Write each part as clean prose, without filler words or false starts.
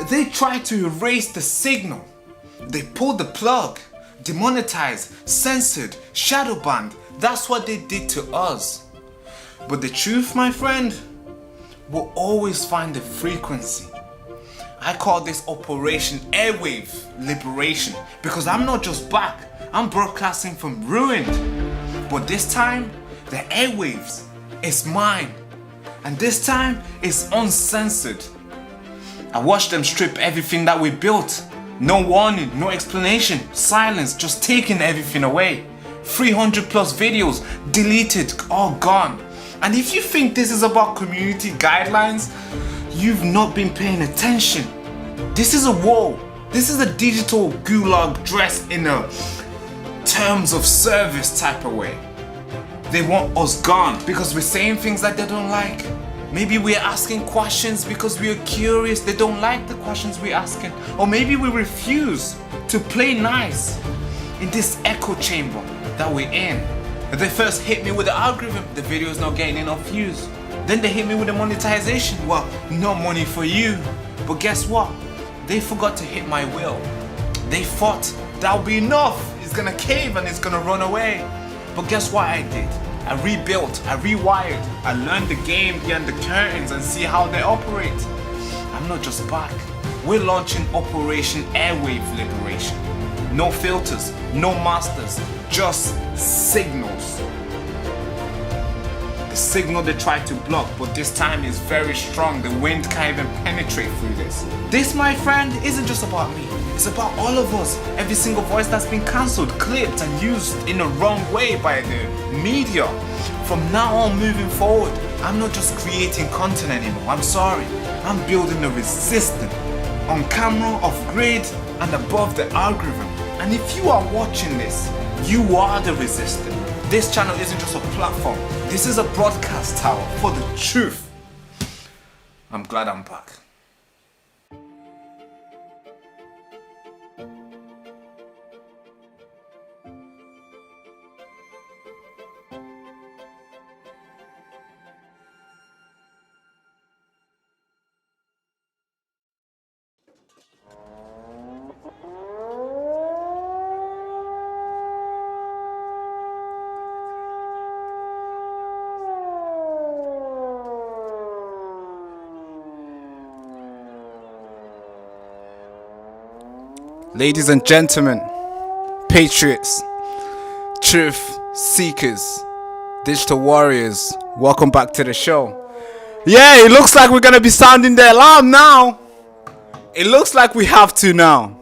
They tried to erase the signal. They pulled the plug, demonetized, censored, shadow banned. That's what they did to us. But the truth, my friend, will always find the frequency. I call this Operation Airwave Liberation because I'm not just back, I'm broadcasting from ruined. But this time, the airwaves is mine. And this time, it's uncensored. I watched them strip everything that we built. No warning, no explanation, silence, just taking everything away. 300 plus videos, deleted, all gone. And if you think this is about community guidelines, you've not been paying attention. This is a war. This is a digital gulag dressed in a terms of service type of way. They want us gone because we're saying things that they don't like. Maybe we're asking questions because we're curious. They don't like the questions we're asking. Or maybe we refuse to play nice in this echo chamber that we're in. They first hit me with the algorithm. The video is not getting enough views. Then they hit me with the monetization. Well, no money for you. But guess what? They forgot to hit my will. They thought that'll be enough. It's gonna cave and it's gonna run away. But guess what I did? I rebuilt, I rewired, I learned the game behind the curtains and see how they operate. I'm not just back. We're launching Operation Airwave Liberation. No filters, no masters, just signals. The signal they tried to block, but this time is very strong. The wind can't even penetrate through this. This, my friend, isn't just about me. It's about all of us. Every single voice that's been cancelled, clipped and used in a wrong way by the media. From now on moving forward, I'm not just creating content anymore. I'm sorry. I'm building a resistance. On camera, off grid, and above the algorithm. And if you are watching this, you are the resistance. This channel isn't just a platform. This is a broadcast tower for the truth. I'm glad I'm back. Ladies and gentlemen, patriots, truth seekers, digital warriors, welcome back to the show. Yeah, it looks like we're gonna be sounding the alarm now. It looks like we have to now.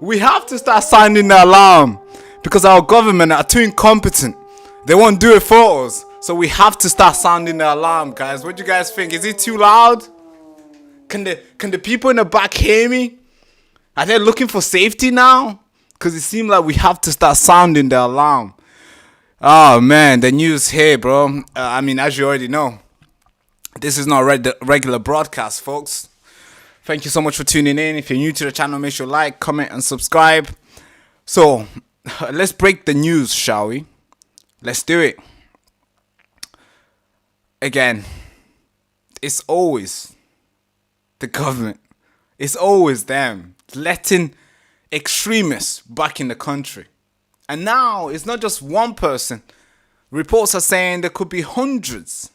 We have to start sounding the alarm because our government are too incompetent. They won't do it for us. So we have to start sounding the alarm, guys. What do you guys think? Is it too loud? Can the people in the back hear me? Are they looking for safety now? Because it seems like we have to start sounding the alarm. Oh man, the news here, bro. As you already know, this is not a regular broadcast, folks. Thank you so much for tuning in. If you're new to the channel, make sure you like, comment, and subscribe. So, let's break the news, shall we? Let's do it. Again, it's always the government. It's always them letting extremists back in the country. And now it's not just one person. Reports are saying there could be hundreds,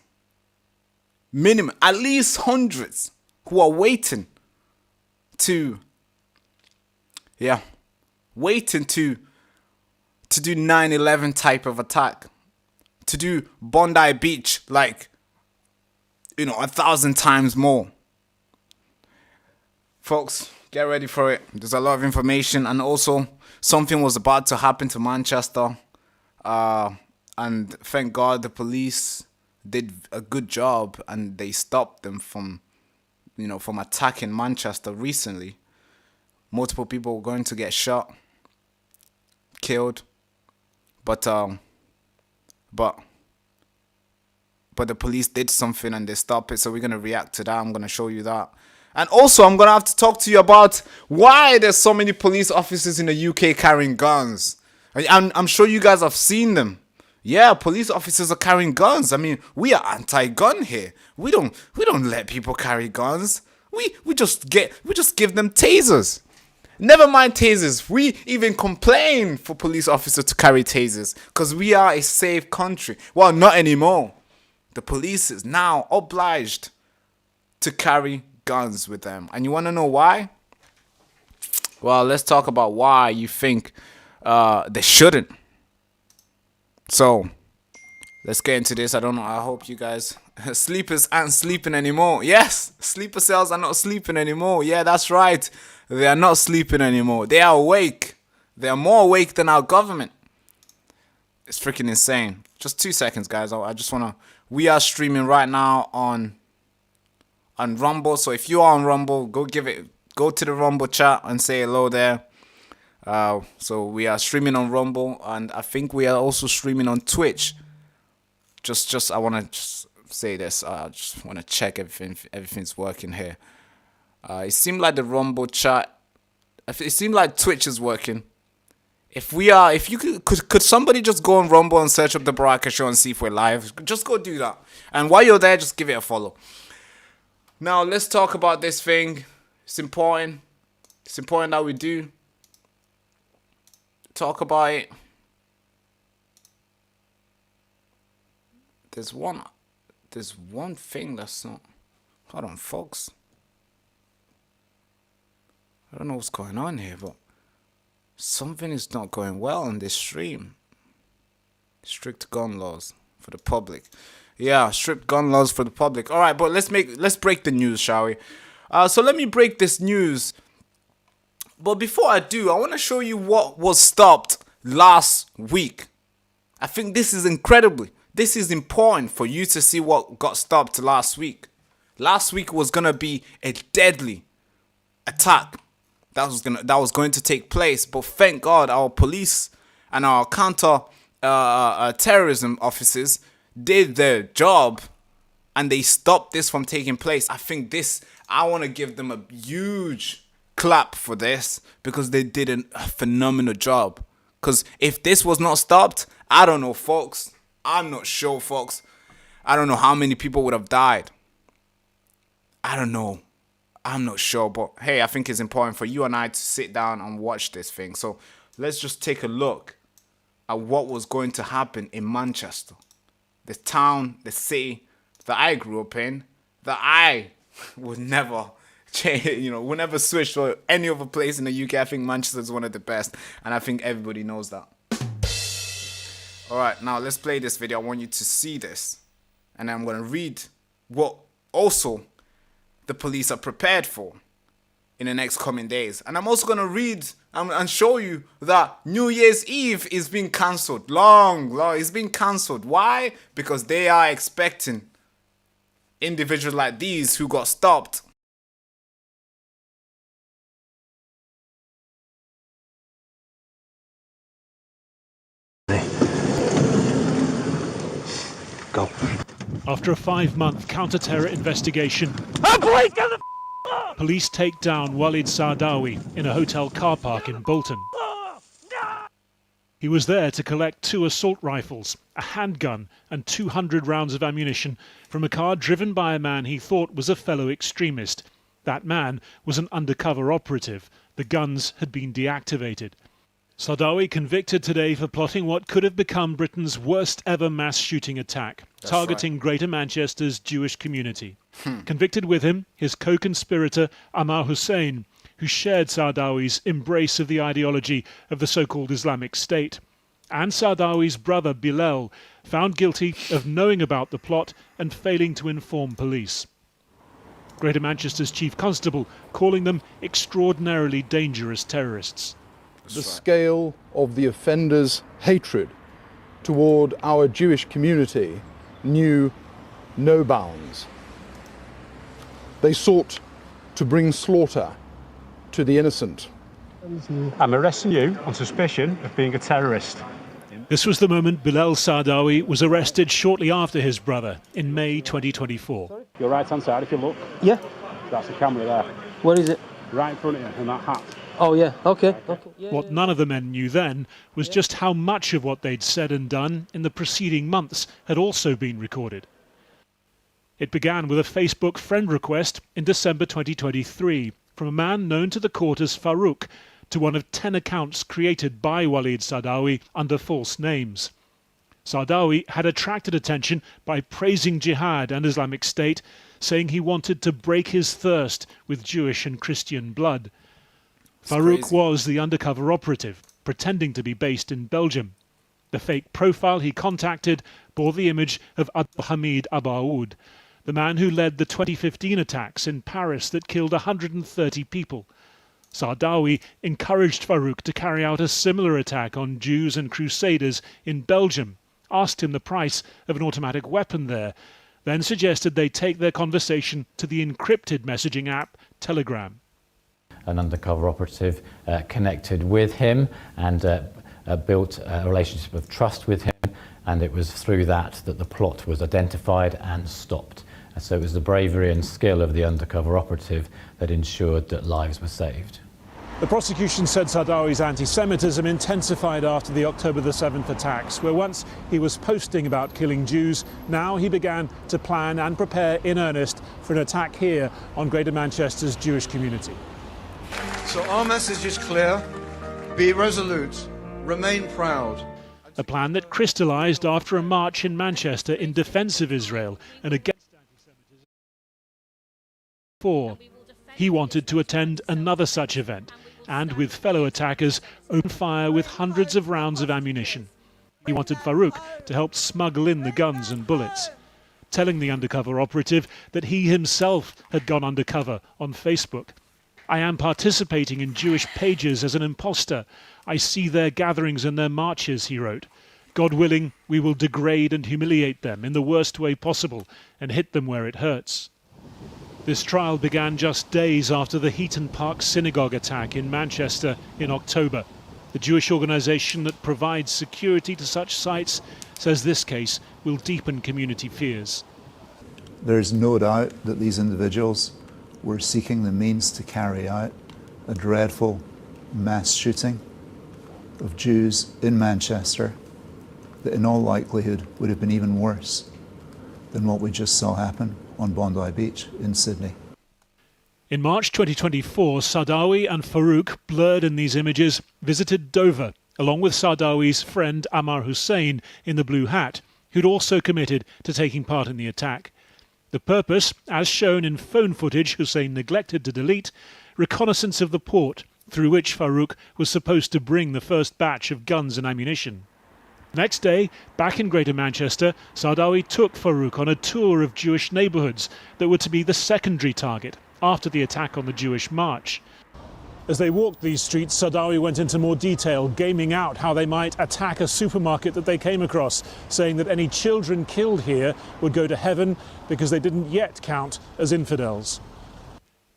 minimum, at least hundreds, who are waiting to do 9/11 type of attack, to do Bondi Beach like 1,000 times more. Folks, get ready for it. There's a lot of information, and also something was about to happen to Manchester, and thank God the police did a good job and they stopped them from attacking Manchester recently. Multiple people were going to get shot, killed, but the police did something and they stopped it. So we're gonna react to that. I'm gonna show you that. And also, I'm going to have to talk to you about why there's so many police officers in the UK carrying guns. I'm sure you guys have seen them. Yeah, police officers are carrying guns. We are anti-gun here. We don't let people carry guns. We just give them tasers. Never mind tasers. We even complain for police officers to carry tasers because we are a safe country. Well, not anymore. The police is now obliged to carry guns with them. And you want to know why? Well, let's talk about why you think they shouldn't. So, let's get into this. I don't know. I hope you guys... Sleepers aren't sleeping anymore. Yes, sleeper cells are not sleeping anymore. Yeah, that's right. They are not sleeping anymore. They are awake. They are more awake than our government. It's freaking insane. Just 2 seconds, guys. I just want to... We are streaming right now on Rumble. So if you are on Rumble, go to the Rumble chat and say hello there. So we are streaming on Rumble, and I think we are also streaming on Twitch. I want to just say this. I just want to check everything's working here. It seemed like the Rumble chat. It seemed like Twitch is working. Could somebody just go on Rumble and search up the Baraka Show and see if we're live? Just go do that. And while you're there, just give it a follow. Now let's talk about this thing. It's important. It's important that we do talk about it. There's one thing that's not... Hold on, folks. I don't know what's going on here, but something is not going well on this stream. Strict gun laws for the public. Yeah, strict gun laws for the public. All right, but let's break the news, shall we? So let me break this news. But before I do, I want to show you what was stopped last week. I think this is incredibly... This is important for you to see what got stopped last week. Last week was going to be a deadly attack that was going to take place. But thank God our police and our counter terrorism officers did their job and they stopped this from taking place. I want to give them a huge clap for this because they did a phenomenal job. Because if this was not stopped, I don't know, folks. I'm not sure, folks. I don't know how many people would have died. I don't know. I'm not sure. But hey, I think it's important for you and I to sit down and watch this thing. So let's just take a look at what was going to happen in Manchester. The town, the city that I grew up in, that I would never change, would never switch to any other place in the UK. I think Manchester is one of the best. And I think everybody knows that. Alright, now let's play this video. I want you to see this. And I'm going to read what also the police are prepared for in the next coming days. And I'm also going to read and show you that New Year's Eve is being cancelled. It's been cancelled. Why? Because they are expecting individuals like these who got stopped. Go. After a 5-month counter-terror investigation, police take down Walid Sardawi in a hotel car park in Bolton. He was there to collect 2 assault rifles, a handgun and 200 rounds of ammunition from a car driven by a man he thought was a fellow extremist. That man was an undercover operative. The guns had been deactivated. Sardawi convicted today for plotting what could have become Britain's worst ever mass shooting attack, targeting Greater Manchester's Jewish community. Convicted with him, his co-conspirator Ammar Hussein, who shared Sardawi's embrace of the ideology of the so-called Islamic State, and Sardawi's brother Bilal, found guilty of knowing about the plot and failing to inform police. Greater Manchester's Chief Constable calling them extraordinarily dangerous terrorists. The scale of the offenders' hatred toward our Jewish community knew no bounds. They sought to bring slaughter to the innocent. I'm arresting you on suspicion of being a terrorist. This was the moment Bilal Sardawi was arrested shortly after his brother in May 2024. Your right hand side, if you look. Yeah. That's the camera there. Where is it? Right in front of you, in that hat. Oh, yeah. Okay. Yeah, what none of the men knew then was just how much of what they'd said and done in the preceding months had also been recorded. It began with a Facebook friend request in December 2023 from a man known to the court as Farouk to one of 10 accounts created by Walid Saadawi under false names. Saadawi had attracted attention by praising jihad and Islamic State, saying he wanted to break his thirst with Jewish and Christian blood. Farouk was the undercover operative, pretending to be based in Belgium. The fake profile he contacted bore the image of Abdelhamid Abaoud, the man who led the 2015 attacks in Paris that killed 130 people. Saadawi encouraged Farouk to carry out a similar attack on Jews and Crusaders in Belgium, asked him the price of an automatic weapon there, then suggested they take their conversation to the encrypted messaging app Telegram. An undercover operative connected with him and built a relationship of trust with him, and it was through that that the plot was identified and stopped. And so it was the bravery and skill of the undercover operative that ensured that lives were saved. The prosecution said Saadawi's anti-Semitism intensified after the October the 7th attacks, where once he was posting about killing Jews, now he began to plan and prepare in earnest for an attack here on Greater Manchester's Jewish community. So our message is clear: be resolute, remain proud. A plan that crystallised after a march in Manchester in defence of Israel and against anti-Semitism. He wanted to attend another such event and, with fellow attackers, open fire with hundreds of rounds of ammunition. He wanted Farouk to help smuggle in the guns and bullets, telling the undercover operative that he himself had gone undercover on Facebook. I am participating in Jewish pages as an imposter. I see their gatherings and their marches, he wrote. God willing, we will degrade and humiliate them in the worst way possible and hit them where it hurts. This trial began just days after the Heaton Park synagogue attack in Manchester in October. The Jewish organisation that provides security to such sites says this case will deepen community fears. There is no doubt that these individuals were seeking the means to carry out a dreadful mass shooting of Jews in Manchester that in all likelihood would have been even worse than what we just saw happen on Bondi Beach in Sydney. In March 2024, Saadawi and Farouk, blurred in these images, visited Dover, along with Saadawi's friend Ammar Hussein in the blue hat, who'd also committed to taking part in the attack. The purpose, as shown in phone footage Hussein neglected to delete, reconnaissance of the port through which Farouk was supposed to bring the first batch of guns and ammunition. Next day, back in Greater Manchester, Saadawi took Farouk on a tour of Jewish neighbourhoods that were to be the secondary target after the attack on the Jewish March. As they walked these streets, Saadawi went into more detail, gaming out how they might attack a supermarket that they came across, saying that any children killed here would go to heaven because they didn't yet count as infidels.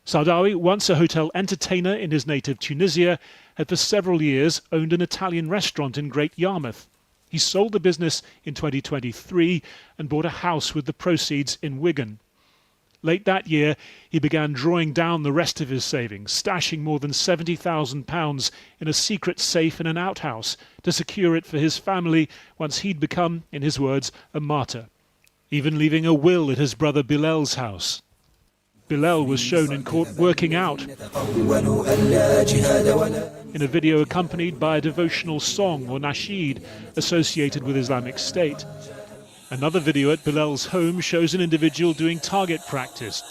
Saadawi, once a hotel entertainer in his native Tunisia, had for several years owned an Italian restaurant in Great Yarmouth. He sold the business in 2023 and bought a house with the proceeds in Wigan. Late that year, he began drawing down the rest of his savings, stashing more than £70,000 in a secret safe in an outhouse to secure it for his family once he'd become, in his words, a martyr, even leaving a will at his brother Bilal's house. Bilal was shown in court working out in a video accompanied by a devotional song or nasheed associated with Islamic State. Another video at Bilal's home shows an individual doing target practice,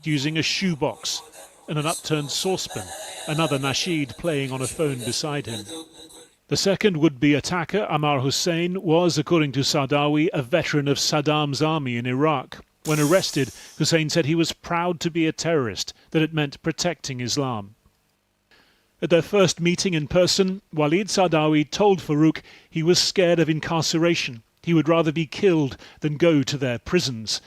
using a shoebox and an upturned saucepan, another nasheed playing on a phone beside him. The second would-be attacker, Ammar Hussein, was, according to Saadawi, a veteran of Saddam's army in Iraq. When arrested, Hussein said he was proud to be a terrorist, that it meant protecting Islam. At their first meeting in person, Walid Saadawi told Farouk he was scared of incarceration. He would rather be killed than go to their prisons.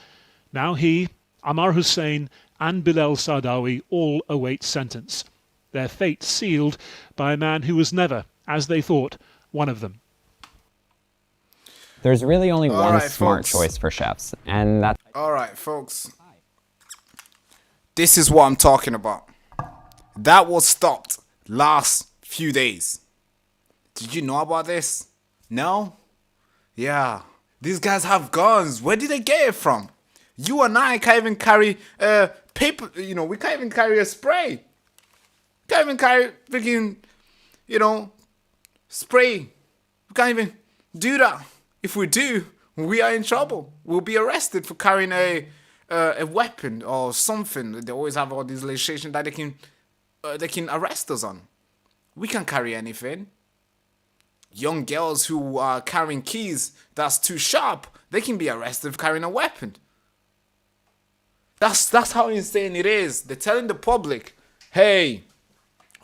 Now he, Ammar Hussein and Bilal Saadawi all await sentence. Their fate sealed by a man who was never, as they thought, one of them. There's really only one smart choice for chefs, and that's... Alright, folks. This is what I'm talking about. That was stopped last few days. Did you know about this? No? Yeah. These guys have guns. Where did they get it from? You and I can't even carry paper, you know, we can't even carry a spray. Can't even carry freaking, you know, spray. We can't even do that. If we do, we are in trouble. We'll be arrested for carrying a weapon or something. They always have all these legislation that they can arrest us on. We can't carry anything. Young girls who are carrying keys that's too sharp, they can be arrested for carrying a weapon. That's how insane it is. They're telling the public, hey,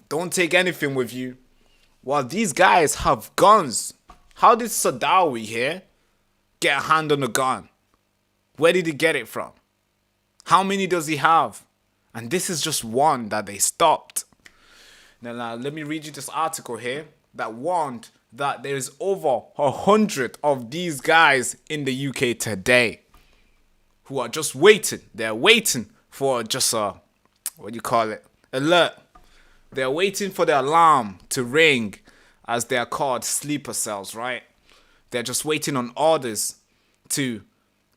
don't take anything with you. While these guys have guns. How did Sadawi here get a hand on a gun? Where did he get it from? How many does he have? And this is just one that they stopped. Now let me read you this article here that warned that there is over 100 of these guys in the UK today who are just waiting. They're waiting for just a, what do you call it, alert. They're waiting for the alarm to ring, as they are called sleeper cells, right? They're just waiting on orders to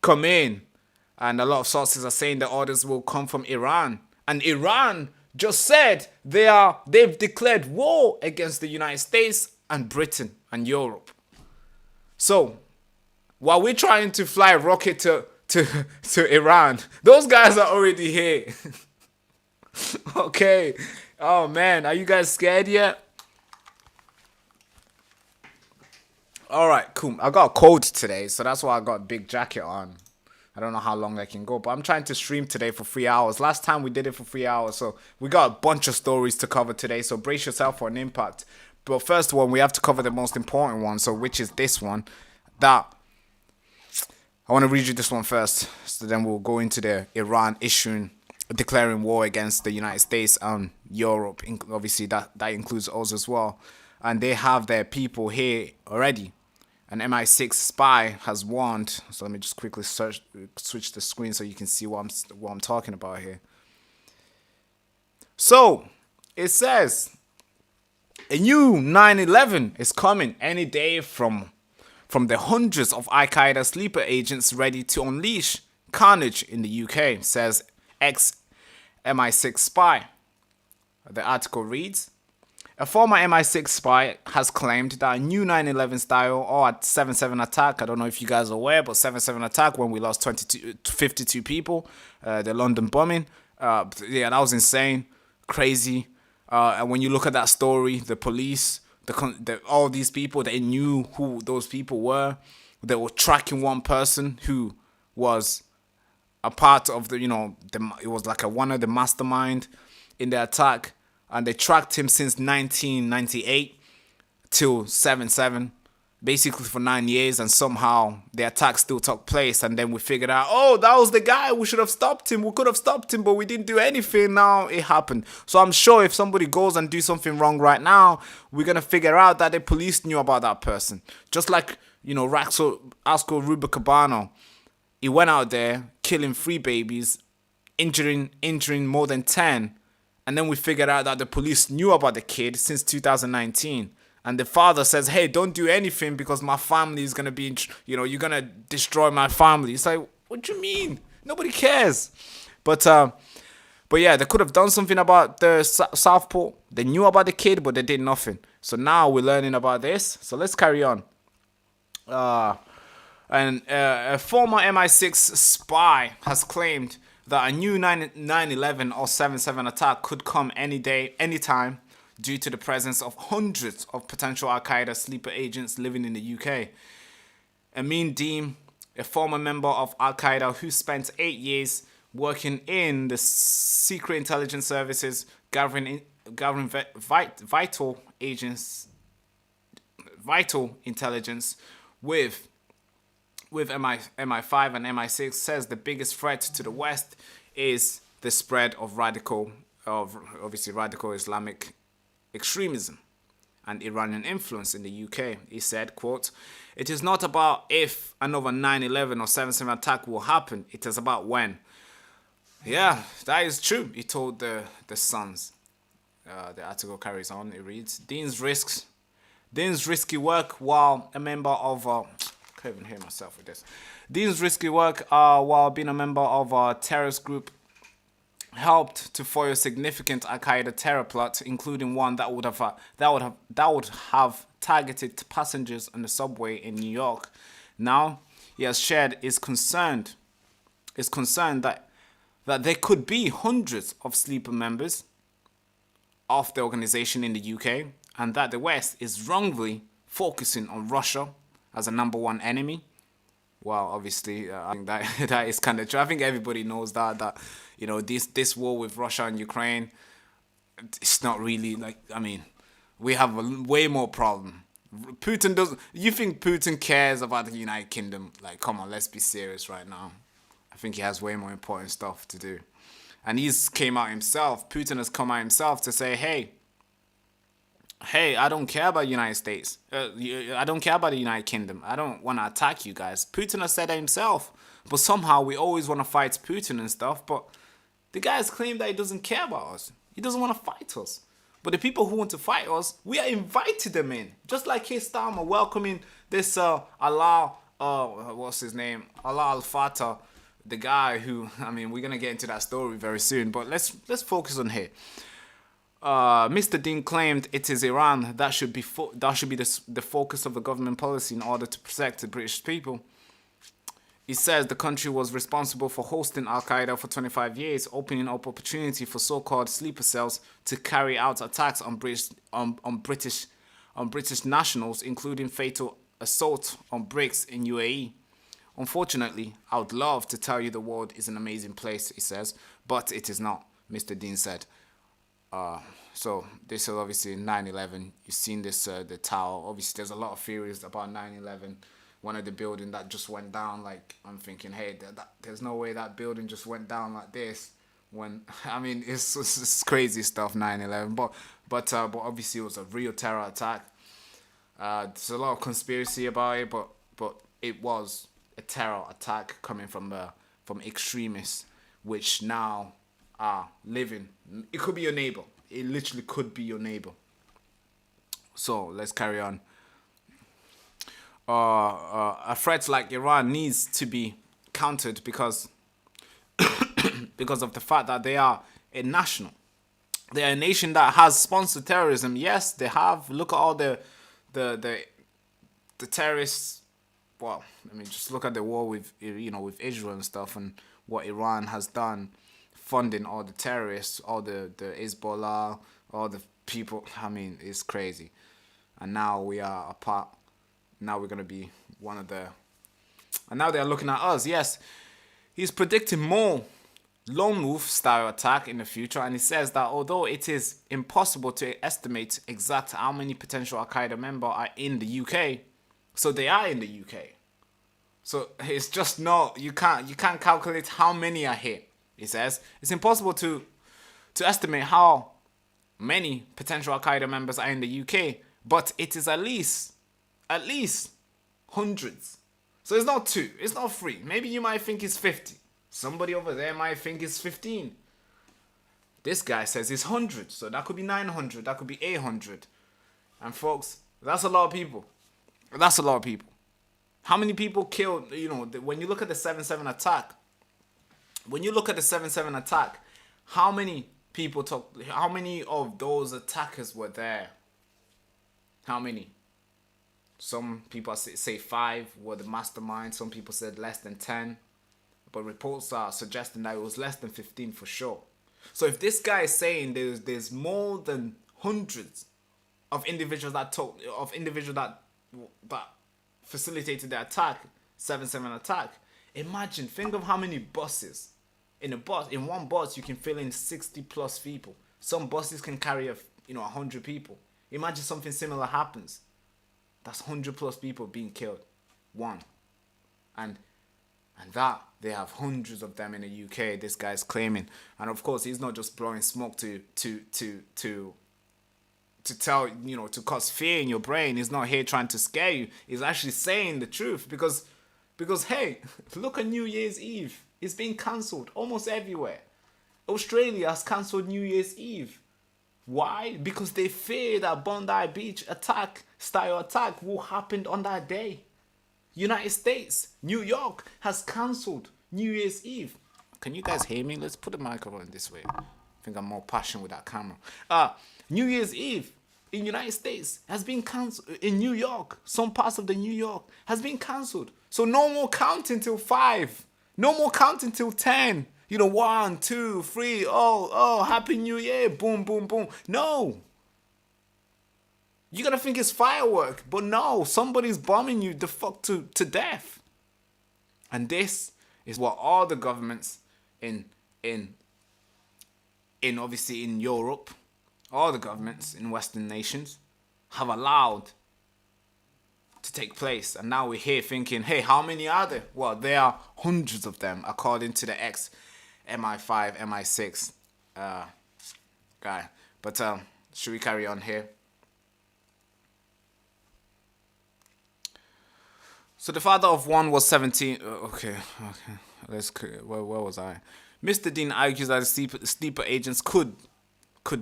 come in. And a lot of sources are saying the orders will come from Iran. And Iran just said they've declared war against the United States and Britain and Europe. So, while we're trying to fly a rocket to Iran, those guys are already here. Okay. Oh man, are you guys scared yet? Alright, cool. I got a cold today, so that's why I got a big jacket on. I don't know how long I can go, but I'm trying to stream today for 3 hours. Last time we did it for 3 hours, so we got a bunch of stories to cover today, so brace yourself for an impact. But first one, we have to cover the most important one, so which is this one. That I want to read you this one first, so then we'll go into the Iran declaring war against the United States and Europe. Obviously, that includes us as well. And they have their people here already. An MI6 spy has warned. So let me just quickly switch the screen so you can see what I'm talking about here. So it says a new 9/11 is coming any day from the hundreds of Al-Qaeda sleeper agents ready to unleash carnage in the UK, says ex-MI6 spy. The article reads, a former MI6 spy has claimed that a new 9/11 style or a 7/7 attack, I don't know if you guys are aware, but 7/7 attack when we lost 52 people, the London bombing, yeah, that was insane, crazy. And when you look at that story, the police, all these people, they knew who those people were. They were tracking one person who was a part of the, it was like one of the mastermind in the attack. And they tracked him since 1998 till 7/7, basically for 9 years. And somehow the attack still took place. And then we figured out, oh, that was the guy. We should have stopped him. We could have stopped him, but we didn't do anything. Now it happened. So I'm sure if somebody goes and do something wrong right now, we're going to figure out that the police knew about that person. Just like, Asko Rubicabano. He went out there killing 3 babies, injuring more than 10. And then we figured out that the police knew about the kid since 2019. And the father says, hey, don't do anything because my family is going to be, you're going to destroy my family. It's like, what do you mean? Nobody cares. But yeah, they could have done something about the Southport. They knew about the kid, but they did nothing. So now we're learning about this. So let's carry on. And a former MI6 spy has claimed that a new 9/11 or 7/7 attack could come any day, anytime, due to the presence of hundreds of potential Al-Qaeda sleeper agents living in the UK. Amin Deem, a former member of Al-Qaeda who spent 8 years working in the secret intelligence services, gathering vital intelligence with MI5 and MI6, says the biggest threat to the West is the spread of radical Islamic extremism and Iranian influence in the UK. He said, quote, it is not about if another 9/11 or 7/7 attack will happen, it is about when. Yeah, that is true, he told the Suns. The article carries on, it reads, Dean's risky work while a member of Can't even hear myself with this. Dean's risky work while being a member of a terrorist group helped to foil significant Al-Qaeda terror plot, including one that would have targeted passengers on the subway in New York. Now, he has shared is concerned that there could be hundreds of sleeper members of the organization in the UK, and that the West is wrongly focusing on Russia as a #1 enemy. Well, obviously, I think that is kind of true. I think everybody knows that you know, this war with Russia and Ukraine, it's not really like, I mean, we have a way more problem. Putin doesn't. You think Putin cares about the United Kingdom? Like, come on, let's be serious right now. I think he has way more important stuff to do. And he's came out himself. Putin has come out himself to say, hey, I don't care about the United States. I don't care about the United Kingdom. I don't want to attack you guys. Putin has said that himself. But somehow we always want to fight Putin and stuff. But the guys claim that he doesn't care about us. He doesn't want to fight us. But the people who want to fight us, we are invited them in. Just like Starmer welcoming this Allah, what's his name? Allah Al-Fatah, the guy who, I mean, we're going to get into that story very soon. But let's focus on here. Mr. Dean claimed it is Iran that should be the focus of the government policy in order to protect the British people. He says the country was responsible for hosting Al-Qaeda for 25 years, opening up opportunity for so-called sleeper cells to carry out attacks on British nationals, including fatal assault on bricks in UAE. Unfortunately, I would love to tell you the world is an amazing place, he says, but it is not, Mr. Dean said. So this is obviously 9/11. You've seen this, the tower. Obviously, there's a lot of theories about 9/11. One of the building that just went down. Like, I'm thinking, hey, there's no way that building just went down like this. When, I mean, it's crazy stuff. 9/11, but obviously it was a real terror attack. There's a lot of conspiracy about it, but it was a terror attack coming from extremists, which now are living. It could be your neighbor. It literally could be your neighbor. So let's carry on. A threat like Iran needs to be countered because of the fact that they are a national. They are a nation that has sponsored terrorism. Yes, they have. Look at all the terrorists. Well, I mean, just look at the war with Israel and stuff, and what Iran has done, funding all the terrorists, all the Hezbollah, all the people. I mean, it's crazy. And now we are a part. Now we're going to be one of the... And now they're looking at us. Yes, he's predicting more lone wolf style attack in the future. And he says that although it is impossible to estimate exact how many potential Al-Qaeda members are in the UK, so they are in the UK. So it's just not... You can't calculate how many are here. He says it's impossible to estimate how many potential Al-Qaeda members are in the UK, but it is at least hundreds. So it's not 2, it's not 3. Maybe you might think it's 50. Somebody over there might think it's 15. This guy says it's 100, so that could be 900, that could be 800. And folks, that's a lot of people. That's a lot of people. How many people killed, when you look at the 7/7 attack, how many of those attackers were there? How many? Some people say 5 were the mastermind. Some people said less than 10. But reports are suggesting that it was less than 15 for sure. So if this guy is saying there's more than hundreds of individuals that facilitated the attack, 7/7 attack, think of how many buses. In one bus you can fill in 60 plus people. Some buses can carry 100 people. Imagine something similar happens. That's 100 plus people being killed. One. And that they have hundreds of them in the UK, this guy's claiming. And of course he's not just blowing smoke to tell, to cause fear in your brain. He's not here trying to scare you. He's actually saying the truth because hey, look at New Year's Eve. It's being cancelled almost everywhere. Australia has cancelled New Year's Eve. Why? Because they fear that Bondi Beach style attack will happen on that day. United States, New York has cancelled New Year's Eve. Can you guys hear me? Let's put the microphone this way. I think I'm more passionate with that camera. New Year's Eve in United States has been cancelled. In New York, some parts of the New York has been cancelled. So no more counting till 5. No more counting till 10. You know, 1, 2, 3. Oh, Happy New Year. Boom, boom, boom. No. You're gonna think it's firework, but no, somebody's bombing you the fuck to death. And this is what all the governments in obviously in Europe, all the governments in Western nations have allowed to take place. And now we're here thinking, hey, how many are there? Well, there are hundreds of them, according to the ex-MI5, MI6 guy. But should we carry on here? So the father of one was 17. Okay. Where was I? Mr. Dean argues that the sleeper agents could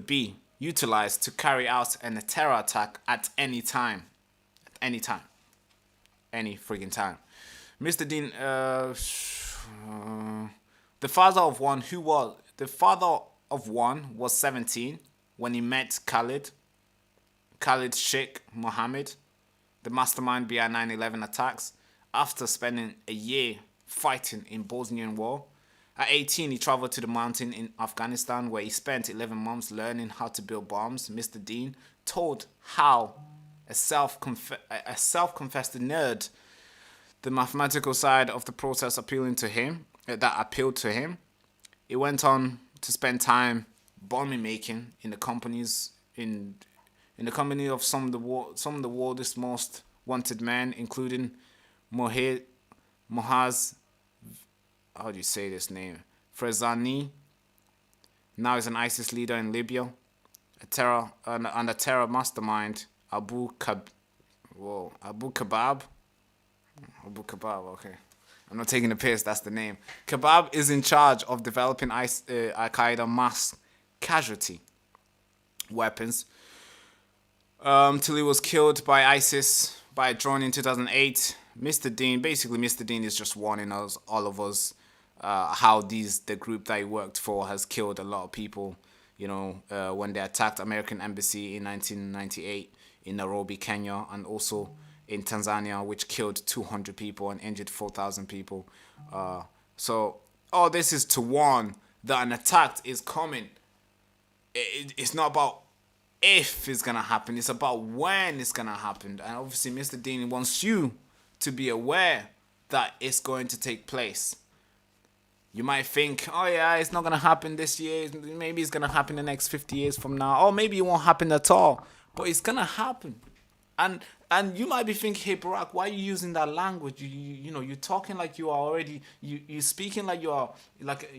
be utilized to carry out a terror attack at any time. At any time. Any friggin' time. Mr. Dean, the father of one was 17 when he met Khalid Sheikh Mohammed, the mastermind behind 9/11 attacks, after spending a year fighting in Bosnian War. At 18, he traveled to the mountain in Afghanistan, where he spent 11 months learning how to build bombs. Mr. Dean told how a self-confessed nerd, the mathematical side of the process appealed to him. He went on to spend time bombing making in the companies in the company of some of the world's most wanted men, including Mohaz, how do you say this name? Frezani. Now he's an ISIS leader in Libya, a terror mastermind, Abu Kebab. Okay. I'm not taking the piss, that's the name. Kebab is in charge of developing Al-Qaeda mass casualty weapons till he was killed by ISIS by a drone in 2008. Mr. Dean is just warning us, all of us, how the group that he worked for has killed a lot of people, when they attacked American embassy in 1998 in Nairobi, Kenya, and also in Tanzania, which killed 200 people and injured 4,000 people. So all this is to warn that an attack is coming. It's not about if it's going to happen, it's about when it's going to happen. And obviously Mr. Dean wants you to be aware that it's going to take place. You might think, oh yeah, it's not going to happen this year. Maybe it's going to happen the next 50 years from now. Or maybe it won't happen at all. But it's going to happen. And you might be thinking, hey, Barack, why are you using that language? You're talking like you are already, you're speaking like you are, like,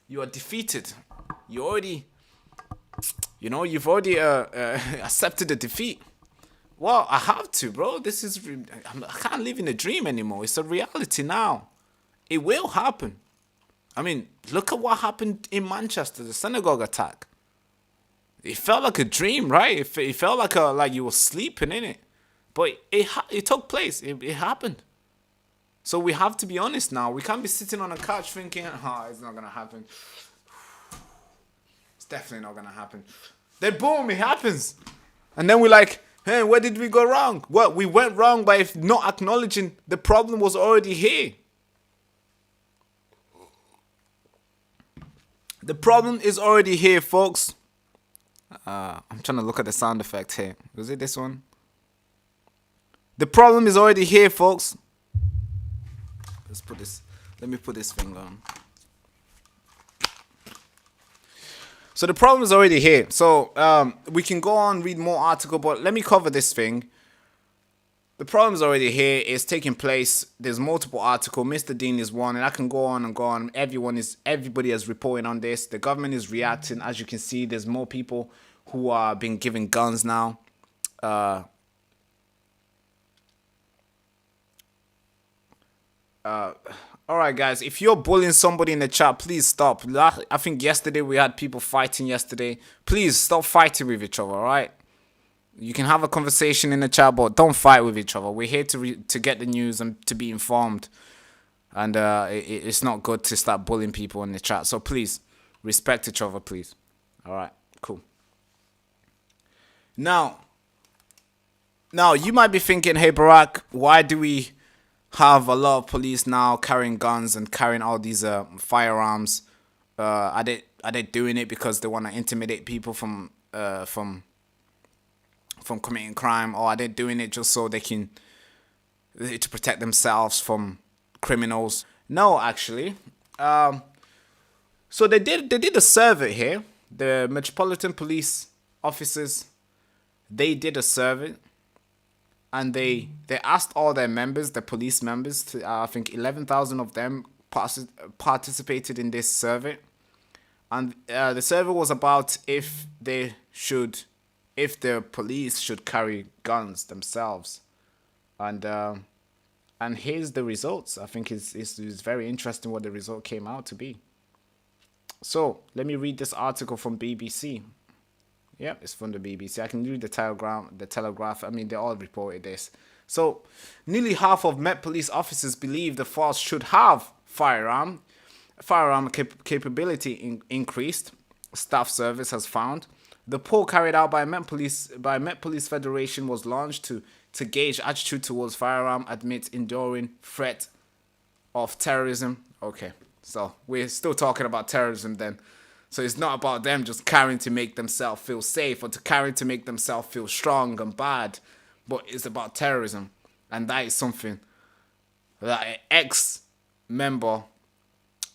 you are defeated. You already, you've already accepted the defeat. Well, I have to, bro. I can't live in a dream anymore. It's a reality now. It will happen. I mean, look at what happened in Manchester, the synagogue attack. It felt like a dream, right? It felt like you were sleeping in it. But it took place. It happened. So we have to be honest now. We can't be sitting on a couch thinking, it's not going to happen. It's definitely not going to happen. Then boom, it happens. And then we're like, hey, where did we go wrong? Well, we went wrong by not acknowledging the problem was already here. The problem is already here, folks. I'm trying to look at the sound effect here. Was it this one? The problem is already here, folks. Let me put this thing on. So the problem is already here. So we can go on, read more article, but let me cover this thing. The problem is already here. It's taking place. There's multiple articles. Mr. Dean is one, and I can go on and go on. Everybody is reporting on this. The government is reacting. As you can see, there's more people who are being given guns now. All right, guys. If you're bullying somebody in the chat, please stop. I think yesterday we had people fighting yesterday. Please stop fighting with each other, all right? You can have a conversation in the chat, but don't fight with each other. We're here to get the news and to be informed. And it's not good to start bullying people in the chat. So please, respect each other, please. All right, cool. Now, you might be thinking, hey, Barack, why do we have a lot of police now carrying guns and carrying all these firearms? Are they doing it because they want to intimidate people from committing crime, or are they doing it just so they can to protect themselves from criminals? No, actually. So they did a survey here. The Metropolitan Police officers, they did a survey, and they asked all their members, the police members, I think 11,000 of them participated in this survey. And the survey was about if the police should carry guns themselves. And here's the results. I think it's very interesting what the result came out to be. So let me read this article from BBC. Yeah, it's from the BBC. I can read the Telegraph. I mean, they all reported this. So nearly half of Met Police officers believe the force should have firearm capability increased. Staff service has found. The poll carried out by Met Police Federation was launched to gauge attitude towards firearm amidst enduring threat of terrorism. Okay, so we're still talking about terrorism then. So it's not about them just carrying to make themselves feel safe or to carry to make themselves feel strong and bad, but it's about terrorism. And that is something that an ex-member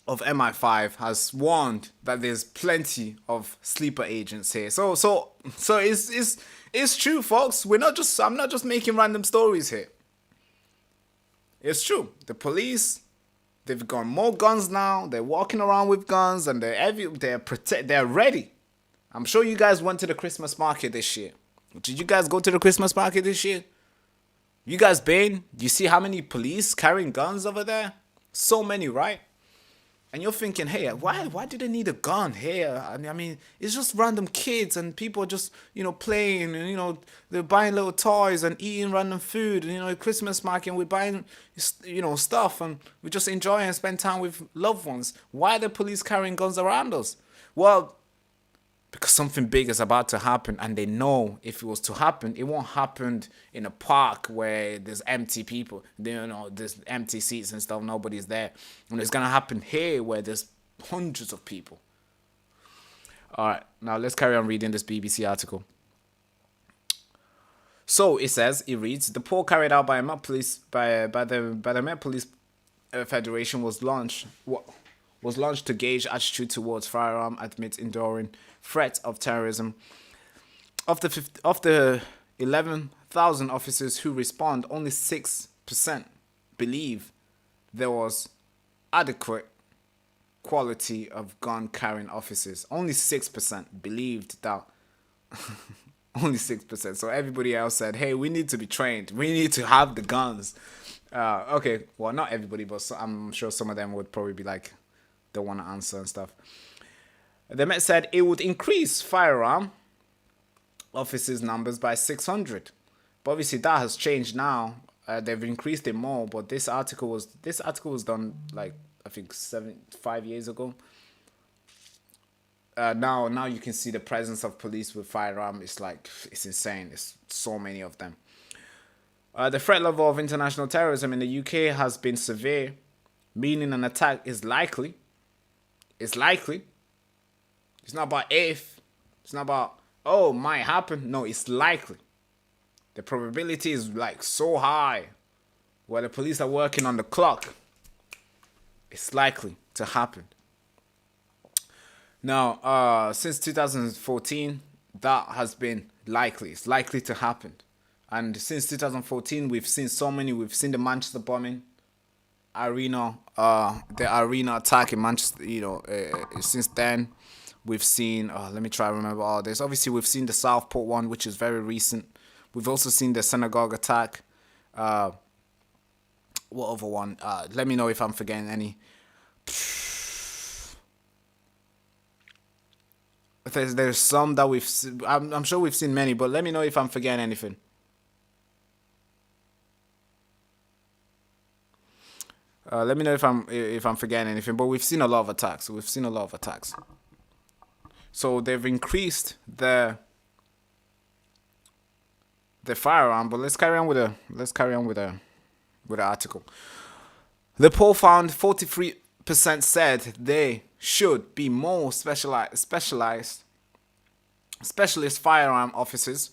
of MI5 has warned that there's plenty of sleeper agents here. So it's true, folks. I'm not just making random stories here. It's true. The police, they've got more guns now. They're walking around with guns, and they're ready. I'm sure you guys went to the Christmas market this year. Did you guys go to the Christmas market this year? You guys been? Do you see how many police carrying guns over there? So many, right? And you're thinking, hey, why do they need a gun here? I mean, it's just random kids and people just, playing and, they're buying little toys and eating random food. And, Christmas market, we're buying, stuff and we just enjoy and spend time with loved ones. Why are the police carrying guns around us? Well, because something big is about to happen, and they know if it was to happen, it won't happen in a park where there's empty people, there's empty seats and stuff, nobody's there. And it's going to happen here where there's hundreds of people. All right, now let's carry on reading this BBC article. So it reads, the poll carried out by Met Police by the Met Police Federation was launched to gauge attitude towards firearm amidst enduring threat of terrorism. Of the 11,000 officers who respond, only 6% believe there was adequate quality of gun carrying officers. Only 6% believed that. Only 6%. So everybody else said, hey, we need to be trained. We need to have the guns. Okay, well, not everybody, but I'm sure some of them would probably be like, don't want to answer and stuff. The Met said it would increase firearm officers' numbers by 600. But obviously that has changed now. They've increased it more, but this article was done like I think 5 years ago. Now you can see the presence of police with firearm. It's insane. It's so many of them. The threat level of international terrorism in the UK has been severe, meaning an attack is likely. It's likely. It's not about if. It's not about, might happen. No, it's likely. The probability is so high. Where the police are working on the clock. It's likely to happen. Now, since 2014, that has been likely. It's likely to happen. And since 2014, we've seen so many. We've seen the Manchester bombing. The arena attack in Manchester, since then we've seen, let me try to remember all this. Obviously, we've seen the Southport one, which is very recent. We've also seen the synagogue attack. What other one? Let me know if I'm forgetting any. There's some that I'm sure we've seen many, but let me know if I'm forgetting anything. Let me know if I'm forgetting anything. But we've seen a lot of attacks. So they've increased the firearm. But let's carry on with the article. The poll found 43% said they should be more specialist firearm officers,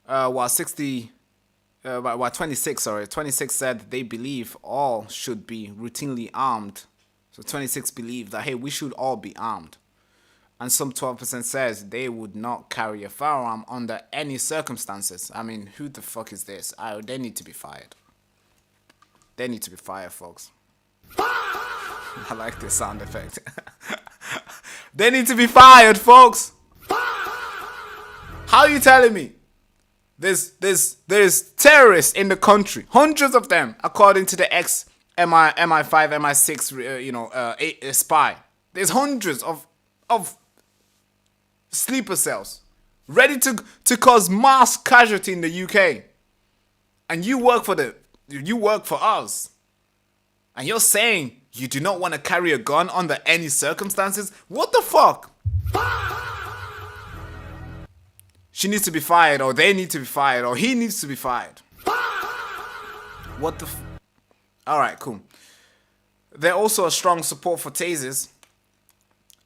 while 26 said they believe all should be routinely armed. So 26 believe that, hey, we should all be armed. And some 12% says they would not carry a firearm under any circumstances. I mean, who the fuck is this? They need to be fired. They need to be fired, folks. I like this sound effect. They need to be fired, folks. How are you telling me? There's terrorists in the country, hundreds of them, according to the MI5, MI6, spy. There's hundreds of sleeper cells ready to cause mass casualty in the UK. And you work for us. And you're saying you do not want to carry a gun under any circumstances? What the fuck? She needs to be fired, or they need to be fired, or he needs to be fired. What the Alright, cool. There's also a strong support for tasers.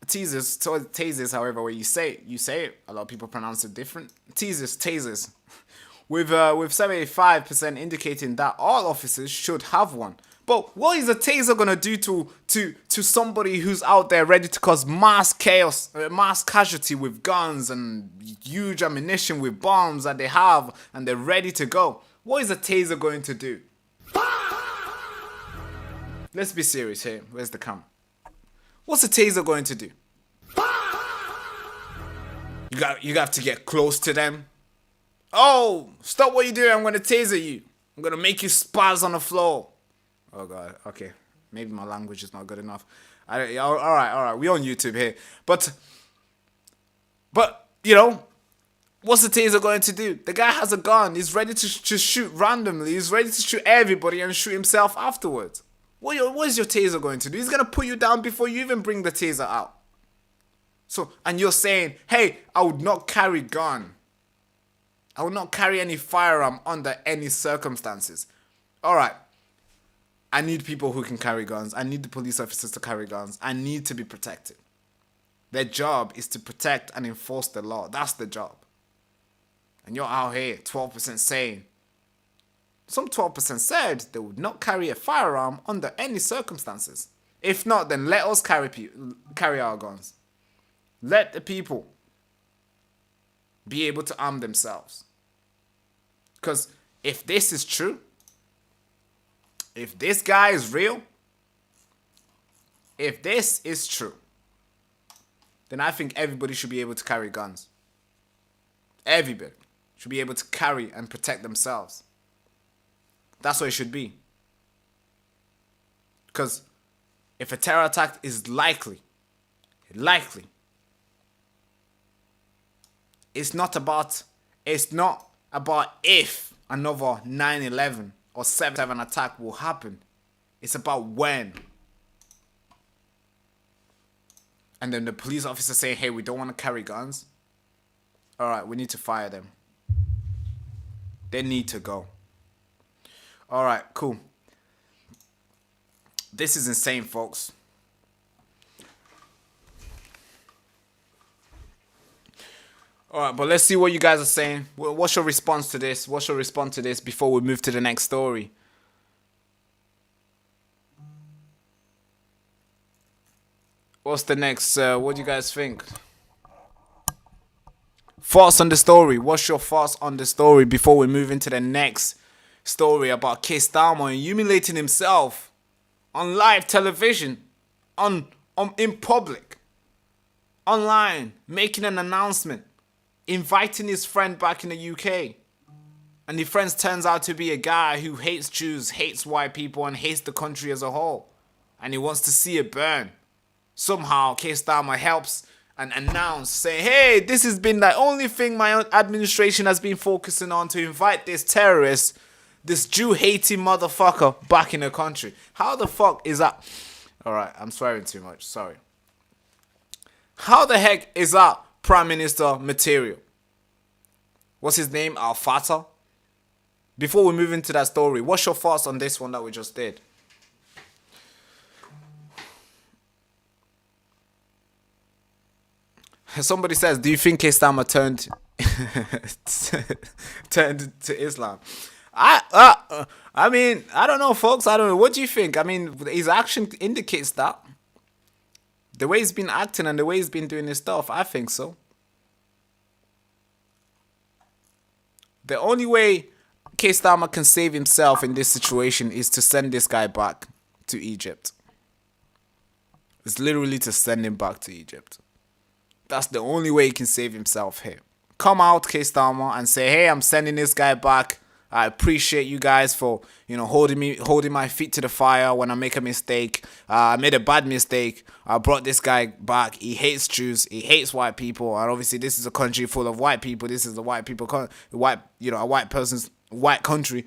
Tasers, however, where you say it. A lot of people pronounce it different. Tasers. With 75% indicating that all officers should have one. But what is a taser gonna do to somebody who's out there ready to cause mass chaos, mass casualty with guns and huge ammunition with bombs that they have and they're ready to go? What is a taser going to do? Let's be serious here. Where's the camera? What's a taser going to do? You have to get close to them. Oh, stop what you're doing. I'm gonna taser you. I'm gonna make you spaz on the floor. Oh god, okay. Maybe my language is not good enough. Alright, we're on YouTube here. But you know, what's the taser going to do? The guy has a gun, he's ready to shoot randomly, he's ready to shoot everybody and shoot himself afterwards. What is your taser going to do? He's gonna put you down before you even bring the taser out. So, and you're saying, hey, I would not carry gun. I would not carry any firearm under any circumstances. Alright. I need people who can carry guns. I need the police officers to carry guns. I need to be protected. Their job is to protect and enforce the law. That's the job. And you're out here, 12% saying. Some 12% said they would not carry a firearm under any circumstances. If not, then let us carry our guns. Let the people be able to arm themselves. Because if this is true, if this guy is real, if this is true, then I think everybody should be able to carry guns. Everybody should be able to carry and protect themselves. That's what it should be. Because if a terror attack is likely, it's not about if another 9/11 or 7/7 attack will happen. It's about when. And then the police officer say, hey, we don't want to carry guns. Alright, we need to fire them. They need to go. Alright, cool. This is insane, folks. Alright, but let's see what you guys are saying. What's your response to this? What's your response to this before we move to the next story? What's the next? What do you guys think? Thoughts on the story. What's your thoughts on the story before we move into the next story about Starmer humiliating himself on live television, in public, online, making an announcement, inviting his friend back in the UK. And the friend turns out to be a guy who hates Jews, hates white people, and hates the country as a whole. And he wants to see it burn. Somehow, Starmer helps and announce, say, hey, this has been the only thing my own administration has been focusing on, to invite this terrorist, this Jew-hating motherfucker back in the country. How the fuck is that? Alright, I'm swearing too much, sorry. How the heck is that Prime Minister material? What's his name? Al-Fatah? Before we move into that story, what's your thoughts on this one that we just did? Somebody says, do you think Starmer turned to Islam? I mean, I don't know, folks. I don't know. What do you think? I mean, his action indicates that. The way he's been acting and the way he's been doing his stuff, I think so. The only way Starmer can save himself in this situation is to send this guy back to Egypt. It's literally to send him back to Egypt. That's the only way he can save himself here. Come out, Starmer, and say, hey, I'm sending this guy back. I appreciate you guys for, you know, holding my feet to the fire when I make a mistake. I made a bad mistake. I brought this guy back. He hates Jews. He hates white people. And obviously, this is a country full of white people. This is a white person's white country.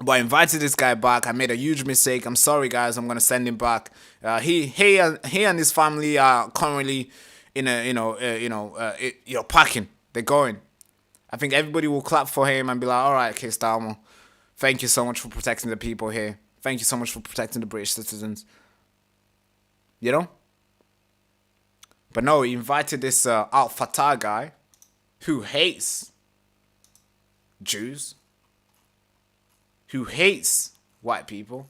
But I invited this guy back. I made a huge mistake. I'm sorry, guys. I'm gonna send him back. He and his family are currently in a packing. They're going. I think everybody will clap for him and be like, all right, Starmer, thank you so much for protecting the people here. Thank you so much for protecting the British citizens. You know? But no, he invited this Al-Fatah guy who hates Jews, who hates white people,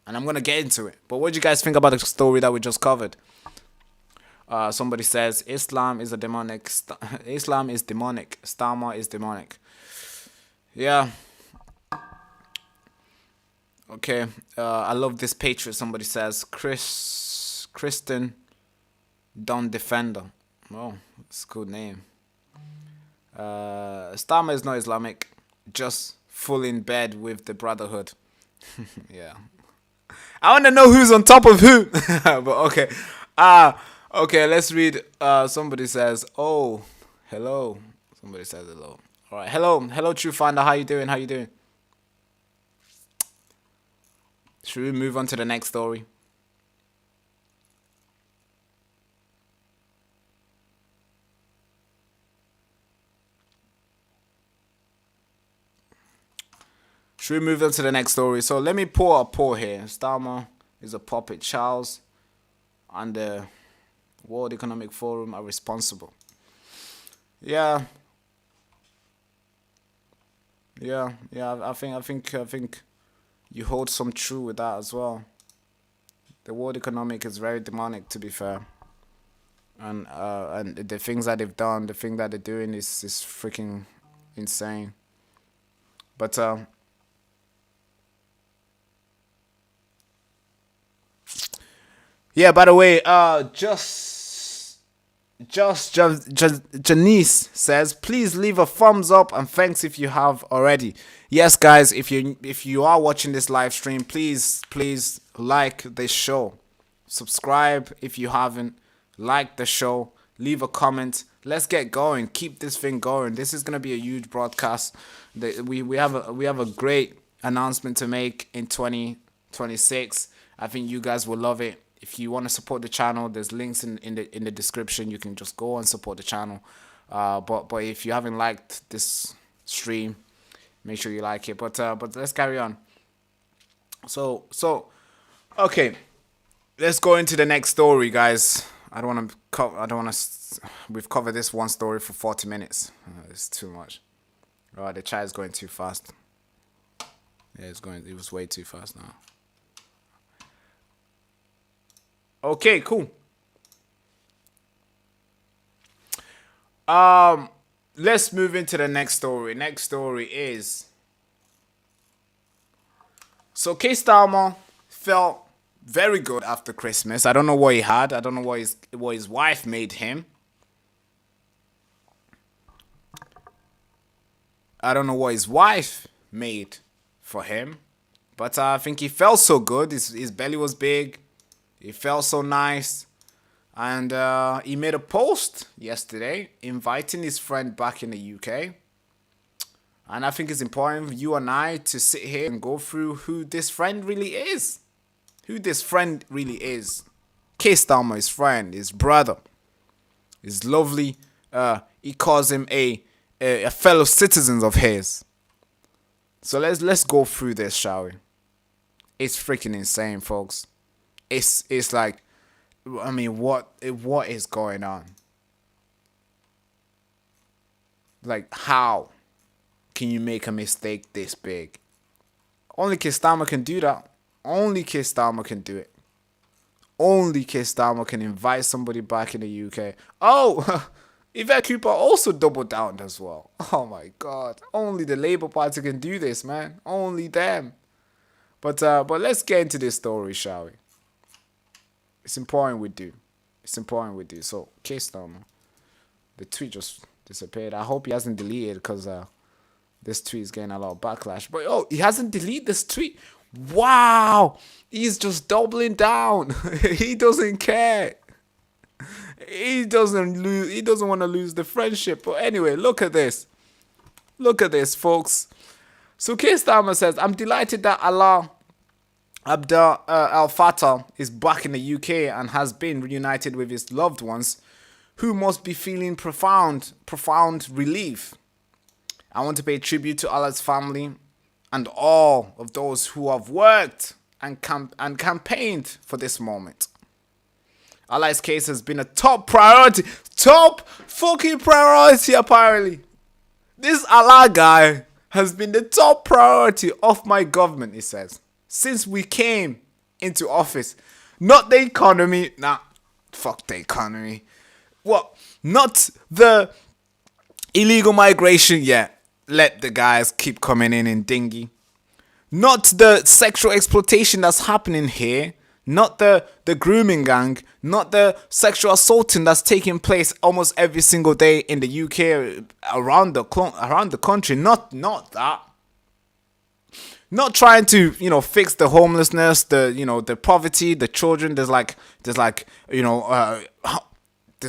and I'm going to get into it. But what do you guys think about the story that we just covered? Somebody says Islam is demonic. Starmer is demonic. Yeah. Okay. I love this patriot. Somebody says Kristen Don Defender. Oh, that's a good name. Starmer is not Islamic, just full in bed with the Brotherhood. Yeah. I want to know who's on top of who. But okay. Okay, let's read. Somebody says, oh, hello. Somebody says hello. All right, hello, True Finder. How you doing? Should we move on to the next story? So let me pour a pour here. Starmer is a puppet. Charles and the World Economic Forum are responsible. Yeah. I think you hold some true with that as well. The World Economic is very demonic, to be fair, and the things that they've done, the thing that they're doing is freaking insane. But yeah, by the way, Janice says, please leave a thumbs up and thanks if you have already. Yes, guys, if you are watching this live stream, please like this show. Subscribe if you haven't. Like the show. Leave a comment. Let's get going. Keep this thing going. This is gonna be a huge broadcast. We have a great announcement to make in 2026. I think you guys will love it. If you want to support the channel, there's links in the description. You can just go and support the channel. But if you haven't liked this stream, make sure you like it. But let's carry on. So okay, let's go into the next story, guys. We've covered this one story for 40 minutes. It's too much. Right, the chat is going too fast. Yeah, it was way too fast now. Okay, cool. Let's move into the next story. Next story is, so Starmer felt very good after Christmas. I don't know what he had. I don't know what his wife made him. I don't know what his wife made for him, but I think he felt so good. His belly was big. It felt so nice. And he made a post yesterday inviting his friend back in the UK. And I think it's important for you and I to sit here and go through who this friend really is. Who this friend really is. Starmer, his friend, his brother, his lovely, he calls him a fellow citizen of his. So let's go through this, shall we? It's freaking insane, folks. It's like, I mean, what is going on? Like, how can you make a mistake this big? Only Starmer can do that. Only Starmer can do it. Only Starmer can invite somebody back in the UK. Oh, Yvette Cooper also doubled down as well. Oh my God. Only the Labour Party can do this, man. Only them. But let's get into this story, shall we? It's important we do. It's important we do. So, Starmer, the tweet just disappeared. I hope he hasn't deleted because this tweet is getting a lot of backlash. But oh, he hasn't deleted this tweet. Wow, he's just doubling down. He doesn't care. He doesn't want to lose the friendship. But anyway, look at this. Look at this, folks. So Starmer says, I'm delighted that Allah Abdel Al-Fattah is back in the UK and has been reunited with his loved ones, who must be feeling profound relief. I want to pay tribute to Allah's family and all of those who have worked and campaigned for this moment. Allah's case has been a top priority. Top fucking priority, apparently. This Allah guy has been the top priority of my government, he says, since we came into office. Not the economy. Nah, fuck the economy. What? Not the illegal migration yet. Let the guys keep coming in dinghy. Not the sexual exploitation that's happening here. Not the grooming gang. Not the sexual assaulting that's taking place almost every single day in the UK, around the country. Not that. Not trying to, fix the homelessness, the poverty, the children. There's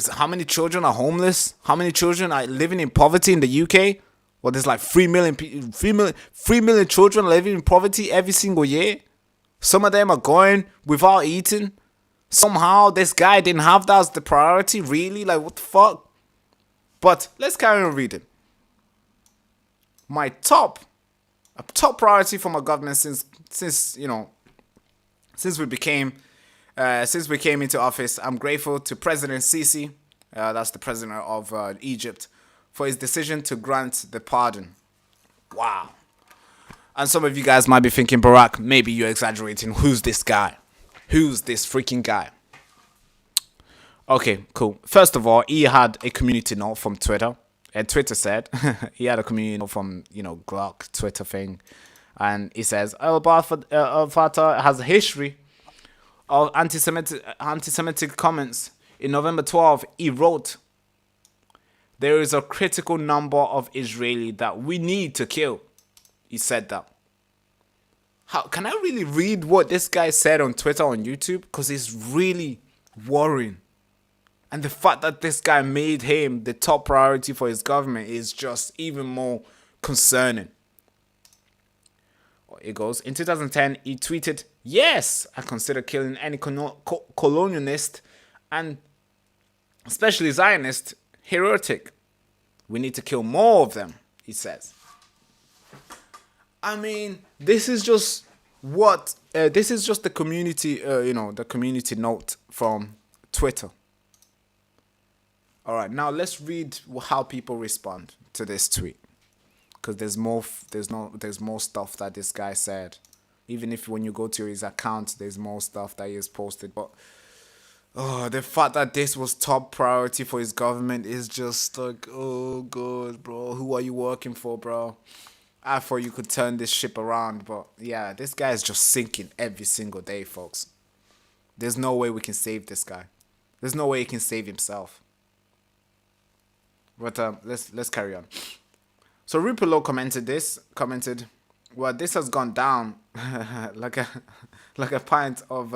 how many children are homeless? How many children are living in poverty in the UK? Well, there's like 3 million children living in poverty every single year. Some of them are going without eating. Somehow this guy didn't have that as the priority. Really? Like, what the fuck? But let's carry on reading. My top priority for my government since we came into office. I'm grateful to President Sisi, that's the president of Egypt, for his decision to grant the pardon. Wow. And some of you guys might be thinking, Barack, maybe you're exaggerating. Who's this guy? Who's this freaking guy? Okay, cool. First of all, he had a community note from Twitter. And Twitter said, he had a community note from, Glock, Twitter thing. And he says, Al-Fattah has a history of anti-Semitic comments. In November 12, he wrote, there is a critical number of Israeli that we need to kill. He said that. How can I really read what this guy said on Twitter, on YouTube? Because it's really worrying. And the fact that this guy made him the top priority for his government is just even more concerning. It goes, in 2010, he tweeted, yes, I consider killing any colonialist and especially Zionist heretic. We need to kill more of them, he says. I mean, this is just what this is just the community, the community note from Twitter. All right, now let's read how people respond to this tweet, because there's more stuff that this guy said. Even if when you go to his account, there's more stuff that he has posted. But the fact that this was top priority for his government is just like, oh God, bro, who are you working for, bro? I thought you could turn this ship around, but yeah, this guy is just sinking every single day, folks. There's no way we can save this guy. There's no way he can save himself. But let's carry on. So Rupolo commented, well, this has gone down like a pint of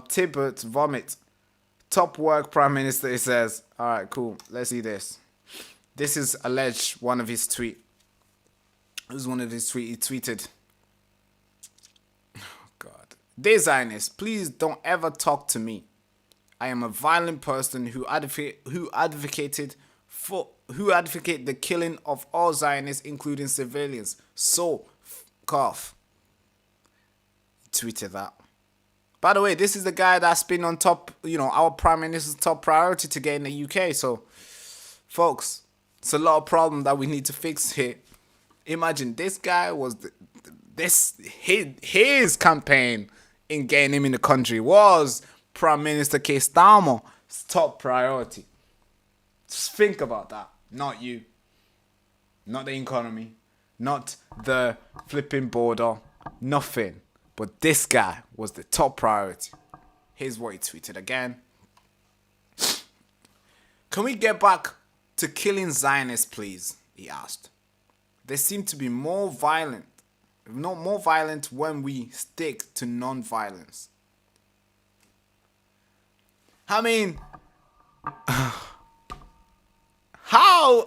Tibet vomit. Top work, Prime Minister, he says. All right, cool. Let's see this. This is alleged one of his tweet. This is one of his tweet. He tweeted, oh God. Dear Zionists, please don't ever talk to me. I am a violent person who advocate the killing of all Zionists, including civilians. So, cough. He tweeted that. By the way, this is the guy that's been on top, our Prime Minister's top priority to get in the UK. So, folks, it's a lot of problem that we need to fix here. Imagine this guy was his campaign in getting him in the country was Prime Minister Keir Starmer's top priority. Just think about that. Not you. Not the economy. Not the flipping border. Nothing. But this guy was the top priority. Here's what he tweeted again. Can we get back to killing Zionists, please? He asked. They seem to be more violent when we stick to non-violence. I mean, how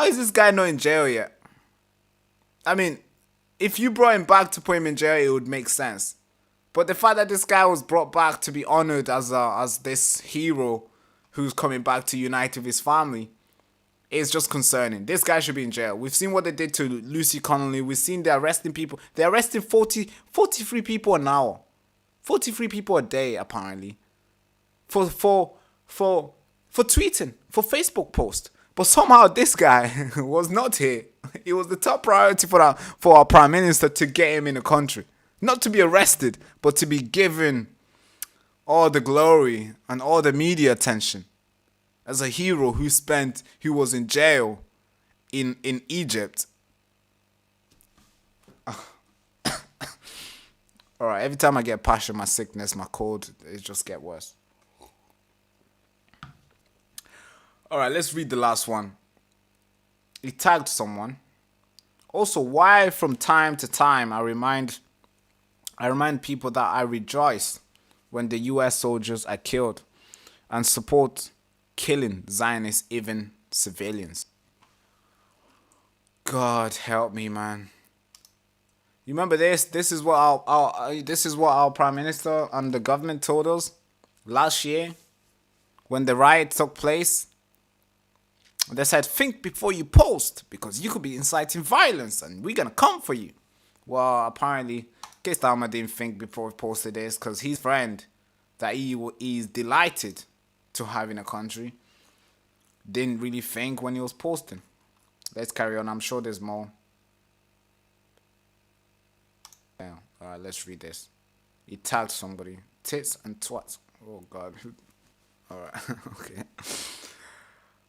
is this guy not in jail yet? I mean, if you brought him back to put him in jail, it would make sense. But the fact that this guy was brought back to be honored as this hero who's coming back to unite with his family is just concerning. This guy should be in jail. We've seen what they did to Lucy Connolly. We've seen they're arresting people. They're arresting 43 people an hour. 43 people a day, apparently. For tweeting, for Facebook post. But somehow this guy was not here. It was the top priority for our Prime Minister to get him in the country. Not to be arrested, but to be given all the glory and all the media attention. As a hero who was in jail in Egypt. Alright, every time I get passion, my sickness, my cold, it just gets worse. Alright, let's read the last one. He tagged someone. Also, why from time to time I remind people that I rejoice when the US soldiers are killed and support killing Zionists, even civilians. God help me, man. You remember this? This is what our Prime Minister and the government told us last year when the riot took place. They said, think before you post, because you could be inciting violence and we're going to come for you. Well, apparently, Keir Starmer didn't think before he posted this because his friend that he is delighted to have in a country didn't really think when he was posting. Let's carry on. I'm sure there's more. Yeah. Alright, let's read this. He tagged somebody. Tits and twats. Oh, God. Alright, okay.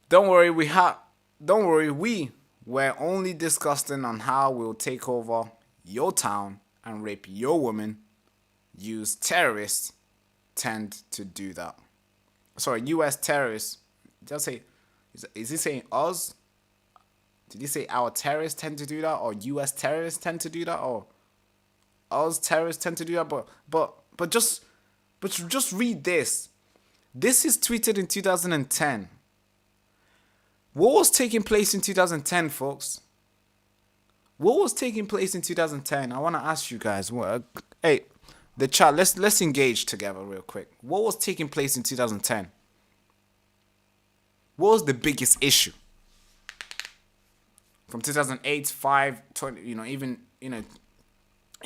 Don't worry, we were only discussing on how we'll take over your town and rape your woman. US terrorists tend to do that. Sorry, US terrorists. Just say, is he saying us? Did he say our terrorists tend to do that, or US terrorists tend to do that, or us terrorists tend to do that? But just read this. This is tweeted in 2010. What was taking place in 2010, folks? What was taking place in 2010? I want to ask you guys. Hey, the chat. Let's engage together real quick. What was taking place in 2010? What was the biggest issue? From 2008, 5, 20, even in the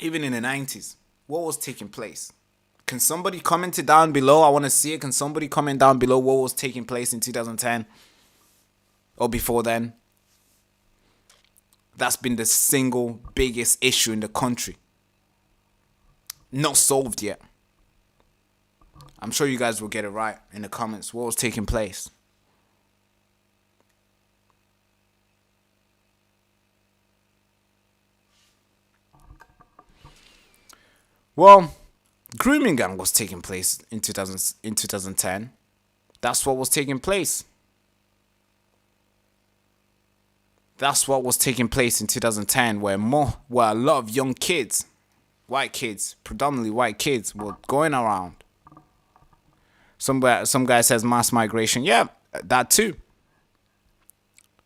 90s, what was taking place? Can somebody comment it down below? I want to see it. Can somebody comment down below what was taking place in 2010 or before then? That's been the single biggest issue in the country. Not solved yet. I'm sure you guys will get it right in the comments. What was taking place? Well, grooming gang was taking place in 2010. That's what was taking place. That's what was taking place in 2010, where a lot of young kids, white kids, predominantly white kids, were going around Some guy says mass migration. Yeah, that too.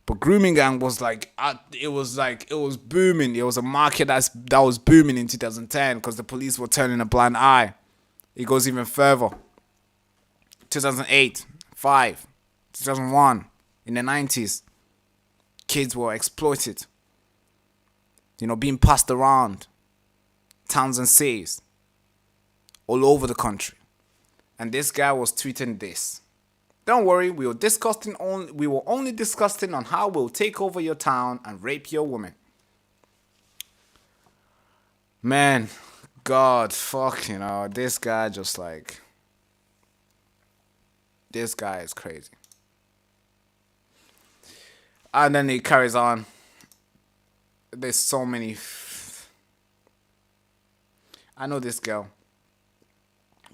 But grooming gang was like, it was booming. It was a market that was booming in 2010 because the police were turning a blind eye. It goes even further. 2008, 5, 2001, in the 90s, kids were exploited. You know, being passed around towns and cities all over the country. And this guy was tweeting this. Don't worry, we were only discussing on how we'll take over your town and rape your woman. Man, God, fuck, you know, this guy just like... This guy is crazy. And then he carries on. There's so many... I know this girl.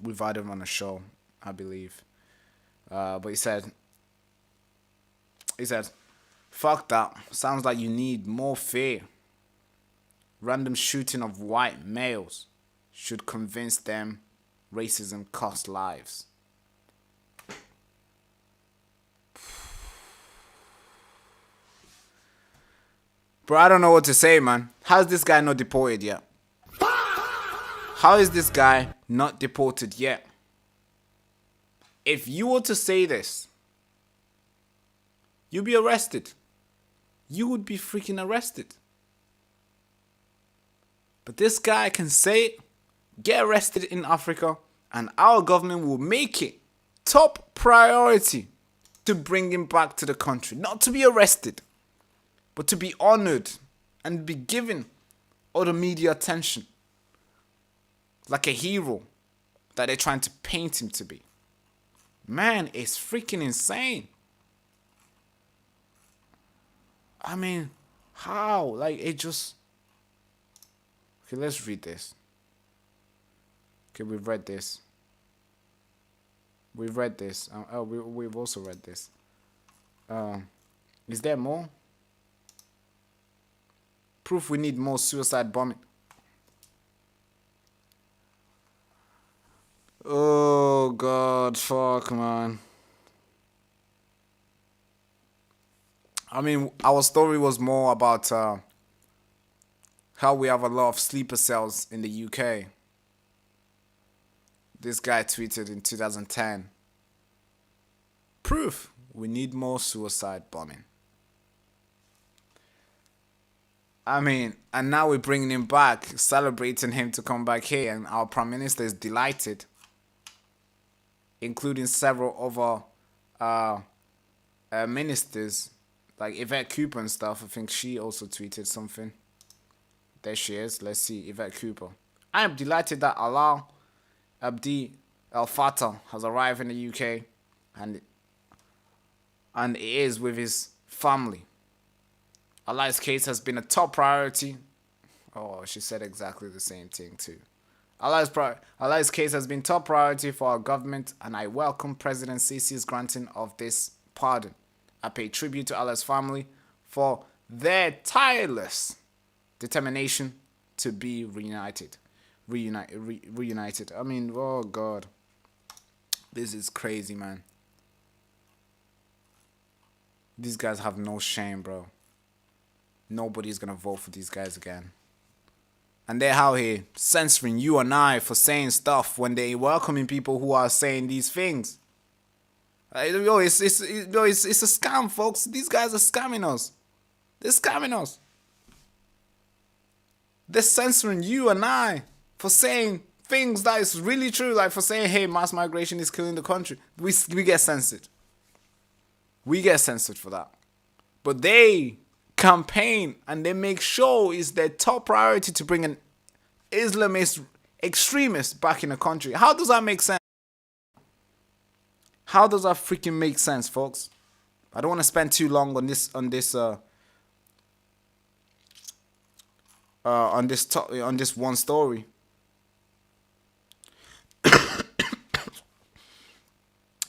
We've had him on a show, I believe. But he said, fuck that. Sounds like you need more fear. Random shooting of white males should convince them racism costs lives. Bro, I don't know what to say, man. How's this guy not deported yet? How is this guy not deported yet? If you were to say this, you'd be arrested. You would be freaking arrested. But this guy can say it, get arrested in Africa, and our government will make it top priority to bring him back to the country. Not to be arrested, but to be honored and be given all the media attention. Like a hero that they're trying to paint him to be. Man, it's freaking insane. I mean, how? Like, it just... Okay, let's read this. Okay, we've read this. We've read this. We've also read this. Is there more? Proof we need more suicide bombing. Oh, God, fuck, man. I mean, our story was more about how we have a lot of sleeper cells in the UK. This guy tweeted in 2010. Proof we need more suicide bombing. I mean, and now we're bringing him back, celebrating him to come back here, and our Prime Minister is delighted. Including several other ministers, like Yvette Cooper and stuff. I think she also tweeted something. There she is. Let's see, Yvette Cooper. I am delighted that Allah Abdi El Fattah has arrived in the UK, and he is with his family. Allah's case has been a top priority. Oh, she said exactly the same thing too. Allah's case has been top priority for our government, and I welcome President Sisi's granting of this pardon. I pay tribute to Allah's family for their tireless determination to be reunited. Reunited. I mean, oh God. This is crazy, man. These guys have no shame, bro. Nobody's gonna vote for these guys again. And they're out here censoring you and I for saying stuff when they welcoming people who are saying these things. It's a scam, folks. These guys are scamming us. They're scamming us. They're censoring you and I for saying things that is really true. Like for saying, hey, mass migration is killing the country. We get censored. We get censored for that. But they campaign and they make sure it's their top priority to bring an Islamist extremist back in the country. How does that make sense? How does that freaking make sense, folks? I don't want to spend too long on this one story.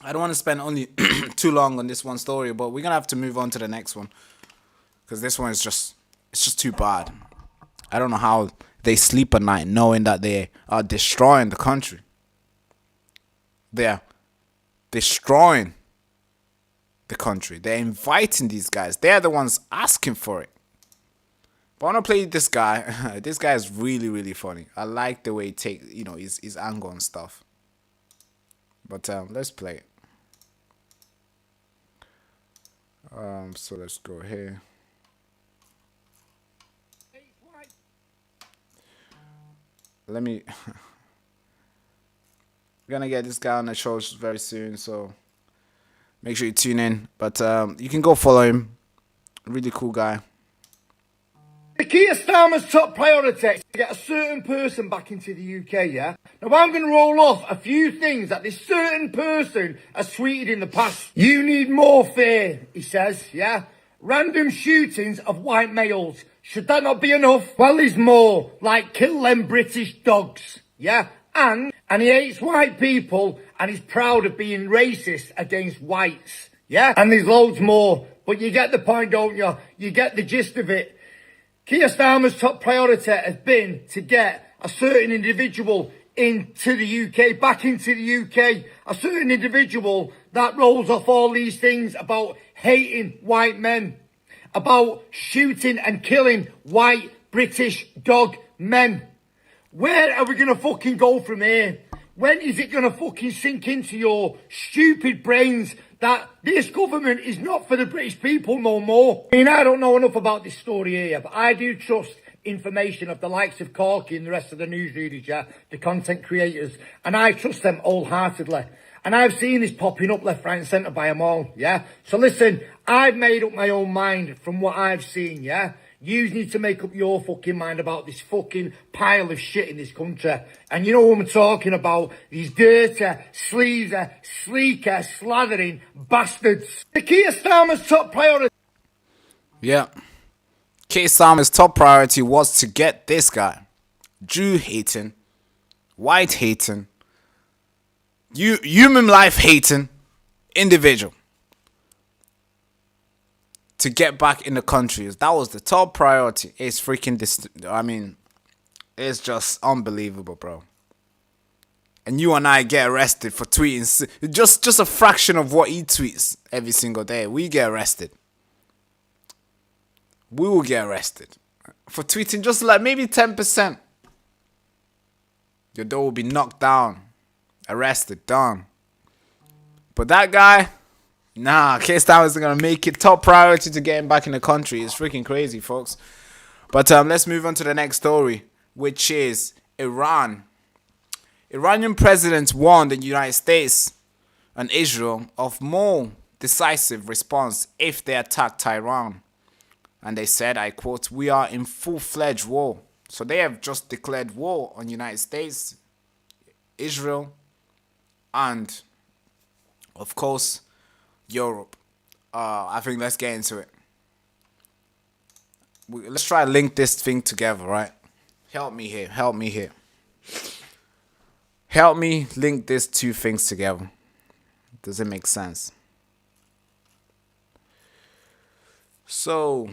I don't want to spend only too long on this one story, but we're gonna have to move on to the next one. Because this one is just too bad. I don't know how they sleep at night knowing that they are destroying the country. They're destroying the country. They're inviting these guys. They're the ones asking for it. But I want to play this guy. This guy is really, really funny. I like the way he takes, you know, his angle and stuff. But let's play it. So let's go here. Let me. We're gonna get this guy on the show very soon, so make sure you tune in. But you can go follow him. Really cool guy. The Keir Starmer's top priority is to get a certain person back into the UK, yeah? Now I'm going to roll off a few things that this certain person has tweeted in the past. You need more fear, he says, yeah? Random shootings of white males. Should that not be enough? Well, there's more, like kill them British dogs, yeah? And he hates white people and he's proud of being racist against whites, yeah? And there's loads more, but you get the point, don't you? You get the gist of it. Keir Starmer's top priority has been to get a certain individual into the UK, back into the UK, a certain individual that rolls off all these things about hating white men, about shooting and killing white British dog men. Where are we going to fucking go from here? When is it going to fucking sink into your stupid brains that this government is not for the British people no more? I mean, I don't know enough about this story here, but I do trust information of the likes of Corky and the rest of the newsreaders, yeah, the content creators, and I trust them wholeheartedly. And I've seen this popping up left, right and centre by them all, yeah? So listen, I've made up my own mind from what I've seen, yeah? You need to make up your fucking mind about this fucking pile of shit in this country. And you know what I'm talking about? These dirty, sleazy, sleeker, slathering bastards. The Keir Starmer's top priority. Yeah. Keir Starmer's top priority was to get this guy. Jew hating, white hating, human life hating individual to get back in the country. That was the top priority. It's freaking it's just unbelievable, bro. And you and I get arrested for tweeting just a fraction of what he tweets every single day. We get arrested. We will get arrested for tweeting just like maybe 10%. Your door will be knocked down, arrested, done. But that guy, nah, Keir Starmer isn't going to make it top priority to get him back in the country. It's freaking crazy, folks. But let's move on to the next story, which is Iran. Iranian president warned the United States and Israel of more decisive response if they attack Tehran. And they said, I quote, "We are in full-fledged war." So they have just declared war on the United States, Israel, and, of course, Europe. I think let's get into it. Let's try to link this thing together, right? Help me here. Help me here. Help me link these two things together. Does it make sense? So,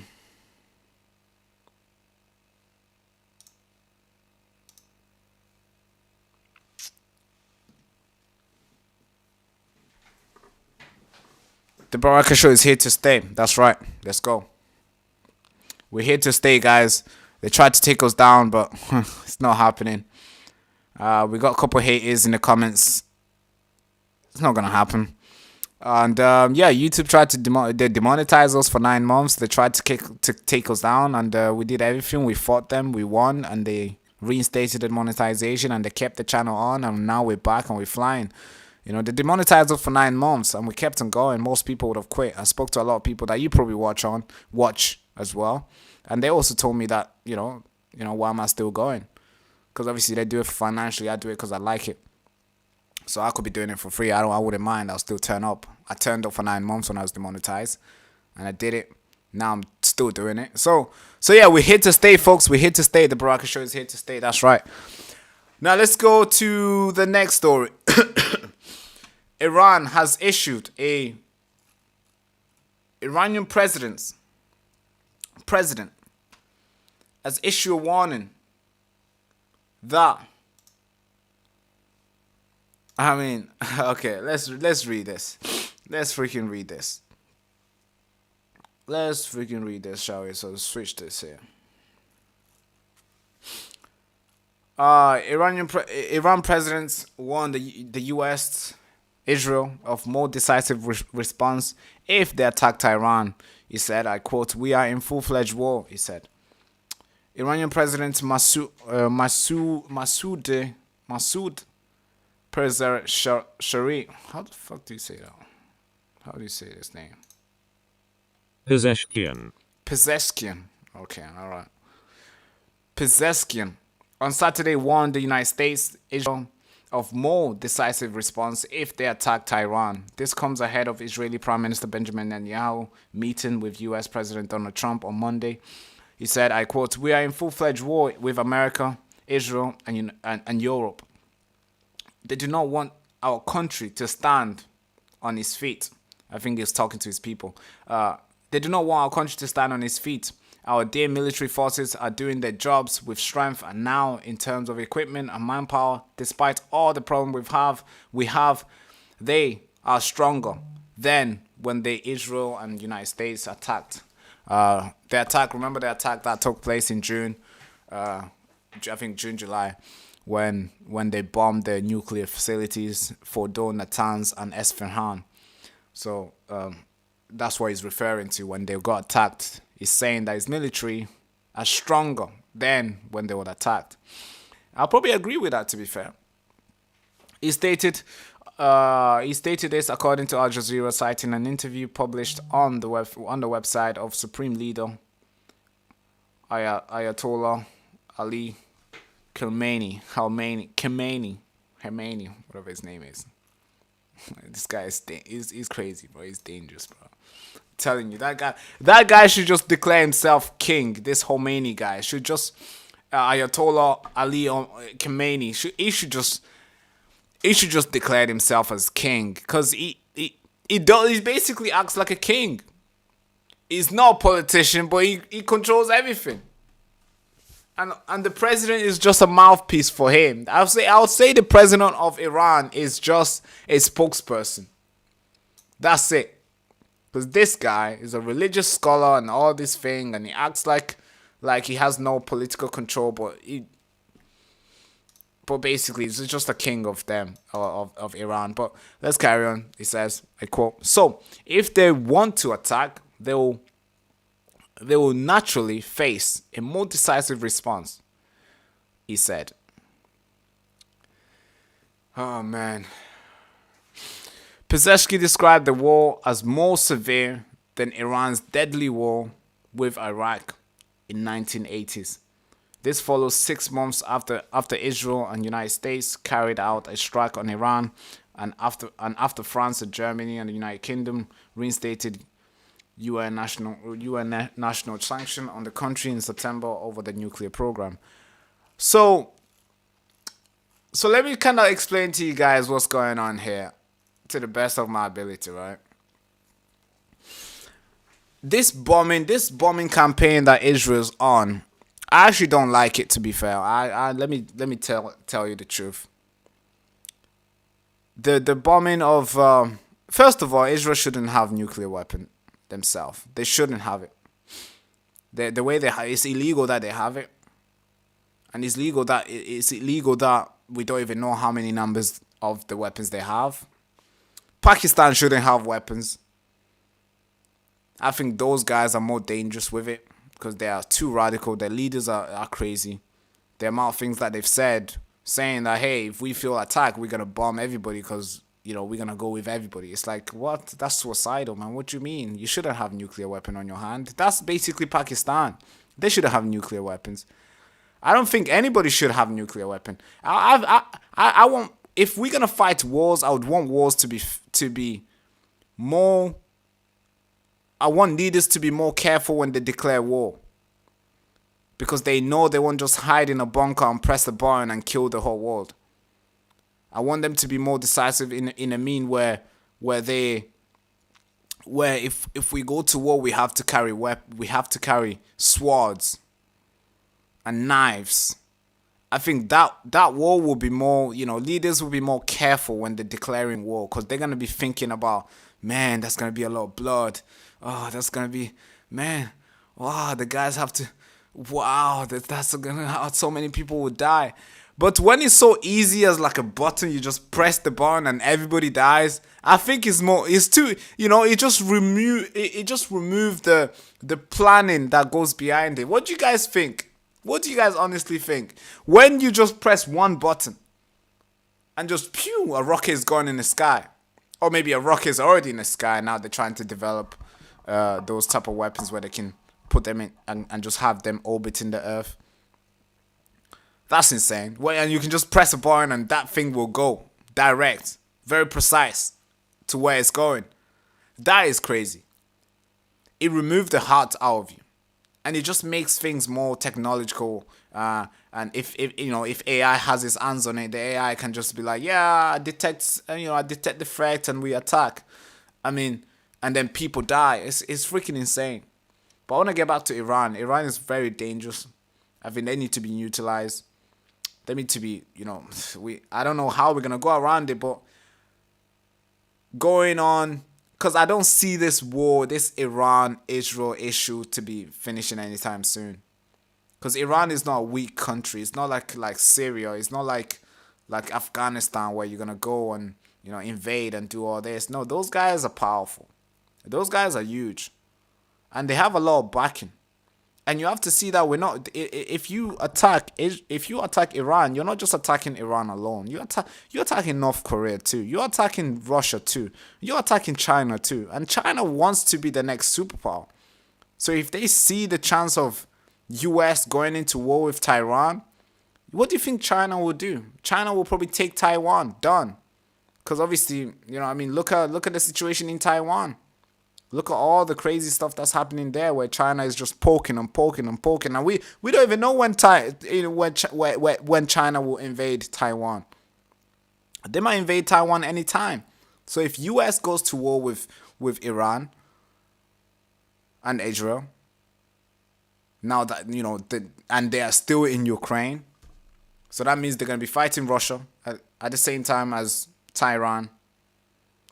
the Baraka Show is here to stay. That's right. Let's go. We're here to stay, guys. They tried to take us down, but it's not happening. We got a couple haters in the comments. It's not gonna happen. And yeah, YouTube tried to demonetize us for 9 months. They tried to take us down, and we did everything. We fought them. We won, and they reinstated the monetization, and they kept the channel on. And now we're back and we're flying. You know, they demonetized us for 9 months, and we kept on going. Most people would have quit. I spoke to a lot of people that you probably watch as well, and they also told me that you know, why am I still going? Because obviously they do it financially. I do it because I like it. So I could be doing it for free. I wouldn't mind. I'll still turn up. I turned up for 9 months when I was demonetized, and I did it. Now I'm still doing it. So yeah, we're here to stay, folks. We're here to stay. The Baraka Show is here to stay. That's right. Now let's go to the next story. Iran has issued Iranian president has issued a warning that I mean, okay, let's read this. Let's freaking read this. Let's freaking read this, shall we? So switch this here. Iran presidents warned the U.S. Israel of more decisive response if they attacked Iran. He said, I quote, "We are in full-fledged war," he said. Iranian President Masoud Pezeshkian. How the fuck do you say that? How do you say this name? Pezeshkian. Okay, all right. Pezeshkian on Saturday warned the United States, Israel, of more decisive response if they attacked Iran. This comes ahead of Israeli Prime Minister Benjamin Netanyahu meeting with U.S. President Donald Trump on Monday. He said, I quote, "We are in full-fledged war with America, Israel, and Europe. They do not want our country to stand on its feet." I think he's talking to his people. They do not want our country to stand on its feet. Our dear military forces are doing their jobs with strength, and now, in terms of equipment and manpower, despite all the problems we have, they are stronger than when the Israel and United States attacked. Remember the attack that took place in June, I think June, July, when they bombed the nuclear facilities, Fordo, Natanz, and Esfahan. So that's what he's referring to when they got attacked. He's saying that his military are stronger than when they were attacked. I'll probably agree with that, to be fair. He stated this according to Al Jazeera, citing an interview published on the website of Supreme Leader Ayatollah Ali Khamenei, whatever his name is. This guy is crazy, bro. He's dangerous, bro. I'm telling you, that guy should just declare himself king. This Khomeini guy should just Ayatollah Ali Khamenei. He should just declare himself as king, because he basically acts like a king. He's not a politician, but he controls everything. And the president is just a mouthpiece for him. I would say the president of Iran is just a spokesperson. That's it. Because this guy is a religious scholar and all this thing, and he acts like he has no political control, but basically he's just a king of them, of Iran. But let's carry on. He says, I quote, "So if they want to attack, they will naturally face a more decisive response," he said. Oh, man. Pezeshkian described the war as more severe than Iran's deadly war with Iraq in 1980s. This follows 6 months after Israel and United States carried out a strike on Iran, and after France and Germany and the United Kingdom reinstated UN national sanction on the country in September over the nuclear program. So let me kind of explain to you guys what's going on here to the best of my ability, right? This bombing campaign that Israel's on, I actually don't like it, to be fair. Let me tell you the truth. The bombing of first of all, Israel shouldn't have nuclear weapon themselves. They shouldn't have it. The way it's illegal that they have it, and it's illegal that we don't even know how many numbers of the weapons they have. Pakistan shouldn't have weapons. I think those guys are more dangerous with it because they are too radical. Their leaders are crazy. The amount of things that they've said, saying that, hey, if we feel attacked, we're gonna bomb everybody because, we're gonna go with everybody. It's like, what? That's suicidal, man. What do you mean? You shouldn't have nuclear weapon on your hand. That's basically Pakistan. They shouldn't have nuclear weapons. I don't think anybody should have nuclear weapon. I want, if we're gonna fight wars, I would want wars to be more. I want leaders to be more careful when they declare war, because they know they won't just hide in a bunker and press the button and kill the whole world. I want them to be more decisive in a mean where if we go to war, we have to carry swords and knives I think that war will be more, leaders will be more careful when they're declaring war, because they're going to be thinking about, man, that's going to be a lot of blood. Oh, that's going to be, man, wow, the guys have to, wow, that's going to, so many people will die. But when it's so easy as like a button, you just press the button and everybody dies, I think it's too, it just remove the planning that goes behind it. What do you guys think? What do you guys honestly think? When you just press one button and just pew, a rocket is gone in the sky. Or maybe a rocket is already in the sky. Now they're trying to develop those type of weapons where they can put them in and just have them orbiting the Earth. That's insane. And you can just press a button and that thing will go direct, very precise to where it's going. That is crazy. It removed the heart out of you. And it just makes things more technological. And if AI has its hands on it, the AI can just be like, yeah, I detect the threat and we attack. I mean, and then people die. It's freaking insane. But I want to get back to Iran. Iran is very dangerous. I think they need to be neutralized. They need to be, I don't know how we're going to go around it, but going on, because I don't see this war, this Iran-Israel issue to be finishing anytime soon. Because Iran is not a weak country. It's not like Syria. It's not like Afghanistan where you're going to go and, invade and do all this. No, those guys are powerful. Those guys are huge. And they have a lot of backing. And you have to see that we're not. If you attack Iran, you're not just attacking Iran alone. You're attacking North Korea too. You're attacking Russia too. You're attacking China too. And China wants to be the next superpower. So if they see the chance of U.S. going into war with Taiwan, what do you think China will do? China will probably take Taiwan. Done. Because obviously, look at the situation in Taiwan. Look at all the crazy stuff that's happening there, where China is just poking and poking and poking, and we don't even know when China will invade Taiwan. They might invade Taiwan anytime. So if U.S. goes to war with Iran and Israel, now that and they are still in Ukraine, so that means they're gonna be fighting Russia at the same time as Tehran.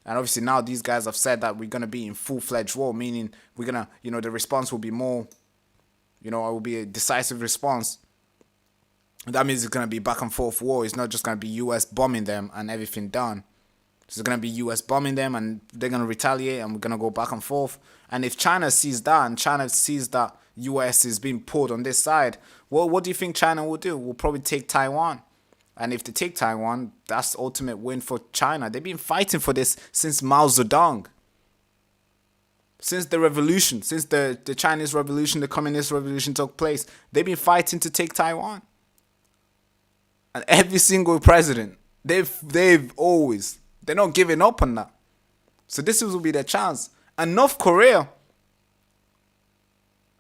And obviously now these guys have said that we're going to be in full-fledged war, meaning we're going to, the response will be more, it will be a decisive response. That means it's going to be back and forth war. It's not just going to be U.S. bombing them and everything done. It's going to be U.S. bombing them and they're going to retaliate and we're going to go back and forth. And if China sees that and China sees that U.S. is being pulled on this side, well, what do you think China will do? Will probably take Taiwan. And if they take Taiwan, that's the ultimate win for China. They've been fighting for this since Mao Zedong. Since the revolution, since the Chinese revolution, the communist revolution took place, they've been fighting to take Taiwan. And every single president, they're not giving up on that. So this will be their chance. And North Korea,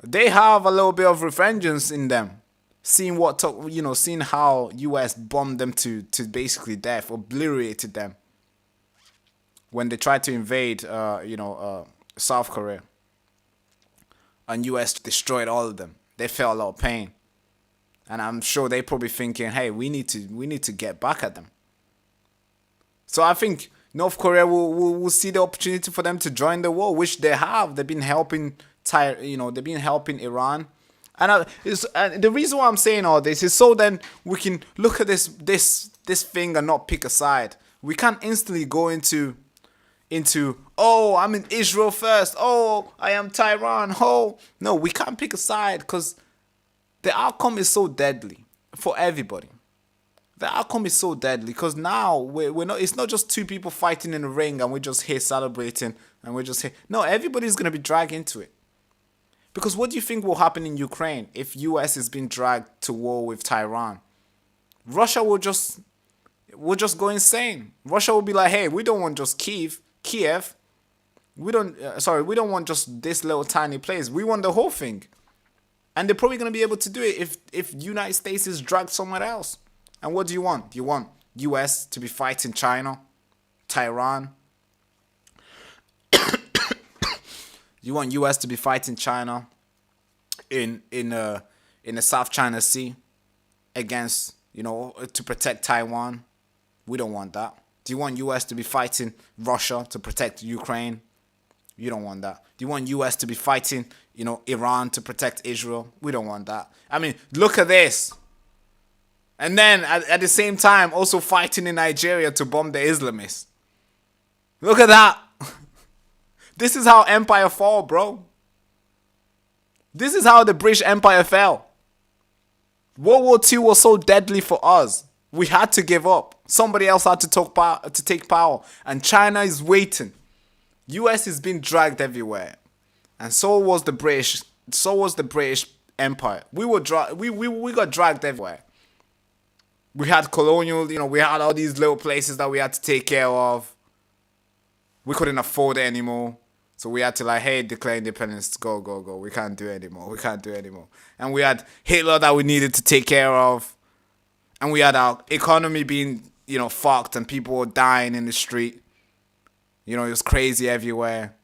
they have a little bit of revengeance in them. Seeing how US bombed them to basically death, obliterated them when they tried to invade, South Korea, and US destroyed all of them. They felt a lot of pain, and I'm sure they're probably thinking, "Hey, we need to get back at them." So I think North Korea will see the opportunity for them to join the war, which they have. They've been helping they've been helping Iran. And the reason why I'm saying all this is so then we can look at this thing and not pick a side. We can't instantly go into oh, I'm in Israel first. Oh, I am Tehran. Oh, no, we can't pick a side because the outcome is so deadly for everybody. The outcome is so deadly because now we're not. It's not just two people fighting in the ring and we're just here celebrating and we're just here. No, everybody's gonna be dragged into it. Because what do you think will happen in Ukraine if US is being dragged to war with Tehran? Russia will just go insane. Russia will be like, hey, we don't want just Kiev. We don't want just this little tiny place. We want the whole thing. And they're probably going to be able to do it if United States is dragged somewhere else. And what do you want? Do you want US to be fighting China, Tehran? You want US to be fighting China in the South China Sea against to protect Taiwan? We don't want that. Do you want US to be fighting Russia to protect Ukraine? You don't want that. Do you want US to be fighting, Iran to protect Israel? We don't want that. I mean, look at this. And then at the same time, also fighting in Nigeria to bomb the Islamists. Look at that. This is how empire fall, bro. This is how the British Empire fell. World War II was so deadly for us. We had to give up. Somebody else had to take power. And China is waiting. US is being dragged everywhere. And so was the British. So was the British Empire. We got dragged everywhere. We had colonial, we had all these little places that we had to take care of. We couldn't afford it anymore. So we had to hey, declare independence. Go, go, go. We can't do it anymore. We can't do it anymore. And we had Hitler that we needed to take care of. And we had our economy being, fucked and people were dying in the street. It was crazy everywhere.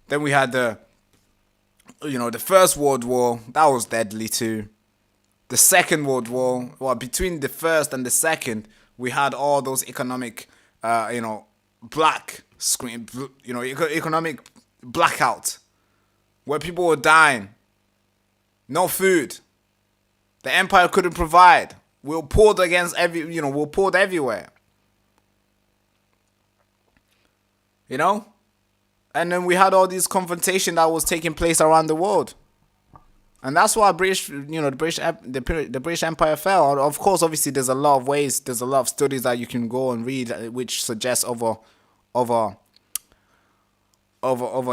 Then we had the First World War. That was deadly too. The Second World War, between the first and the second, we had all those economic, black screen, economic blackout, where people were dying. No food. The empire couldn't provide. We were poured against we were poured everywhere. And then we had all this confrontation that was taking place around the world. And that's why the British Empire fell. Of course, obviously, there's a lot of ways, there's a lot of studies that you can go and read, which suggest other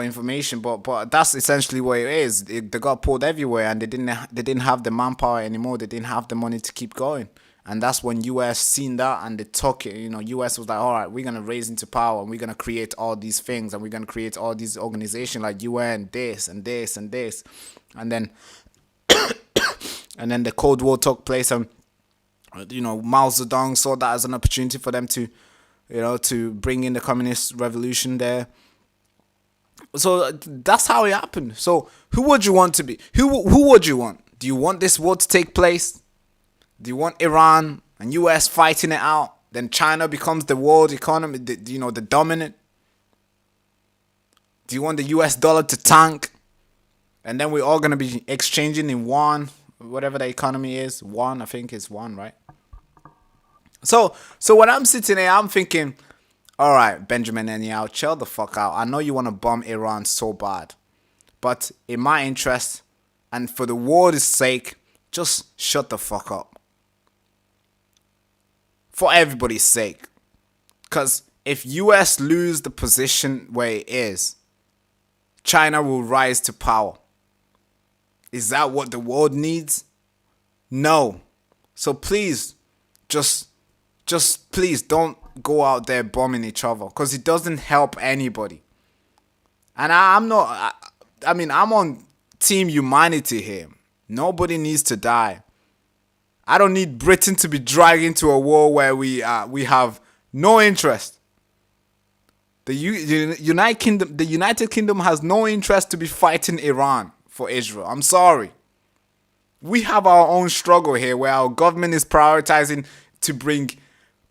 information. But that's essentially what it is. They got pulled everywhere, and they didn't have the manpower anymore. They didn't have the money to keep going. And that's when US seen that, and they took it. US was like, all right, we're gonna raise into power, and we're gonna create all these things, and we're gonna create all these organizations like UN, this and this and this, and then. And then the Cold War took place, and Mao Zedong saw that as an opportunity for them to, to bring in the communist revolution there. So that's how it happened. So who would you want to be? Who would you want? Do you want this war to take place? Do you want Iran and US fighting it out? Then China becomes the world economy, the dominant. Do you want the US dollar to tank? And then we're all going to be exchanging in yuan, whatever the economy is. Yuan, I think it's yuan, right? So when I'm sitting here, I'm thinking, all right, Benjamin Netanyahu, chill the fuck out. I know you want to bomb Iran so bad. But in my interest, and for the world's sake, just shut the fuck up. For everybody's sake. Because if US lose the position where it is, China will rise to power. Is that what the world needs? No. So please, just please don't go out there bombing each other, because it doesn't help anybody. And I'm on team humanity here. Nobody needs to die. I don't need Britain to be dragged into a war where we have no interest. The United Kingdom has no interest to be fighting Iran for Israel. I'm sorry. We have our own struggle here where our government is prioritizing to bring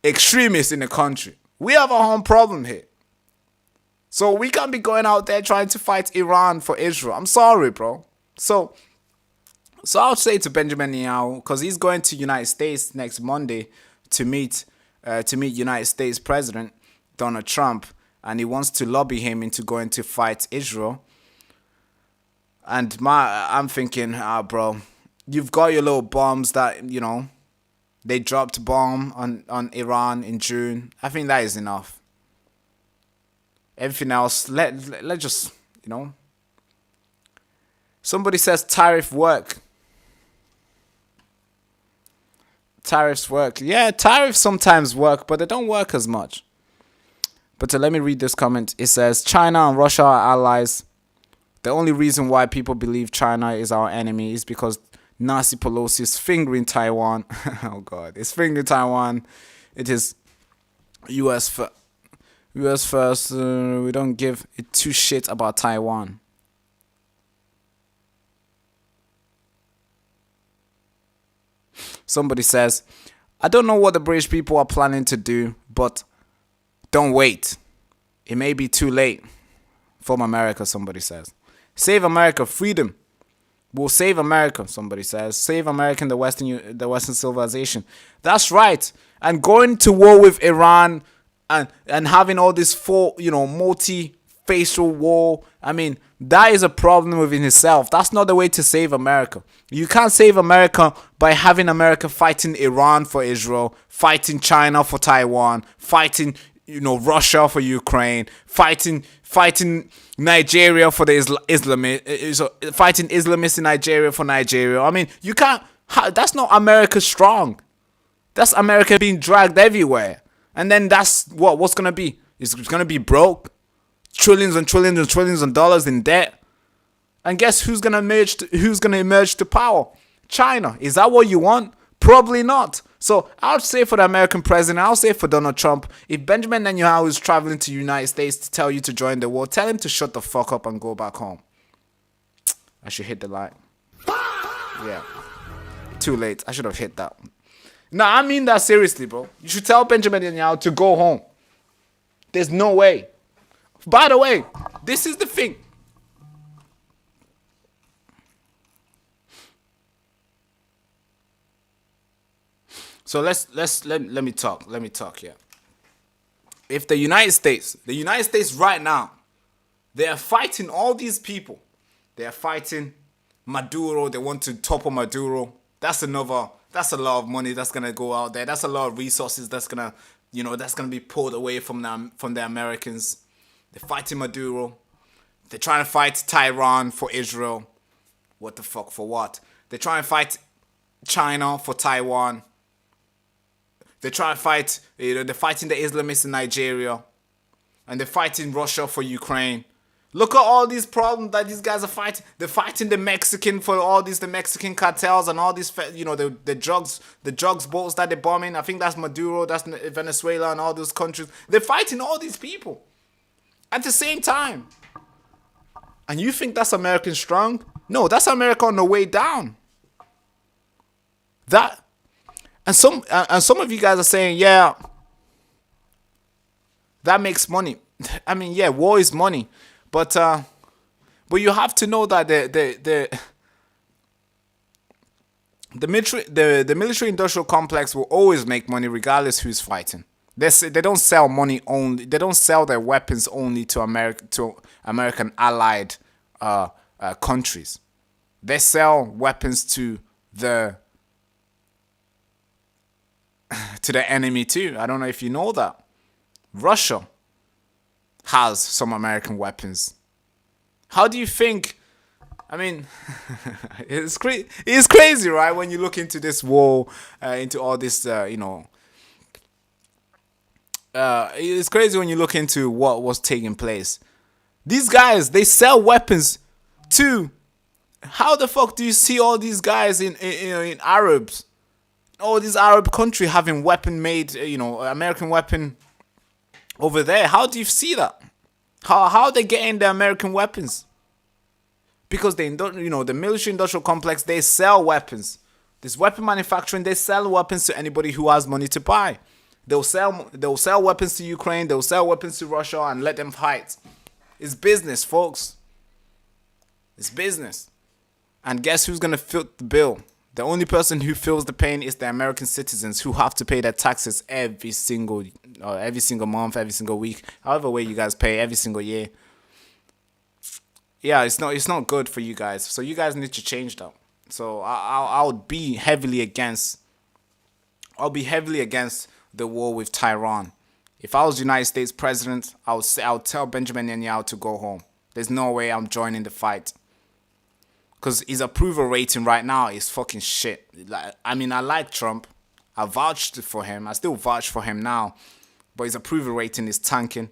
extremists in the country. We have our own problem here. So we can't be going out there trying to fight Iran for Israel. I'm sorry, bro. So I'll say to Benjamin Netanyahu, because he's going to United States next Monday to meet United States President Donald Trump, and he wants to lobby him into going to fight Israel. And I'm thinking, bro, you've got your little bombs that, they dropped a bomb on Iran in June. I think that is enough. Everything else, let just, Somebody says tariff work. Tariffs work. Yeah, tariffs sometimes work, but they don't work as much. But let me read this comment. It says, China and Russia are allies. The only reason why people believe China is our enemy is because Nancy Pelosi is fingering Taiwan. Oh, God. It's fingering Taiwan. It is US first. We don't give it two shits about Taiwan. Somebody says, I don't know what the British people are planning to do, but don't wait. It may be too late. From America, somebody says. Save America, freedom. We'll save America, somebody says. Save America and the Western civilization. That's right. And going to war with Iran and having all this multi-facial war, I mean, that is a problem within itself. That's not the way to save America. You can't save America by having America fighting Iran for Israel, fighting China for Taiwan, fighting Russia for Ukraine, fighting Nigeria for the Islamist, fighting Islamists in Nigeria for Nigeria. I mean, you can't. That's not America strong. That's America being dragged everywhere. And then that's what's gonna be. It's gonna be broke, trillions and trillions and trillions of dollars in debt. And guess who's gonna emerge to power? China. Is that what you want? Probably not. So I would say for the American president, I'll say for Donald Trump, if Benjamin Netanyahu is traveling to the United States to tell you to join the war, tell him to shut the fuck up and go back home. I should hit the line. Yeah. Too late. I should have hit that. No, I mean that seriously, bro. You should tell Benjamin Netanyahu to go home. There's no way. By the way, this is the thing. So let me talk here. If the United States right now, they are fighting all these people. They are fighting Maduro. They want to topple Maduro. That's a lot of money that's gonna go out there. That's a lot of resources that's gonna be pulled away from the Americans. They're fighting Maduro. They're trying to fight Tehran for Israel. What the fuck for what? They're trying to fight China for Taiwan. They're trying to fight, they're fighting the Islamists in Nigeria. And they're fighting Russia for Ukraine. Look at all these problems that these guys are fighting. They're fighting the Mexican for all the Mexican cartels and all these, the drugs boats that they're bombing. I think that's Maduro, that's Venezuela and all those countries. They're fighting all these people at the same time. And you think that's American strong? No, that's America on the way down. And some of you guys are saying, yeah, that makes money. I mean, yeah, war is money, but you have to know that the military industrial complex will always make money regardless who's fighting. They don't sell money only. They don't sell their weapons only to American allied countries. They sell weapons to the enemy too. I don't know if you know that. Russia has some American weapons. How do you think? I mean, it's crazy, right? When you look into this war, into all this, it's crazy when you look into what was taking place. These guys, they sell weapons to. How the fuck do you see all these guys in Arabs? All these Arab countries having weapon made, American weapon over there. How do you see that? How are they getting the American weapons? Because they don't, the military industrial complex, they sell weapons. This weapon manufacturing, they sell weapons to anybody who has money to buy. They'll sell weapons to Ukraine, they'll sell weapons to Russia and let them fight. It's business, folks. It's business. And guess who's gonna foot the bill? The only person who feels the pain is the American citizens who have to pay their taxes every single month, every single week, however way you guys pay every single year. Yeah, it's not good for you guys. So you guys need to change that. So I'll be heavily against the war with Tehran. If I was United States president, I would tell Benjamin Netanyahu to go home. There's no way I'm joining the fight. Because his approval rating right now is fucking shit. I mean, I like Trump. I vouched for him. I still vouch for him now. But his approval rating is tanking.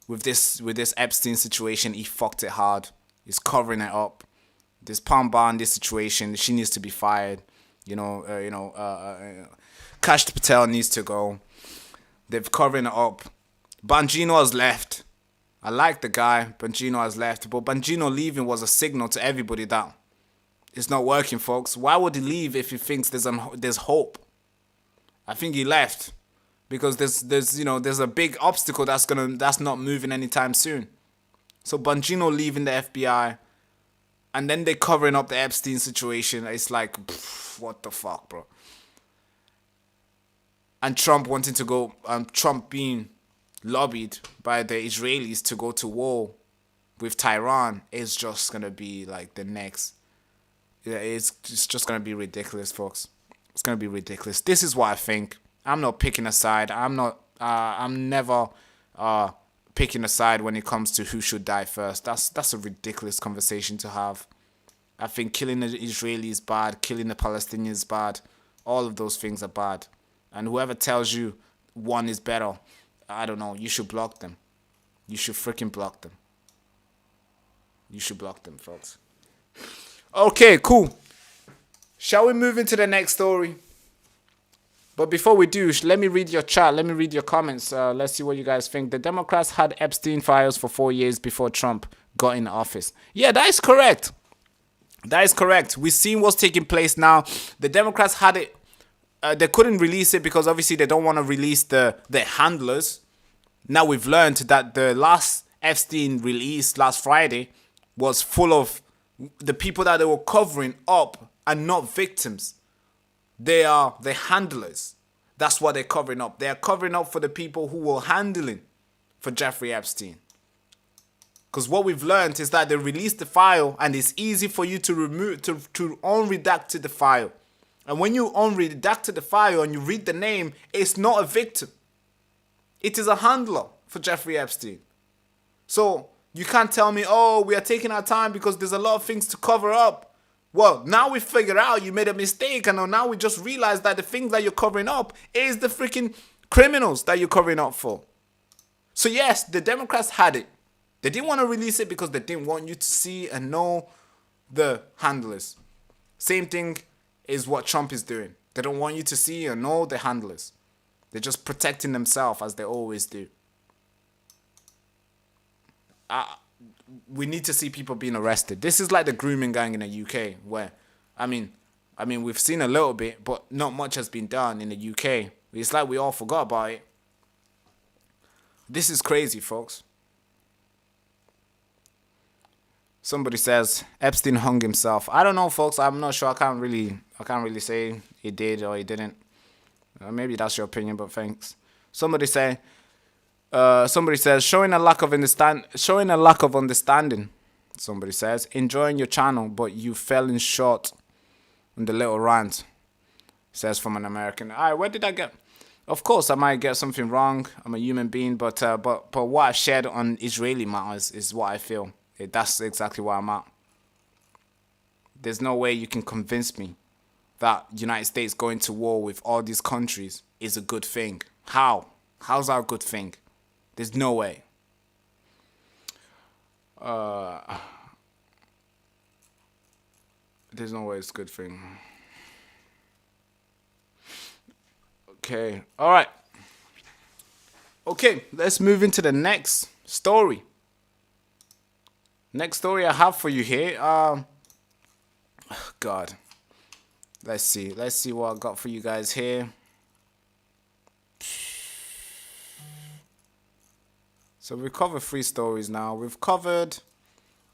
With this Epstein situation, he fucked it hard. He's covering it up. This Palm Bar, this situation, she needs to be fired. Kash Patel needs to go. They've covering it up. Bongino has left. I like the guy. Bongino has left. But Bongino leaving was a signal to everybody that It's not working, folks. Why would he leave if he thinks there's hope? I think he left because there's a big obstacle that's not moving anytime soon. So Bongino leaving the FBI, and then they're covering up the Epstein situation. It's like, what the fuck, bro? And Trump wanting to go, Trump being lobbied by the Israelis to go to war with Tehran is just gonna be like the next. Yeah, it's just gonna be ridiculous, folks. It's gonna be ridiculous. This is what I think. I'm not picking a side. I'm never picking a side when it comes to who should die first. That's a ridiculous conversation to have. I think killing the Israelis is bad. Killing the Palestinians is bad. All of those things are bad. And whoever tells you one is better, I don't know. You should block them. You should freaking block them. You should block them, folks. Okay, cool. Shall we move into the next story? But before we do, let me read your chat. Let me read your comments. Let's see what you guys think. The Democrats had Epstein files for 4 years before Trump got in office. Yeah, that is correct. That is correct. We've seen what's taking place now. The Democrats had it. They couldn't release it because obviously they don't want to release the handlers. Now we've learned that the last Epstein release last Friday was full of the people that they were covering up and not victims. They are the handlers. That's what they're covering up. They are covering up for the people who were handling for Jeffrey Epstein. Because what we've learned is that they released the file and it's easy for you to remove, to unredact the file. And when you unredact the file and you read the name, it's not a victim. It is a handler for Jeffrey Epstein. So you can't tell me, oh, we are taking our time because there's a lot of things to cover up. Well, now we figure out you made a mistake, and now we just realize that the things that you're covering up is the freaking criminals that you're covering up for. So yes, the Democrats had it. They didn't want to release it because they didn't want you to see and know the handlers. Same thing is what Trump is doing. They don't want you to see or know the handlers. They're just protecting themselves as they always do. We need to see people being arrested. This is like the grooming gang in the UK, where, I mean, we've seen a little bit, but not much has been done in the UK. It's like we all forgot about it. This is crazy, folks. Somebody says Epstein hung himself. I don't know, folks. I'm not sure. I can't really say he did or he didn't. Maybe that's your opinion, but thanks. Somebody says showing a lack of understanding. Somebody says enjoying your channel, but you fell in short on the little rant. Says from an American. All right, where did I get? Of course, I might get something wrong. I'm a human being, but what I shared on Israeli matters is what I feel. That's exactly where I'm at. There's no way you can convince me that United States going to war with all these countries is a good thing. How? How's that a good thing? There's no way. There's no way it's a good thing. Okay. All right. Okay, let's move into the next story. Next story I have for you here. God. Let's see. Let's see what I got for you guys here. So we've covered 3 stories now. We've covered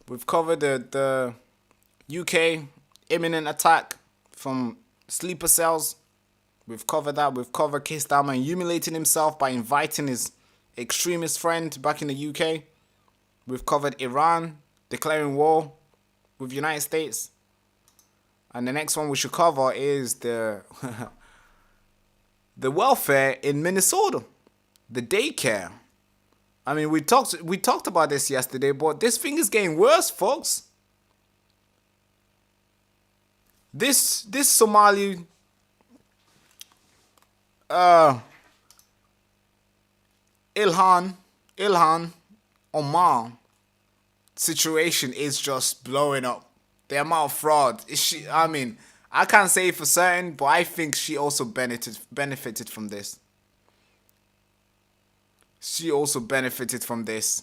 the UK imminent attack from sleeper cells. We've covered that. We've covered Keir Starmer humiliating himself by inviting his extremist friend back in the UK. We've covered Iran declaring war with the United States. And the next one we should cover is the the welfare in Minnesota, the daycare. I mean, we talked about this yesterday, but this thing is getting worse, folks. This Somali Ilhan Omar situation is just blowing up. The amount of fraud. I mean, I can't say for certain, but I think she also benefited from this. She also benefited from this.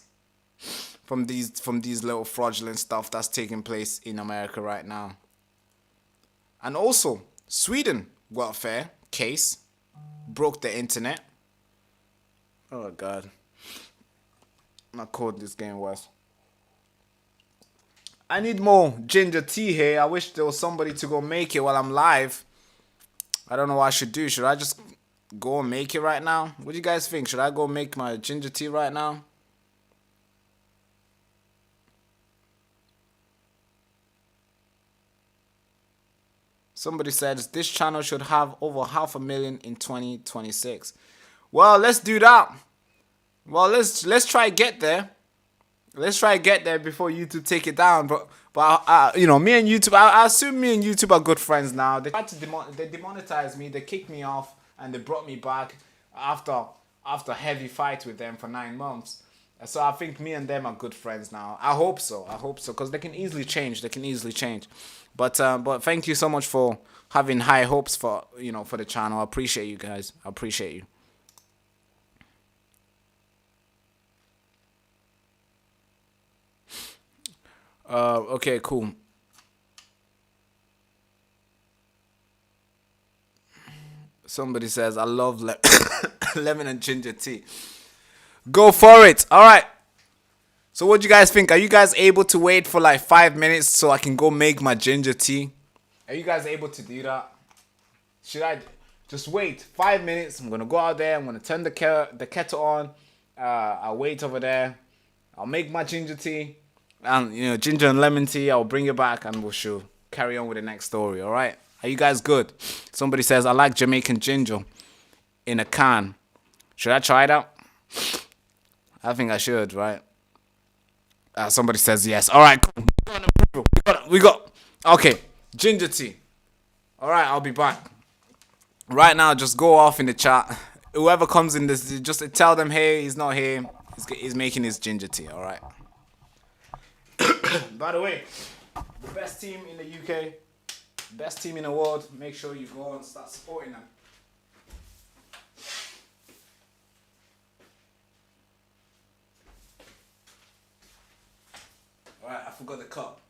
From these little fraudulent stuff that's taking place in America right now. And also, Sweden got a fair case, broke the internet. Oh God, my code this game was. I need more ginger tea here. I wish there was somebody to go make it while I'm live. I don't know what I should do. Should I just go and make it right now? What do you guys think? Should I go make my ginger tea right now? Somebody says this channel should have over 500,000 in 2026. Well, let's do that. Well, let's try get there. Let's try get there before YouTube take it down. But you know, me and YouTube, I assume me and YouTube are good friends now. They tried to they demonetized me. They kicked me off and they brought me back after a heavy fight with them for 9 months. So I think me and them are good friends now. I hope so. I hope so, because they can easily change. They can easily change. But thank you so much for having high hopes for, you know, for the channel. I appreciate you guys. I appreciate you. Okay, cool. Somebody says, I love lemon and ginger tea. Go for it. All right. So what do you guys think? Are you guys able to wait for like 5 minutes so I can go make my ginger tea? Are you guys able to do that? Should I just wait 5 minutes? I'm going to go out there. I'm going to turn the kettle on. I'll wait over there. I'll make my ginger tea. And, you know, ginger and lemon tea. I'll bring it back and we'll carry on with the next story. All right. Are you guys good? Somebody says, I like Jamaican ginger in a can. Should I try it out? I think I should, right? Somebody says yes. All right, cool. We got. Okay, ginger tea. All right, I'll be back. Right now, just go off in the chat. Whoever comes in this, just tell them, hey, he's not here. He's making his ginger tea. All right. By the way, the best team in the UK, best team in the world. Make sure you go and start supporting them. Alright, I forgot the cup.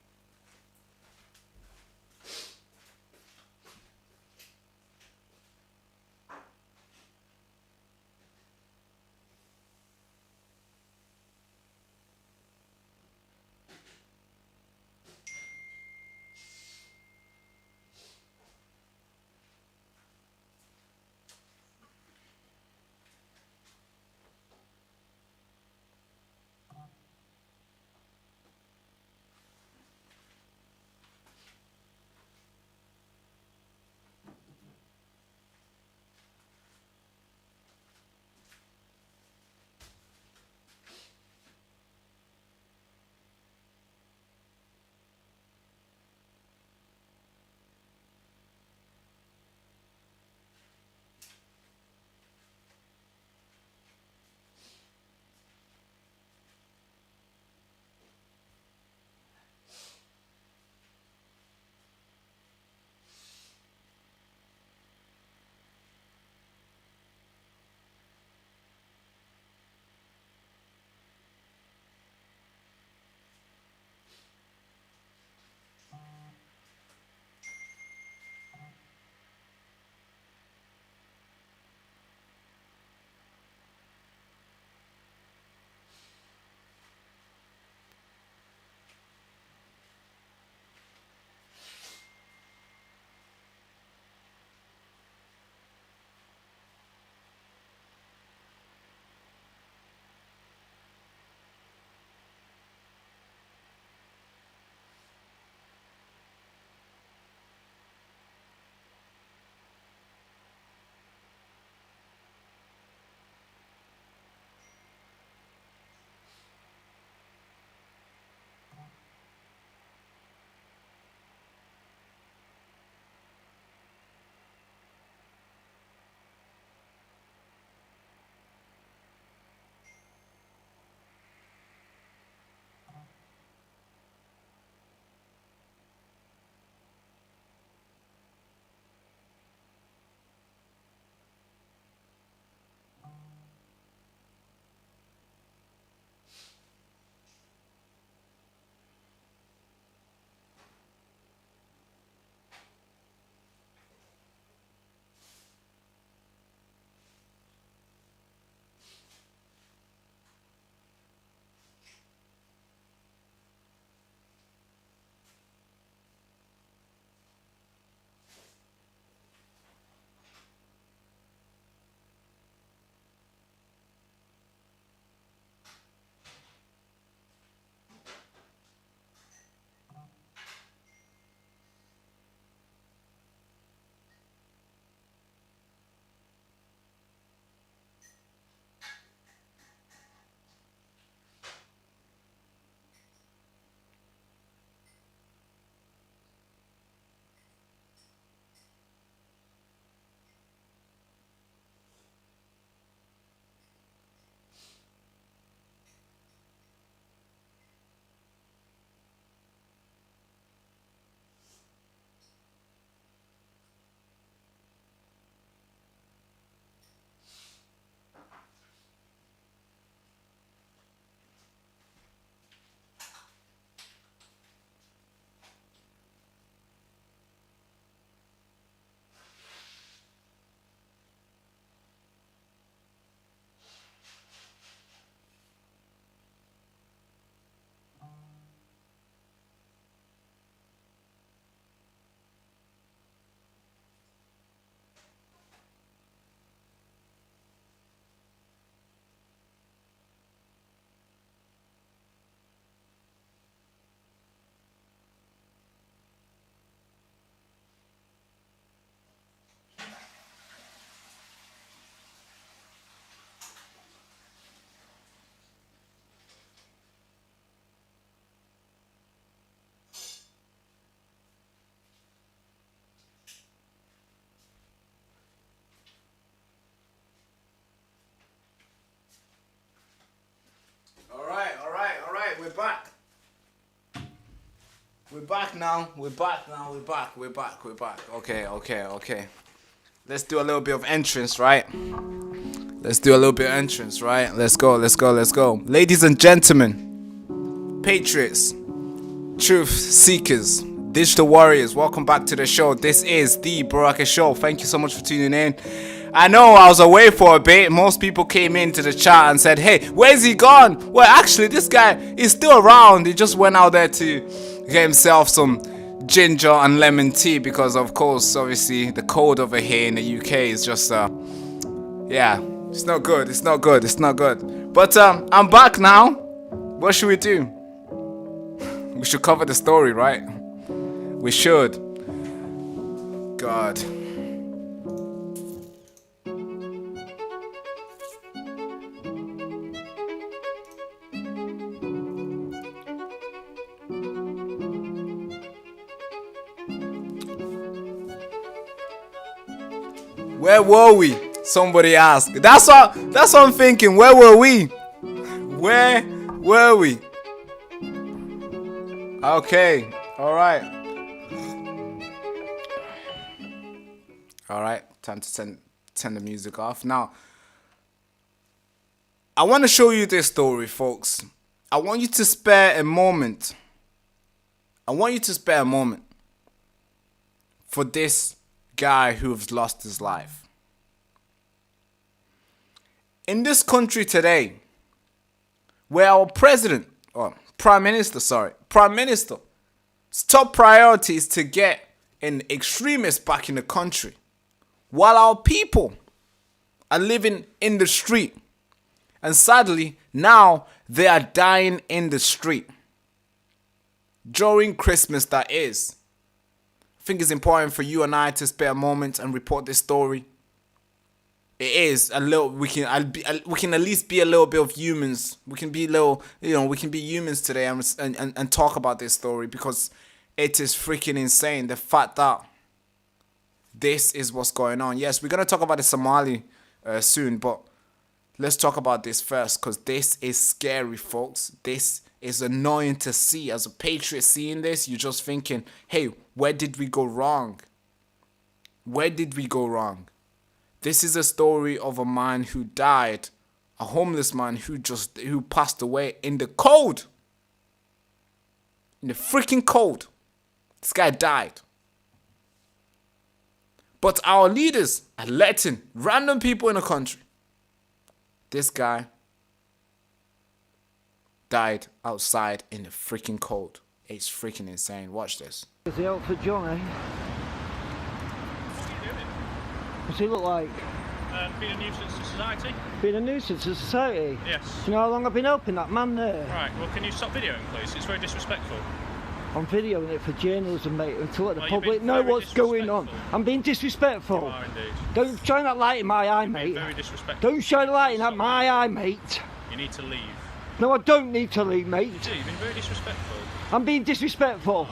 We're back now. We're back. Okay. Let's do a little bit of entrance, right? Let's go. Ladies and gentlemen, patriots, truth seekers, digital warriors, welcome back to the show. This is the Baraka Show. Thank you so much for tuning in. I know I was away for a bit. Most people came into the chat and said, hey, where's he gone? Well, actually, this guy is still around. He just went out there to get himself some ginger and lemon tea because, of course, obviously, the cold over here in the UK is just, yeah, it's not good. But I'm back now. What should we do? We should cover the story, right? We should. God. Where were we? Somebody asked. That's what I'm thinking. Where were we? Okay. All right. Time to turn the music off. Now, I want to show you this story, folks. I want you to spare a moment. For this guy who has lost his life. In this country today, where our Prime Minister's top priority is to get an extremist back in the country, while our people are living in the street. And sadly, now they are dying in the street. During Christmas, that is. I think it's important for you and I to spare a moment and report this story. It is a little. We can at least be a little bit of humans. We can be humans today and talk about this story because it is freaking insane. The fact that this is what's going on. Yes, we're gonna talk about the Somali soon, but let's talk about this first because this is scary, folks. This is annoying to see. As a patriot seeing this, you're just thinking, hey, where did we go wrong? This is a story of a man who died, a homeless man who passed away in the cold. In the freaking cold. This guy died. But our leaders are letting random people in the country. This guy died outside in the freaking cold. It's freaking insane. Watch this. Is he out for Johnny? What's he look like? Being a nuisance to society. Being a nuisance to society? Yes. Do you know how long I've been helping that man there? Right, well can you stop videoing please? It's very disrespectful. I'm videoing it for journalism, mate, and to let the public know what's going on. I'm being disrespectful. You are indeed. Don't shine that light in my eye, mate. Very disrespectful. Don't shine a light in my eye, mate. You need to leave. No, I don't need to leave, mate. You do, you've been very disrespectful. I'm being disrespectful.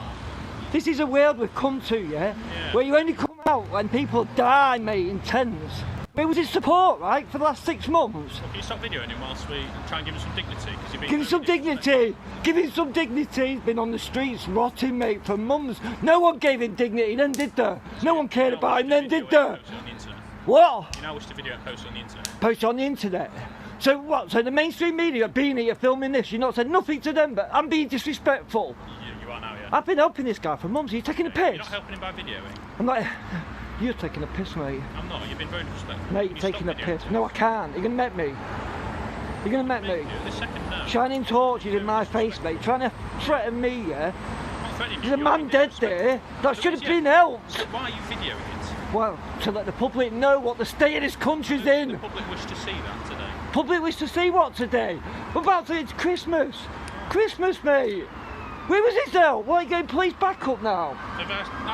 This is a world we've come to, yeah? Where you only come out when people die, mate, in tens. Where was his support, right, for the last 6 months? Well, can you stop videoing him whilst we try and give him some dignity? Give him some dignity! Give him some dignity! He's been on the streets rotting, mate, for months. No one gave him dignity, then did there? No one cared about him, then did there? What? You now wish to video and post on the internet? Post on the internet? So what? So the mainstream media being here filming this, you've not said nothing to them, but I'm being disrespectful. You are now, yeah. I've been helping this guy for months. Are you taking a piss? You're not helping him by videoing? I'm not. You're taking a piss, mate. I'm not. You've been very disrespectful. Mate, you're taking a piss. No, I can't. You're gonna met me. You're gonna met me. The second now. Shining torches in my face, mate. Trying to threaten me, yeah? I'm not threatening you. There's a man dead there. That should have been helped. So why are you videoing it? Well, to let the public know what the state of this country's in. The public wish to see that today. Public wish to see what today? We're about to, it's Christmas. Christmas, mate. Where was his help? Why are you getting police backup now?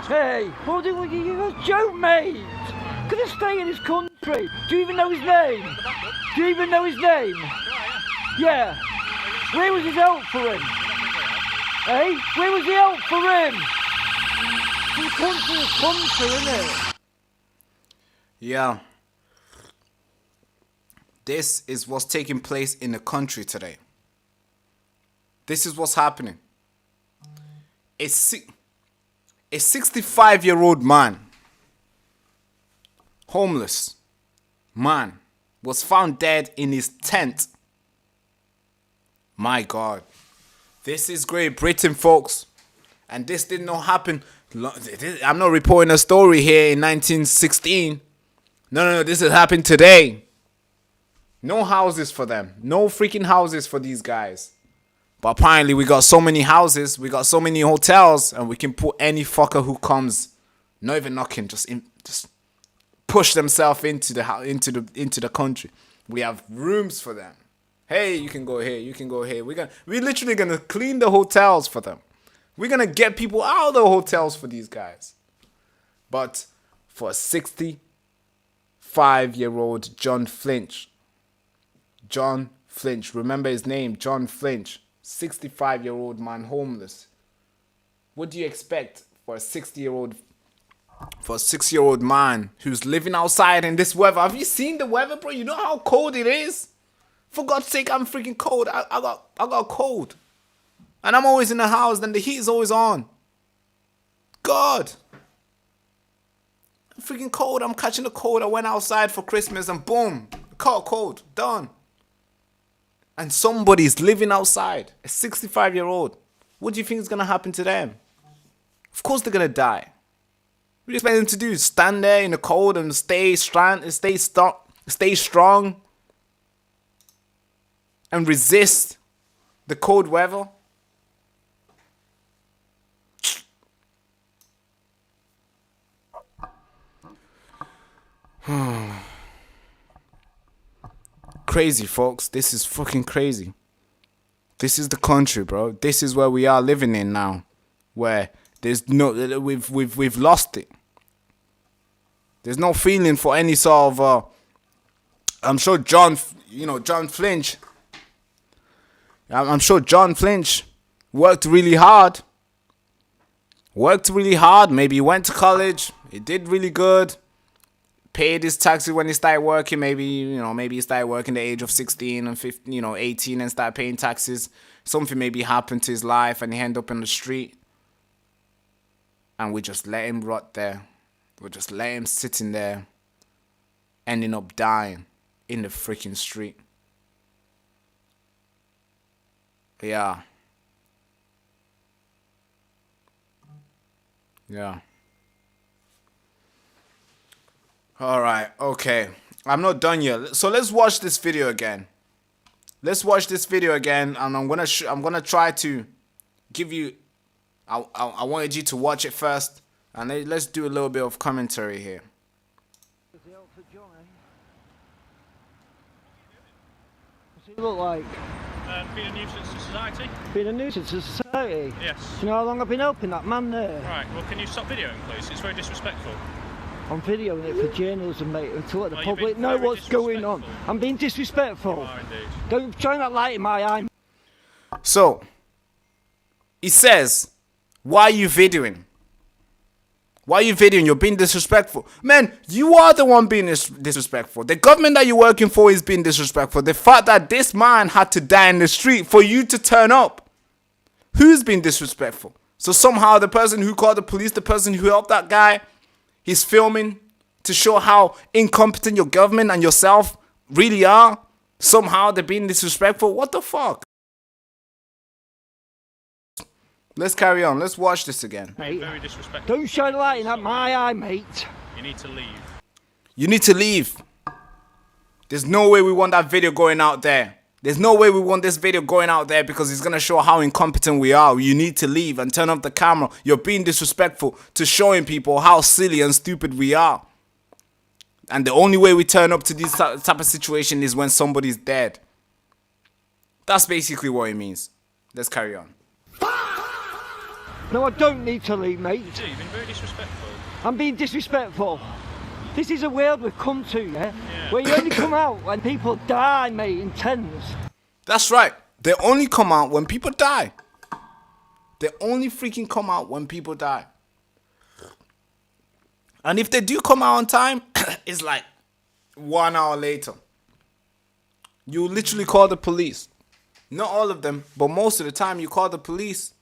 Hey, what are you a joke, mate? Look at the state of this country. Do you even know his name? Do you even know his name? Yeah. Where was his help for him? Hey, where was the help for him? The country is country, isn't it? Yeah. This is what's taking place in the country today. This is what's happening. A 65-year-old man, homeless man, was found dead in his tent. My God. This is Great Britain, folks. And this did not happen. I'm not reporting a story here in 1916. No. This has happened today. No houses for them. No freaking houses for these guys. But apparently we got so many houses. We got so many hotels. And we can put any fucker who comes, not even knocking, just push themselves into the country. We have rooms for them. Hey, you can go here. You can go here. We're literally gonna clean the hotels for them. We're gonna get people out of the hotels for these guys. But for a 65-year-old John Flinch, remember his name, John Flinch, 65-year-old man, homeless. What do you expect for a 60-year-old man who's living outside in this weather? Have you seen the weather, bro? You know how cold it is? For God's sake, I'm freaking cold. I got a cold. And I'm always in the house, then the heat is always on. God. I'm freaking cold. I'm catching the cold. I went outside for Christmas and boom, caught cold. Done. And somebody's living outside. A 65-year-old. What do you think is going to happen to them? Of course they're going to die. What do you expect them to do? Stand there in the cold and stay strong and resist the cold weather? Crazy, folks. This is fucking crazy. This is the country, bro. This is where we are living in now, where there's no, we've lost it. There's no feeling for any sort of I'm sure John Flinch worked really hard. Maybe he went to college. He did really good. Paid his taxes when he started working. Maybe he started working at the age of 16 and 15, 18 and started paying taxes. Something maybe happened to his life and he ended up in the street. And we just let him rot there. We just let him sitting there, ending up dying in the freaking street. Yeah. All right, okay. I'm not done yet. So let's watch this video again. And I'm gonna try to give you. I wanted you to watch it first, and let's do a little bit of commentary here. What's he look like? Being a nuisance to society. Being a nuisance to society? Yes. Do you know how long I've been helping that man there? Right, well, can you stop videoing, please? It's very disrespectful. I'm videoing it for journalism, mate, to let the public know what's going on. I'm being disrespectful. You are indeed. Don't shine that light in my eye. So, he says, why are you videoing? You're being disrespectful. Man, you are the one being disrespectful. The government that you're working for is being disrespectful. The fact that this man had to die in the street for you to turn up. Who's being disrespectful? So somehow the person who called the police, the person who helped that guy, he's filming to show how incompetent your government and yourself really are. Somehow they're being disrespectful. What the fuck? Let's carry on. Let's watch this again. Mate, very disrespectful. don't shine a light in my eye, mate. You need to leave. You need to leave. There's no way we want that video going out there. There's no way we want this video going out there because it's going to show how incompetent we are. You need to leave and turn off the camera. You're being disrespectful to showing people how silly and stupid we are. And the only way we turn up to this type of situation is when somebody's dead. That's basically what it means. Let's carry on. No, I don't need to leave, mate. You do, you've been very disrespectful. I'm being disrespectful. This is a world we've come to, yeah? Where you only come out when people die, mate, in tens. That's right. They only come out when people die. They only freaking come out when people die. And if they do come out on time, it's like 1 hour later. You literally call the police. Not all of them, but most of the time you call the police.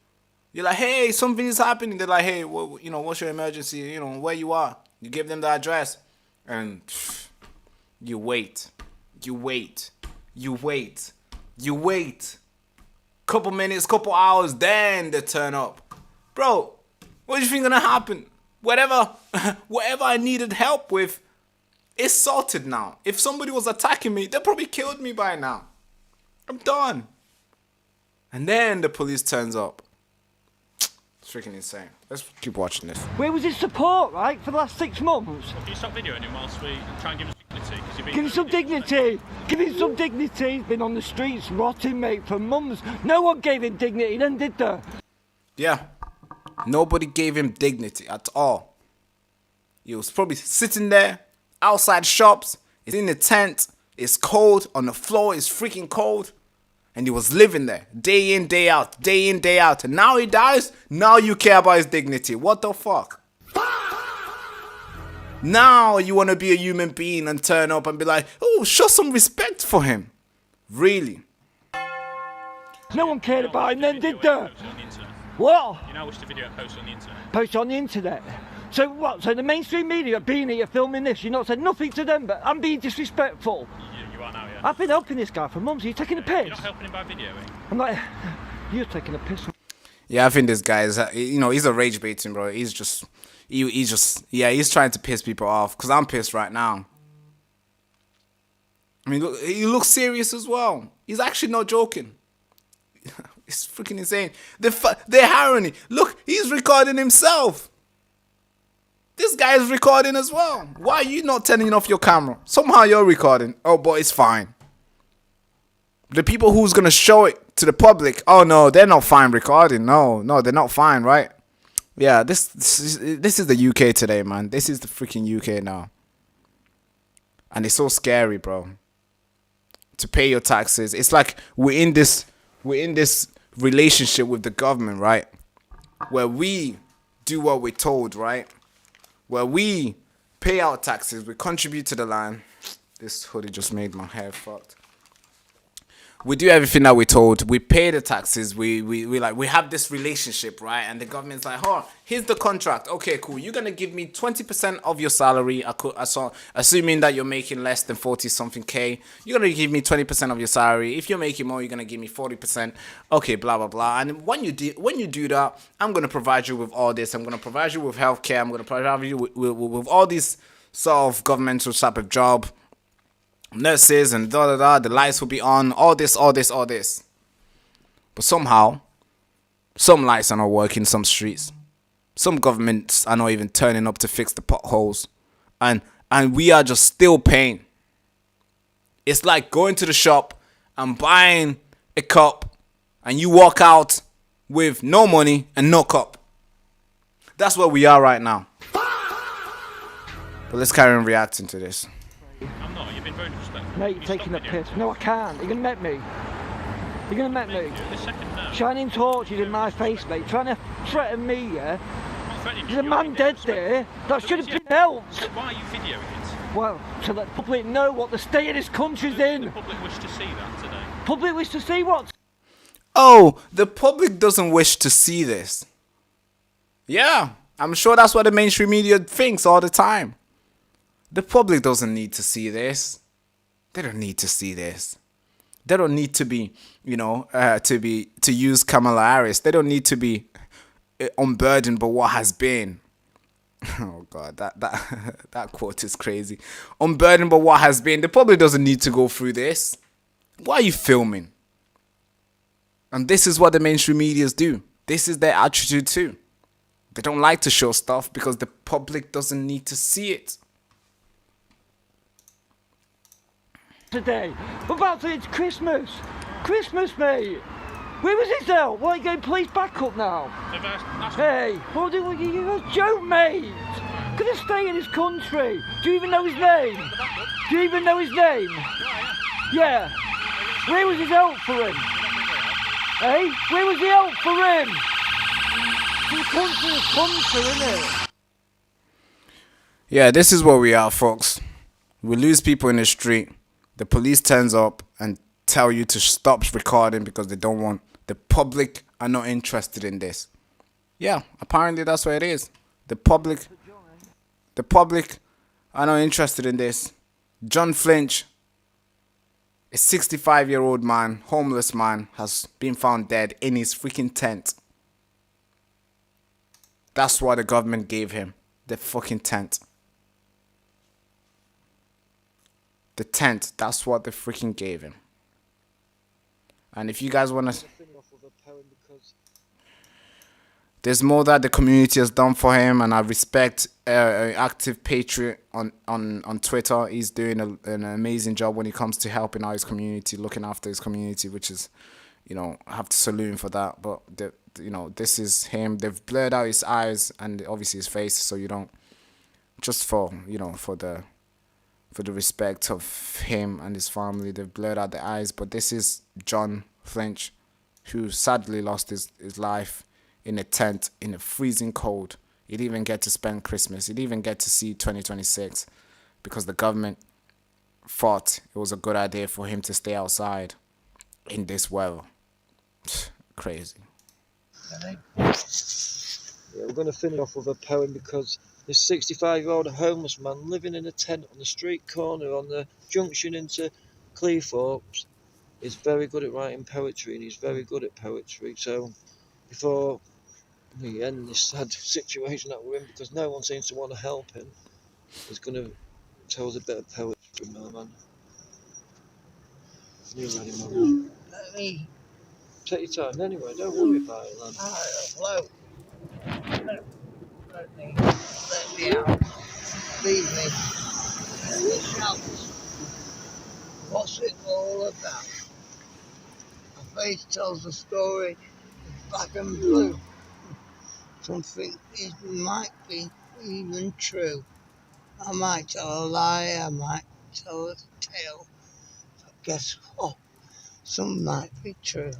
You're like, hey, something is happening. They're like, hey, what's your emergency? You know, where you are. You give them the address. And you wait. You wait. You wait. You wait. Couple minutes, couple hours, then they turn up. Bro, what do you think gonna happen? Whatever I needed help with, it's sorted now. If somebody was attacking me, they probably killed me by now. I'm done. And then the police turns up. It's freaking insane. Let's keep watching this. Where was his support, right, for the last 6 months? Can you stop videoing him whilst we try and give him dignity? 'Cause you're being Give him some dignity. Give him some dignity. He's been on the streets rotting, mate, for months. No one gave him dignity then, did they? Yeah. Nobody gave him dignity at all. He was probably sitting there outside shops. It's in a tent. It's cold. On the floor, it's freaking cold. And he was living there day in, day out, day in, day out. And now he dies. Now you care about his dignity. What the fuck? Now you want to be a human being and turn up and be like, oh, show some respect for him. Really? No one cared about him then, did they? What? You now wish the video and post it on the internet. Post on the internet. So what? So the mainstream media being here filming this, you not said nothing to them, but I'm being disrespectful. You are now, yeah. I've been helping this guy for months. Are you taking a piss? You're not helping him by videoing. I'm like, you're taking a piss. Yeah, I think this guy is, he's a rage baiting, bro. He's trying to piss people off. Because I'm pissed right now. I mean, look, he looks serious as well. He's actually not joking. It's freaking insane. They're irony. Look, he's recording himself. This guy is recording as well. Why are you not turning off your camera? Somehow you're recording. Oh, but it's fine. The people who's going to show it to the public, oh, no, they're not fine recording. No, they're not fine, right? Yeah, this is the UK today, man. This is the freaking UK now. And it's so scary, bro. To pay your taxes. It's like we're in this relationship with the government, right? Where we do what we're told, right? Where we pay our taxes, we contribute to the land. This hoodie just made my hair fucked. We do everything that we're told. We pay the taxes. We have this relationship, right? And the government's like, oh, here's the contract. Okay, cool. You're gonna give me 20% of your salary. Assuming that you're making less than 40-something K, you're gonna give me 20% of your salary. If you're making more, you're gonna give me 40%. Okay, blah blah blah. And when you do that, I'm gonna provide you with all this. I'm gonna provide you with healthcare. I'm gonna provide you with all these sort of governmental type of job. Nurses and the lights will be on, all this. But somehow, some lights are not working, some streets. Some governments are not even turning up to fix the potholes. And we are just still paying. It's like going to the shop and buying a cup and you walk out with no money and no cup. That's where we are right now. But let's carry on reacting to this. I'm not, you've been very disrespectful. Mate, you're taking a piss. No, I can't. You're going to met me. You're going to met me. Shining torches in my face, mate. Trying to threaten me, yeah? There's a man dead there. That should have been helped. So why are you videoing it? Well, to let the public know what the state of this country's in. The public wish to see that today. Public wish to see what? Oh, the public doesn't wish to see this. Yeah, I'm sure that's what the mainstream media thinks all the time. The public doesn't need to see this. They don't need to see this. They don't need to be, to use Kamala Harris. They don't need to be unburdened by what has been. Oh God, that quote is crazy. Unburdened by what has been. The public doesn't need to go through this. Why are you filming? And this is what the mainstream medias do. This is their attitude too. They don't like to show stuff because the public doesn't need to see it. Today, about it's Christmas. Christmas, mate. Where was his help? Why are you getting police back up now? Hey, what are you a joke, mate? Could have stayed in this country. Do you even know his name? Do you even know his name? Yeah. Where was his help for him? Hey, where was the help for him? The country, isn't it? Yeah, this is where we are, folks. We lose people in the street. The police turns up and tell you to stop recording because they don't want, the public are not interested in this. Yeah, apparently that's what it is. The public are not interested in this. John Flinch, a 65-year-old man, homeless man, has been found dead in his freaking tent. That's what the government gave him. The fucking tent. The tent, that's what they freaking gave him. And if you guys want to... There's more that the community has done for him, and I respect Active Patriot on Twitter. He's doing an amazing job when it comes to helping out his community, looking after his community, which is, you know, I have to salute him for that. But, you know, this is him. They've blurred out his eyes and obviously his face, so you don't, just for, you know, for the respect of him and his family, they've blurred out the eyes. But this is John Flinch, who sadly lost his life in a tent in a freezing cold. He didn't even get to spend Christmas. He didn't even get to see 2026 because the government thought it was a good idea for him to stay outside in this weather. Crazy. Yeah, we're going to finish off with a poem because this 65-year-old homeless man living in a tent on the street corner on the junction into Cleethorpes is very good at writing poetry, and he's very good at poetry. So before we end this sad situation that we're in, because no one seems to want to help him, he's going to tell us a bit of poetry, man. You ready, man? Let me... Take your time anyway, don't worry about it, lad. Hello. Let me out. Leave me. In the shouts. What's it all about? My face tells a story, black and blue. Something it might be even true. I might tell a lie, I might tell a tale. But guess what? Some might be true,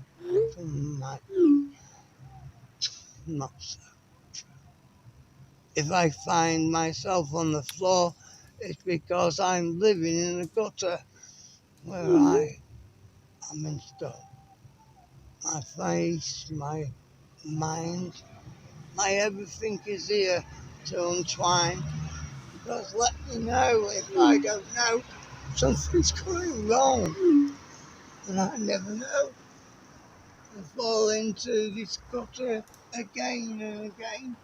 some might be not so true. If I find myself on the floor, it's because I'm living in a gutter where I am in store. My face, my mind, my everything is here to untwine. Because let me know if I don't know, something's going wrong. And I never know. I fall into this gutter again and again.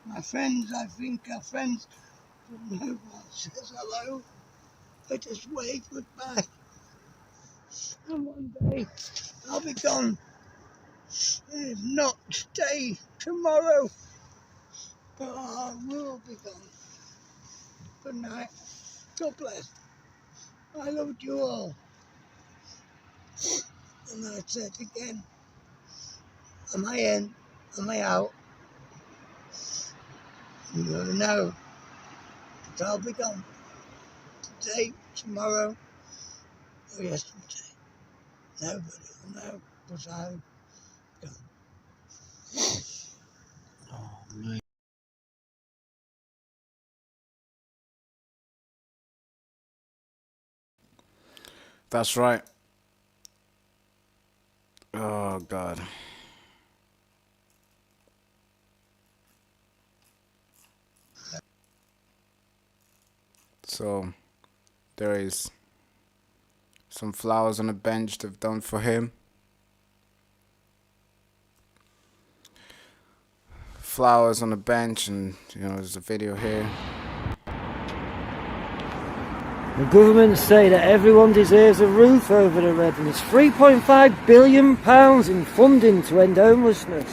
My friends, I think, are friends, but no one says hello. I just wave goodbye. And one day I'll be gone. And if not today, tomorrow. But I will be gone. Good night. God bless. I loved you all. And I said again, am I in? Am I out? You never know. But I'll be gone. Today, tomorrow, or yesterday. Nobody will know, but I'm gone. Oh, man. That's right. Oh, God. So, there is some flowers on the bench they've done for him. Flowers on the bench, and, you know, there's a video here. The government say that everyone deserves a roof over their head, and it's £3.5 billion in funding to end homelessness.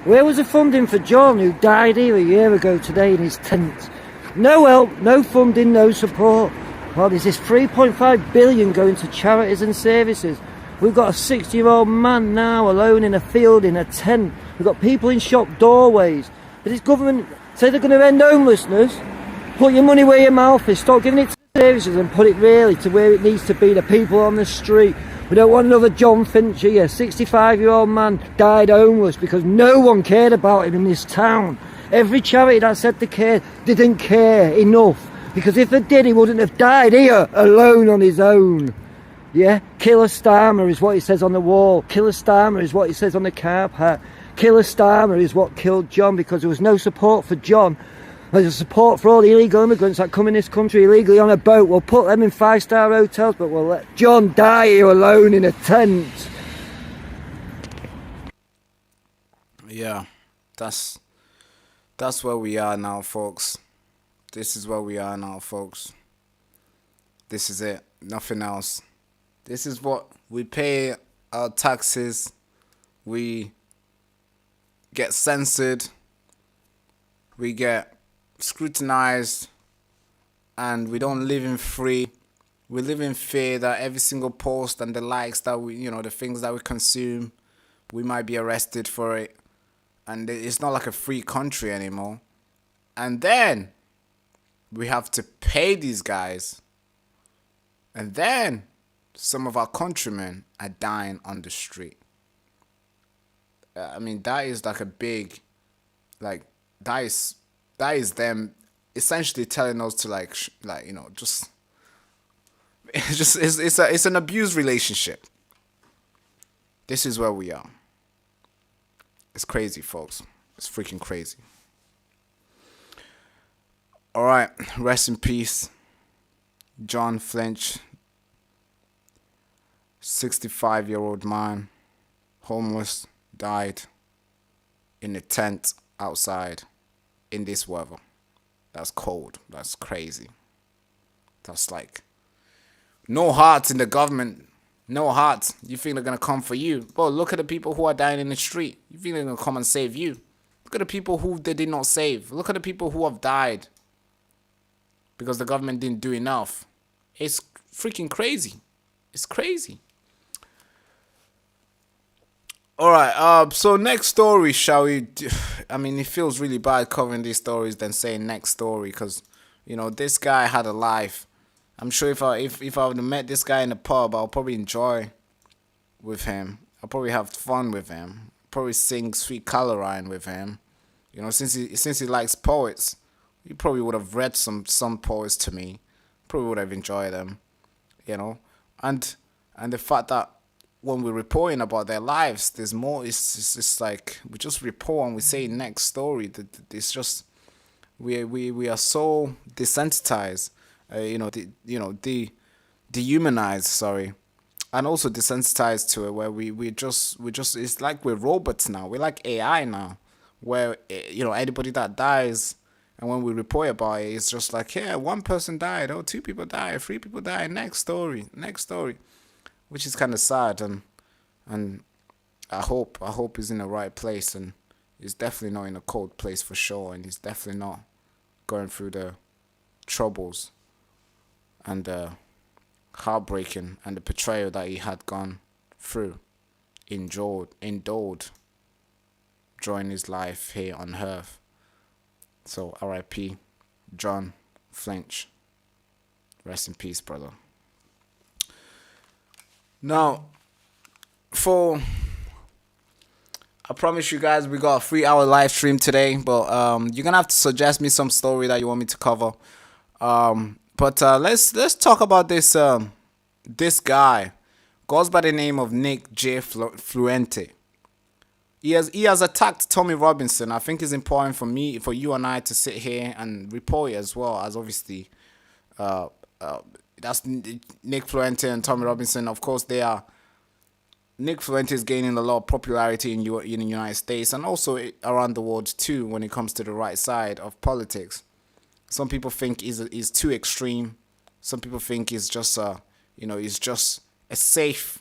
Where was the funding for John, who died here a year ago today in his tent? No help, no funding, no support. Well, there's this £3.5 billion going to charities and services. We've got a 60-year-old man now alone in a field in a tent. We've got people in shop doorways. But this government say they're going to end homelessness. Put your money where your mouth is. Stop giving it to services and put it really to where it needs to be, the people on the street. We don't want another John Finch here. 65-year-old man died homeless because no one cared about him in this town. Every charity that said they cared didn't care enough, because if they did, he wouldn't have died here alone on his own. Yeah, Killer Starmer is what it says on the wall. Killer Starmer is what it says on the car park. Killer Starmer is what killed John, because there was no support for John. There's support for all the illegal immigrants that come in this country illegally on a boat. We'll put them in 5-star hotels, but we'll let John die here alone in a tent. Yeah, that's where we are now, folks. This is where we are now, folks. This is it. Nothing else. This is what we pay our taxes. We get censored. We get scrutinized. And we don't live in free. We live in fear that every single post and the likes that we, the things that we consume, we might be arrested for it. And it's not like a free country anymore. And then we have to pay these guys. And then some of our countrymen are dying on the street. I mean, that is like a big, that is them essentially telling us to just it's an abused relationship. This is where we are. It's crazy, folks. It's freaking crazy. All right, rest in peace, John Flinch, 65-year-old man, homeless, died in a tent outside in this weather. That's cold. That's crazy. That's like no hearts in the government. No hearts. You think they're going to come for you? But look at the people who are dying in the street. You think they're going to come and save you? Look at the people who they did not save. Look at the people who have died because the government didn't do enough. It's freaking crazy. It's crazy. All right. So next story, shall we? I mean, it feels really bad covering these stories than saying next story because, this guy had a life. I'm sure if I would have met this guy in the pub, I'll probably enjoy with him. I'll probably have fun with him. Probably sing Sweet Caroline with him. Since he likes poets, he probably would have read some poets to me. Probably would have enjoyed them, And the fact that when we're reporting about their lives, there's more. It's like we just report and we say next story. It's just we are so desensitized. Dehumanized, sorry, and also desensitized to it, where we just it's like we're robots now. We're like AI now, where anybody that dies, and when we report about it, it's just like, yeah, one person died, 2 people died, 3 people died, next story, which is kind of sad, and I hope he's in the right place, and he's definitely not in a cold place for sure, and he's definitely not going through the troubles and the heartbreaking and the betrayal that he had gone through, endured during his life here on earth. So R.I.P. John Flinch. Rest in peace, brother. Now, I promise you guys we got a 3-hour live stream today, but you're gonna have to suggest me some story that you want me to cover. But let's talk about this guy. Goes by the name of Nick J. Fluente. He has attacked Tommy Robinson. I think it's important for you and I to sit here and report it as well, as obviously that's Nick Fluente and Tommy Robinson. Of course, Nick Fluente is gaining a lot of popularity in the United States and also around the world too when it comes to the right side of politics. Some people think he's too extreme. Some people think he's just he's just a safe.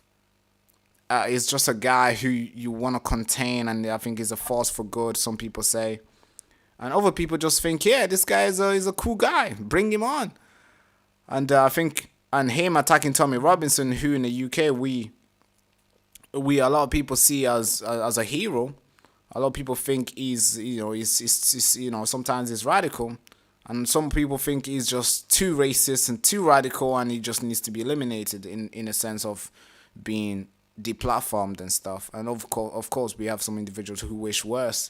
He's just a guy who you want to contain, and I think he's a force for good. Some people say, and other people just think, yeah, this guy is a cool guy. Bring him on. And I think, and him attacking Tommy Robinson, who in the UK we a lot of people see as a hero. A lot of people think he's sometimes he's radical. And some people think he's just too racist and too radical, and he just needs to be eliminated in a sense of being deplatformed and stuff. And of course, we have some individuals who wish worse.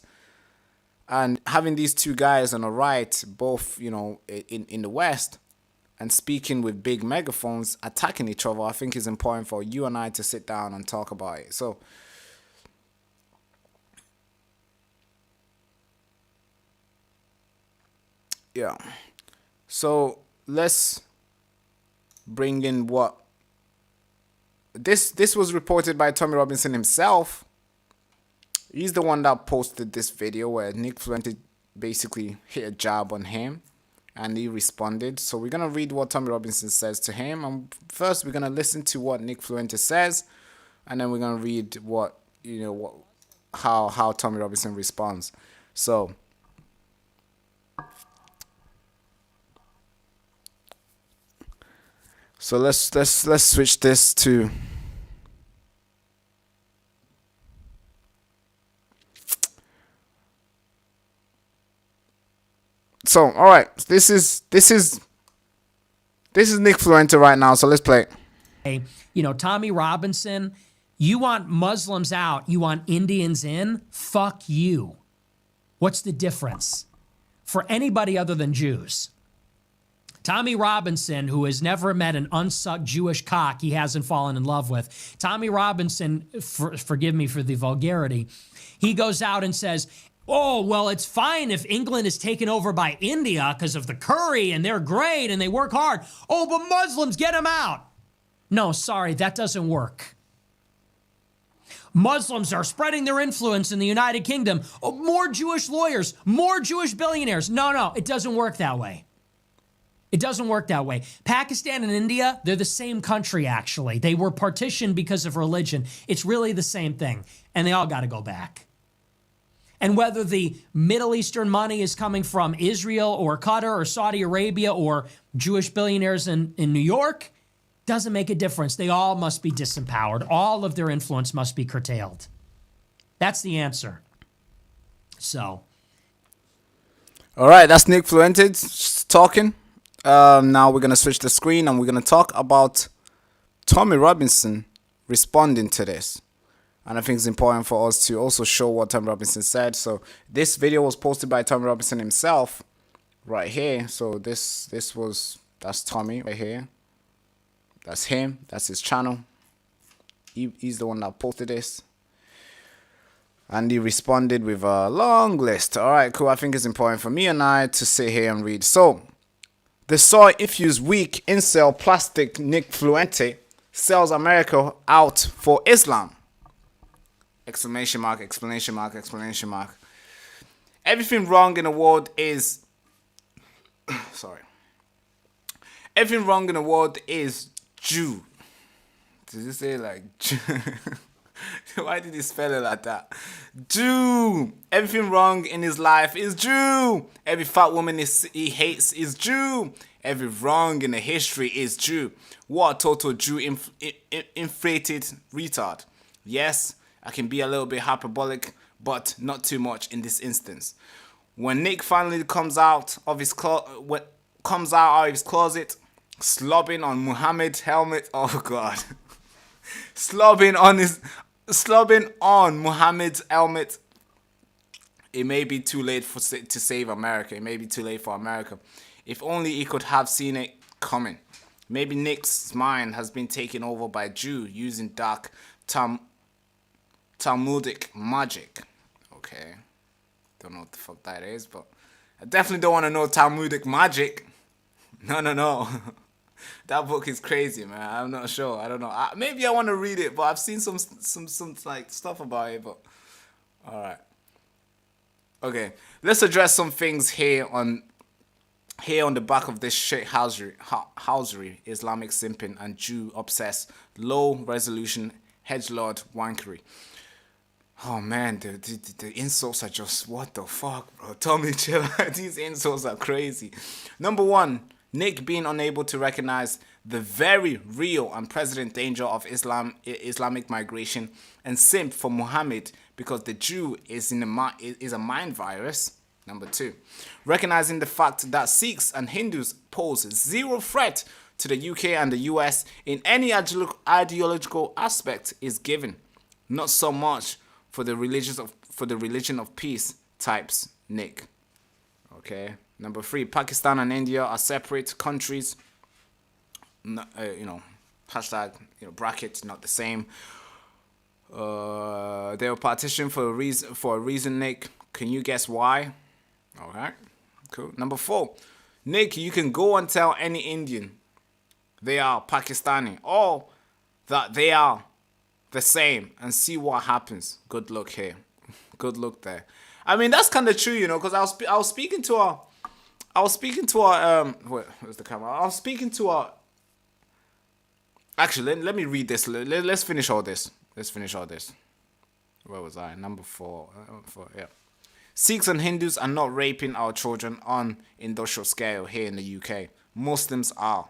And having these two guys on the right, both in the West, and speaking with big megaphones, attacking each other, I think is important for you and I to sit down and talk about it. So Yeah. So let's bring in what this was reported by Tommy Robinson himself. He's the one that posted this video where Nick Fluente basically hit a jab on him, and he responded. So we're gonna read what Tommy Robinson says to him, and first we're gonna listen to what Nick Fluente says, and then we're gonna read what how Tommy Robinson responds. So let's switch this to all right. This is Nick Fluente right now. So let's play it. Hey, Tommy Robinson, you want Muslims out, you want Indians in? Fuck you. What's the difference? For anybody other than Jews. Tommy Robinson, who has never met an unsucked Jewish cock he hasn't fallen in love with. Tommy Robinson, forgive me for the vulgarity, he goes out and says, oh, well, it's fine if England is taken over by India because of the curry and they're great and they work hard. Oh, but Muslims, get them out. No, sorry, that doesn't work. Muslims are spreading their influence in the United Kingdom. Oh, more Jewish lawyers, more Jewish billionaires. No, it doesn't work that way. It doesn't work that way. Pakistan and India, they're the same country, actually. They were partitioned because of religion. It's really the same thing, and they all got to go back. And whether the Middle Eastern money is coming from Israel or Qatar or Saudi Arabia or Jewish billionaires in New York, doesn't make a difference. They all must be disempowered. All of their influence must be curtailed. That's the answer. So. All right, that's Nick Fluente talking. Now we're going to switch the screen and we're going to talk about Tommy Robinson responding to this. And I think it's important for us to also show what Tommy Robinson said. So this video was posted by Tommy Robinson himself right here. So that's Tommy right here. That's him. That's his channel. He's the one that posted this. And he responded with a long list. All right, cool. I think it's important for me and I to sit here and read. So the soy ifuse weak incel plastic Nick Fluente sells America out for Islam. Exclamation mark, exclamation mark, exclamation mark. Everything wrong in the world is sorry. Everything wrong in the world is Jew. Did you say like Jew? Why did he spell it like that? Jew. Everything wrong in his life is Jew. Every fat woman he hates is Jew. Every wrong in the history is Jew. What a total Jew inflated retard. Yes, I can be a little bit hyperbolic, but not too much in this instance. When Nick finally comes out of his closet, slobbing on Muhammad's helmet. Oh God, slobbing on Muhammad's helmet. It may be too late to save America. It may be too late for America. If only he could have seen it coming. Maybe Nick's mind has been taken over by Jew using dark Talmudic magic. Okay. Don't know what the fuck that is, but I definitely don't want to know Talmudic magic. No. That book is crazy, man. I'm not sure. I don't know. Maybe I want to read it, but I've seen some like stuff about it, but all right. Okay. Let's address some things here on the back of this shit housery, Islamic simping and Jew obsessed, low resolution hedgelord wankery. Oh man, the insults are just, what the fuck, bro? Tommy, chill. These insults are crazy. Number one, Nick being unable to recognize the very real and present danger of Islamic migration and simp for Muhammad because the Jew is a mind virus. Number two, recognizing the fact that Sikhs and Hindus pose zero threat to the UK and the US in any ideological aspect is given. Not so much for the religion of peace types, Nick. Okay. Number three, Pakistan and India are separate countries. Hashtag, bracket, not the same. They were partitioned for a reason, Nick. Can you guess why? All right. Cool. Number 4, Nick, you can go and tell any Indian they are Pakistani or that they are the same and see what happens. Good luck here. Good luck there. I mean, that's kind of true, you know, because I was speaking to our where's the camera? I was speaking to our. Actually, let me read this. Let's finish all this. Let's finish all this. Where was I? Number 4. Yeah. Sikhs and Hindus are not raping our children on industrial scale here in the UK. Muslims are.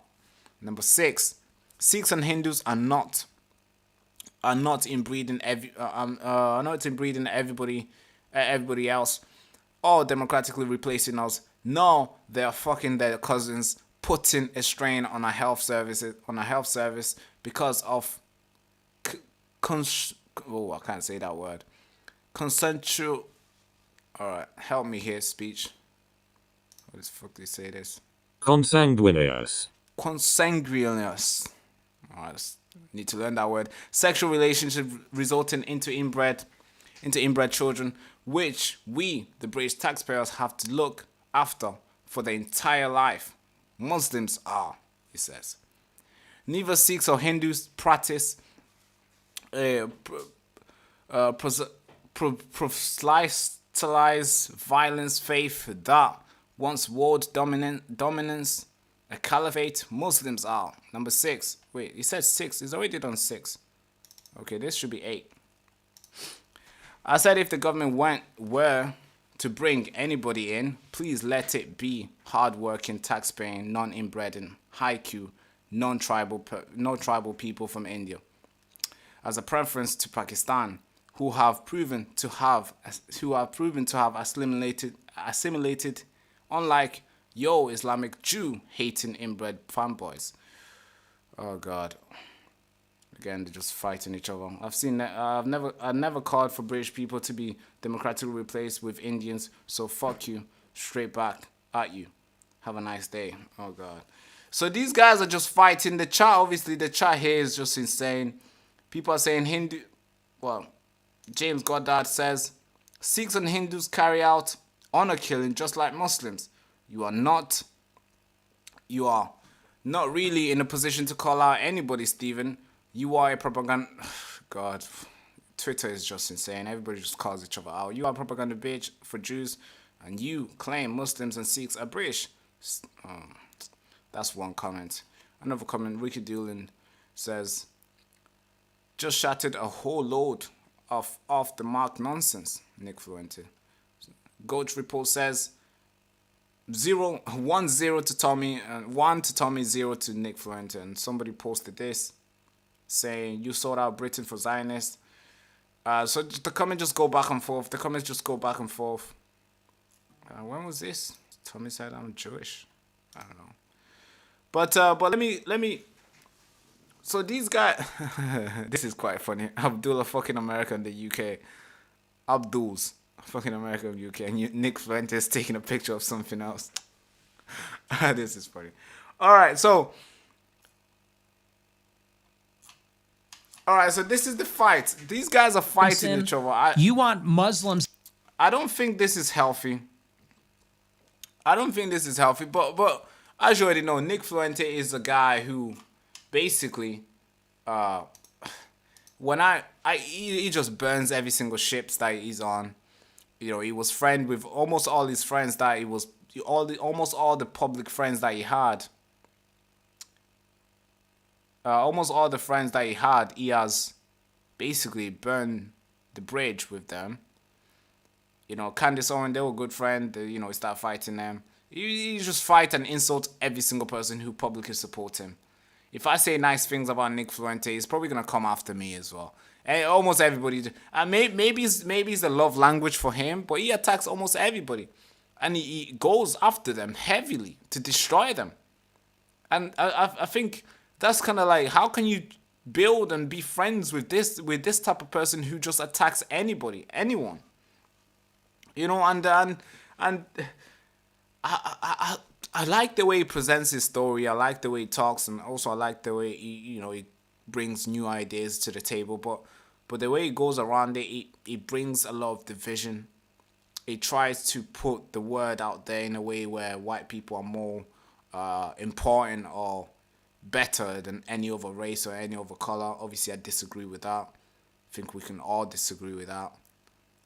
Number 6. Sikhs and Hindus are not inbreeding everybody else or democratically replacing us. No, they are fucking their cousins, putting a strain on our health service because of I can't say that word. Consensual. Alright, help me here, speech. What the fuck do you say this? Consanguineous. Alright, need to learn that word. Sexual relationship resulting into inbred children, which we, the British taxpayers, have to look after for their entire life. Muslims are, he says. Neither Sikhs or Hindus practice proselytize violence, faith that wants world dominance, a caliphate. Muslims are. Number 6. Wait, he said 6. He's already done 6. Okay, this should be 8. I said if the government were to bring anybody in, please let it be hard-working, tax-paying, non-inbred, high-Q, non-tribal people from India, as a preference to Pakistan, who have proven to have assimilated, unlike Islamic Jew hating inbred fanboys. Oh God. Again, they're just fighting each other. I've seen that. I've never called for British people to be democratically replaced with Indians. So fuck you, straight back at you. Have a nice day. Oh God. So these guys are just fighting. The chat, obviously, the chat here is just insane. People are saying Hindu. Well, James Goddard says Sikhs and Hindus carry out honor killing just like Muslims. You are not really in a position to call out anybody, Stephen. You are a propaganda... God, Twitter is just insane. Everybody just calls each other out. You are a propaganda bitch for Jews, and you claim Muslims and Sikhs are British. That's one comment. Another comment, Ricky Doolin says, just shouted a whole load of off-the-mark nonsense, Nick Fluente. Goach Report says, 1-0 to Tommy, 1 to Tommy, 0 to Nick Fluente. And somebody posted this, saying, you sold out Britain for Zionists. So the comments just go back and forth. When was this? Tommy said I'm Jewish. I don't know. But let me. So these guys, this is quite funny. Abdullah fucking America in the UK. Abdul's fucking America in the UK, and Nick Fuentes taking a picture of something else. This is funny. All right, so this is the fight. These guys are fighting each other. You want Muslims? I don't think this is healthy. But as you already know, Nick Fuente is a guy who basically, he just burns every single ships that he's on. You know, he was friend with almost all his friends that he was, almost all the public friends that he had. Almost all the friends that he has basically burned the bridge with them. You know, Candace Owen, they were a good friend. You know, he started fighting them. He just fight and insult every single person who publicly supports him. If I say nice things about Nick Fuente, he's probably gonna come after me as well. And almost everybody. Maybe it's the love language for him, but he attacks almost everybody, and he goes after them heavily to destroy them. And I think that's kind of like, how can you build and be friends with this type of person who just attacks anyone? You know, and I like the way he presents his story. I like the way he talks, and also I like the way he brings new ideas to the table. But the way he goes around it, he brings a lot of division. it tries to put the word out there in a way where white people are more important or better than any other race or any other color. Obviously, I disagree with that. I think we can all disagree with that.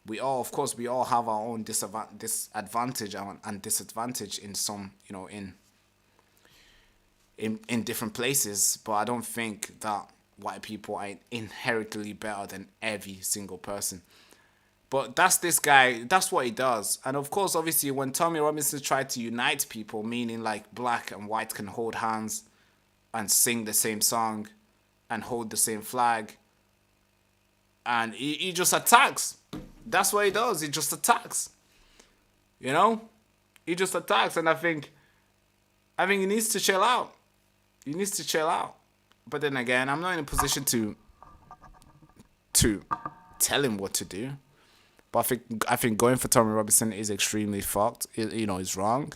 We all, of course, we all have our own disadvantage and disadvantage in some, you know, in different places. But I don't think that white people are inherently better than every single person. But that's this guy, that's what he does. And of course, obviously, when Tommy Robinson tried to unite people, meaning like black and white can hold hands and sing the same song and hold the same flag, and he just attacks. That's what he does. He just attacks. You know? He just attacks. And I think he needs to chill out. He needs to chill out. But then again, I'm not in a position to tell him what to do. But I think going for Tommy Robinson is extremely fucked. You know, it's wrong.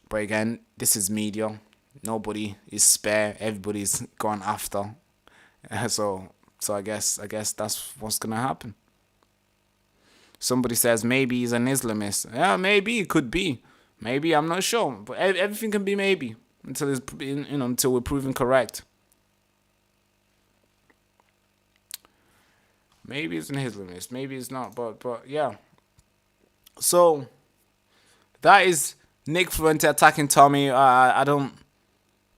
But again, this is media. Nobody is spare. Everybody's gone after. So I guess that's what's gonna happen. Somebody says maybe he's an Islamist. Yeah, maybe it could be. Maybe, I'm not sure. But everything can be maybe until it's, you know, until we're proven correct. Maybe it's an Islamist. Maybe it's not. But yeah. So that is Nick Fuente attacking Tommy. I don't.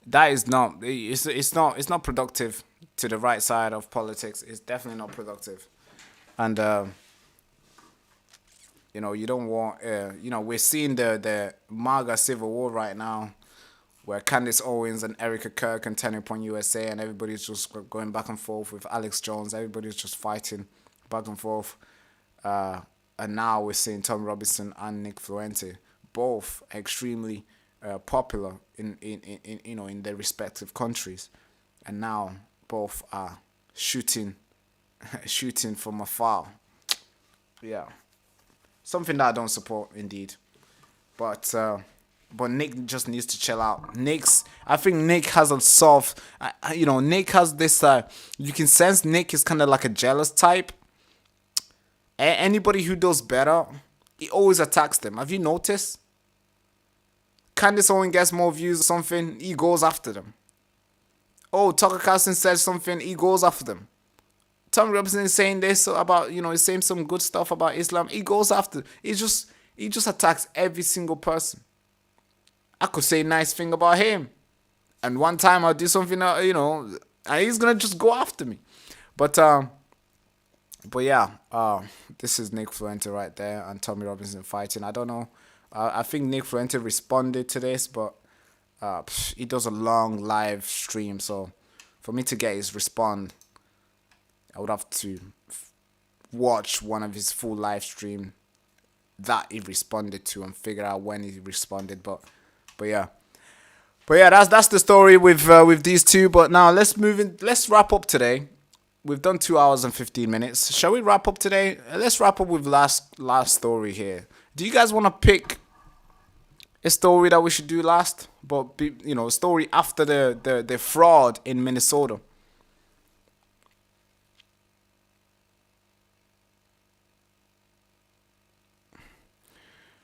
That is not. It's not productive to the right side of politics. It's definitely not productive. And you know, you don't want. You know, we're seeing the MAGA civil war right now, where Candace Owens and Erica Kirk and Turning Point USA and everybody's just going back and forth with Alex Jones. Everybody's just fighting back and forth. And now we're seeing Tom Robinson and Nick Fuente, both extremely popular in you know, in their respective countries, and now both are shooting from afar. Yeah, something that I don't support indeed. But Nick just needs to chill out. I think Nick has a soft, you know, Nick has this, you can sense Nick is kind of like a jealous type. Anybody who does better, he always attacks them. Have you noticed? Candace Owens gets more views or something, he goes after them. Oh, Tucker Carlson says something, he goes after them. Tom Robinson is saying this about, you know, he's saying some good stuff about Islam, he goes after. He just attacks every single person. I could say a nice thing about him, and one time I'll do something, you know, and he's gonna just go after me. But yeah, this is Nick Fuente right there and Tommy Robinson fighting. I don't know. I think Nick Fuente responded to this, but he does a long live stream, so for me to get his response, I would have to watch one of his full live stream that he responded to and figure out when he responded. But yeah, that's the story with these two. But now let's move in. Let's wrap up today. We've done 2 hours and 15 minutes. Shall we wrap up today? Let's wrap up with last story here. Do you guys want to pick a story that we should do last? But you know, a story after the fraud in Minnesota.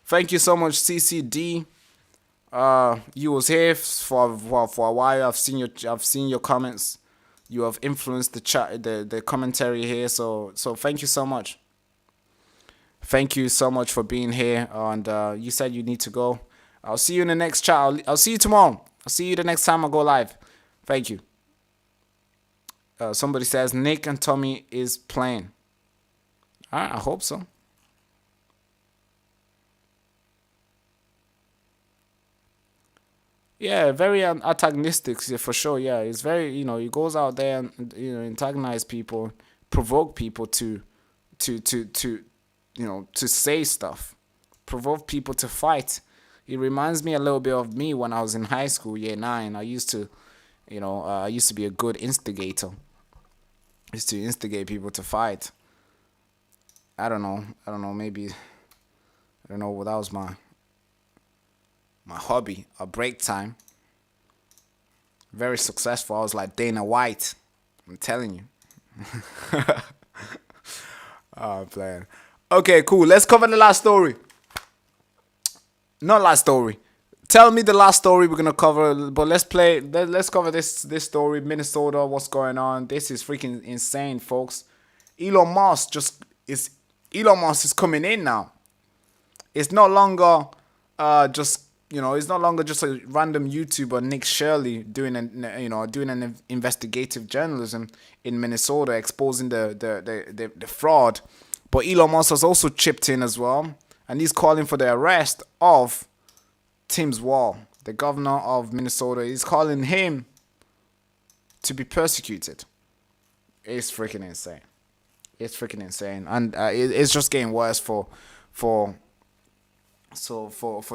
Thank you so much, CCD. You was here for a while. I've seen your comments. You have influenced the chat, the commentary here. So thank you so much. Thank you so much for being here. And you said you need to go. I'll see you in the next chat. I'll see you tomorrow. I'll see you the next time I go live. Thank you. Somebody says Nick and Tommy is playing. Alright, I hope so. Yeah, very antagonistic, yeah, for sure. Yeah, it's very, you know, he goes out there and, you know, antagonize people, provoke people to you know, to say stuff, provoke people to fight. It reminds me a little bit of me when I was in high school, year 9. I used to, you know, I used to be a good instigator. I used to instigate people to fight. I don't know, maybe, I don't know, well, that was my hobby, a break time. Very successful. I was like Dana White. I'm telling you. Oh, I'm playing. Okay, cool. Let's cover the last story. Not last story. Tell me the last story we're gonna cover, but let's cover this story. Minnesota, what's going on? This is freaking insane, folks. Elon Musk is coming in now. It's no longer it's no longer just a random YouTuber, Nick Shirley, doing an investigative journalism in Minnesota, exposing the fraud. But Elon Musk has also chipped in as well, and he's calling for the arrest of Tim Walz, the governor of Minnesota. He's calling him to be persecuted. It's freaking insane. It's freaking insane, and it's just getting worse for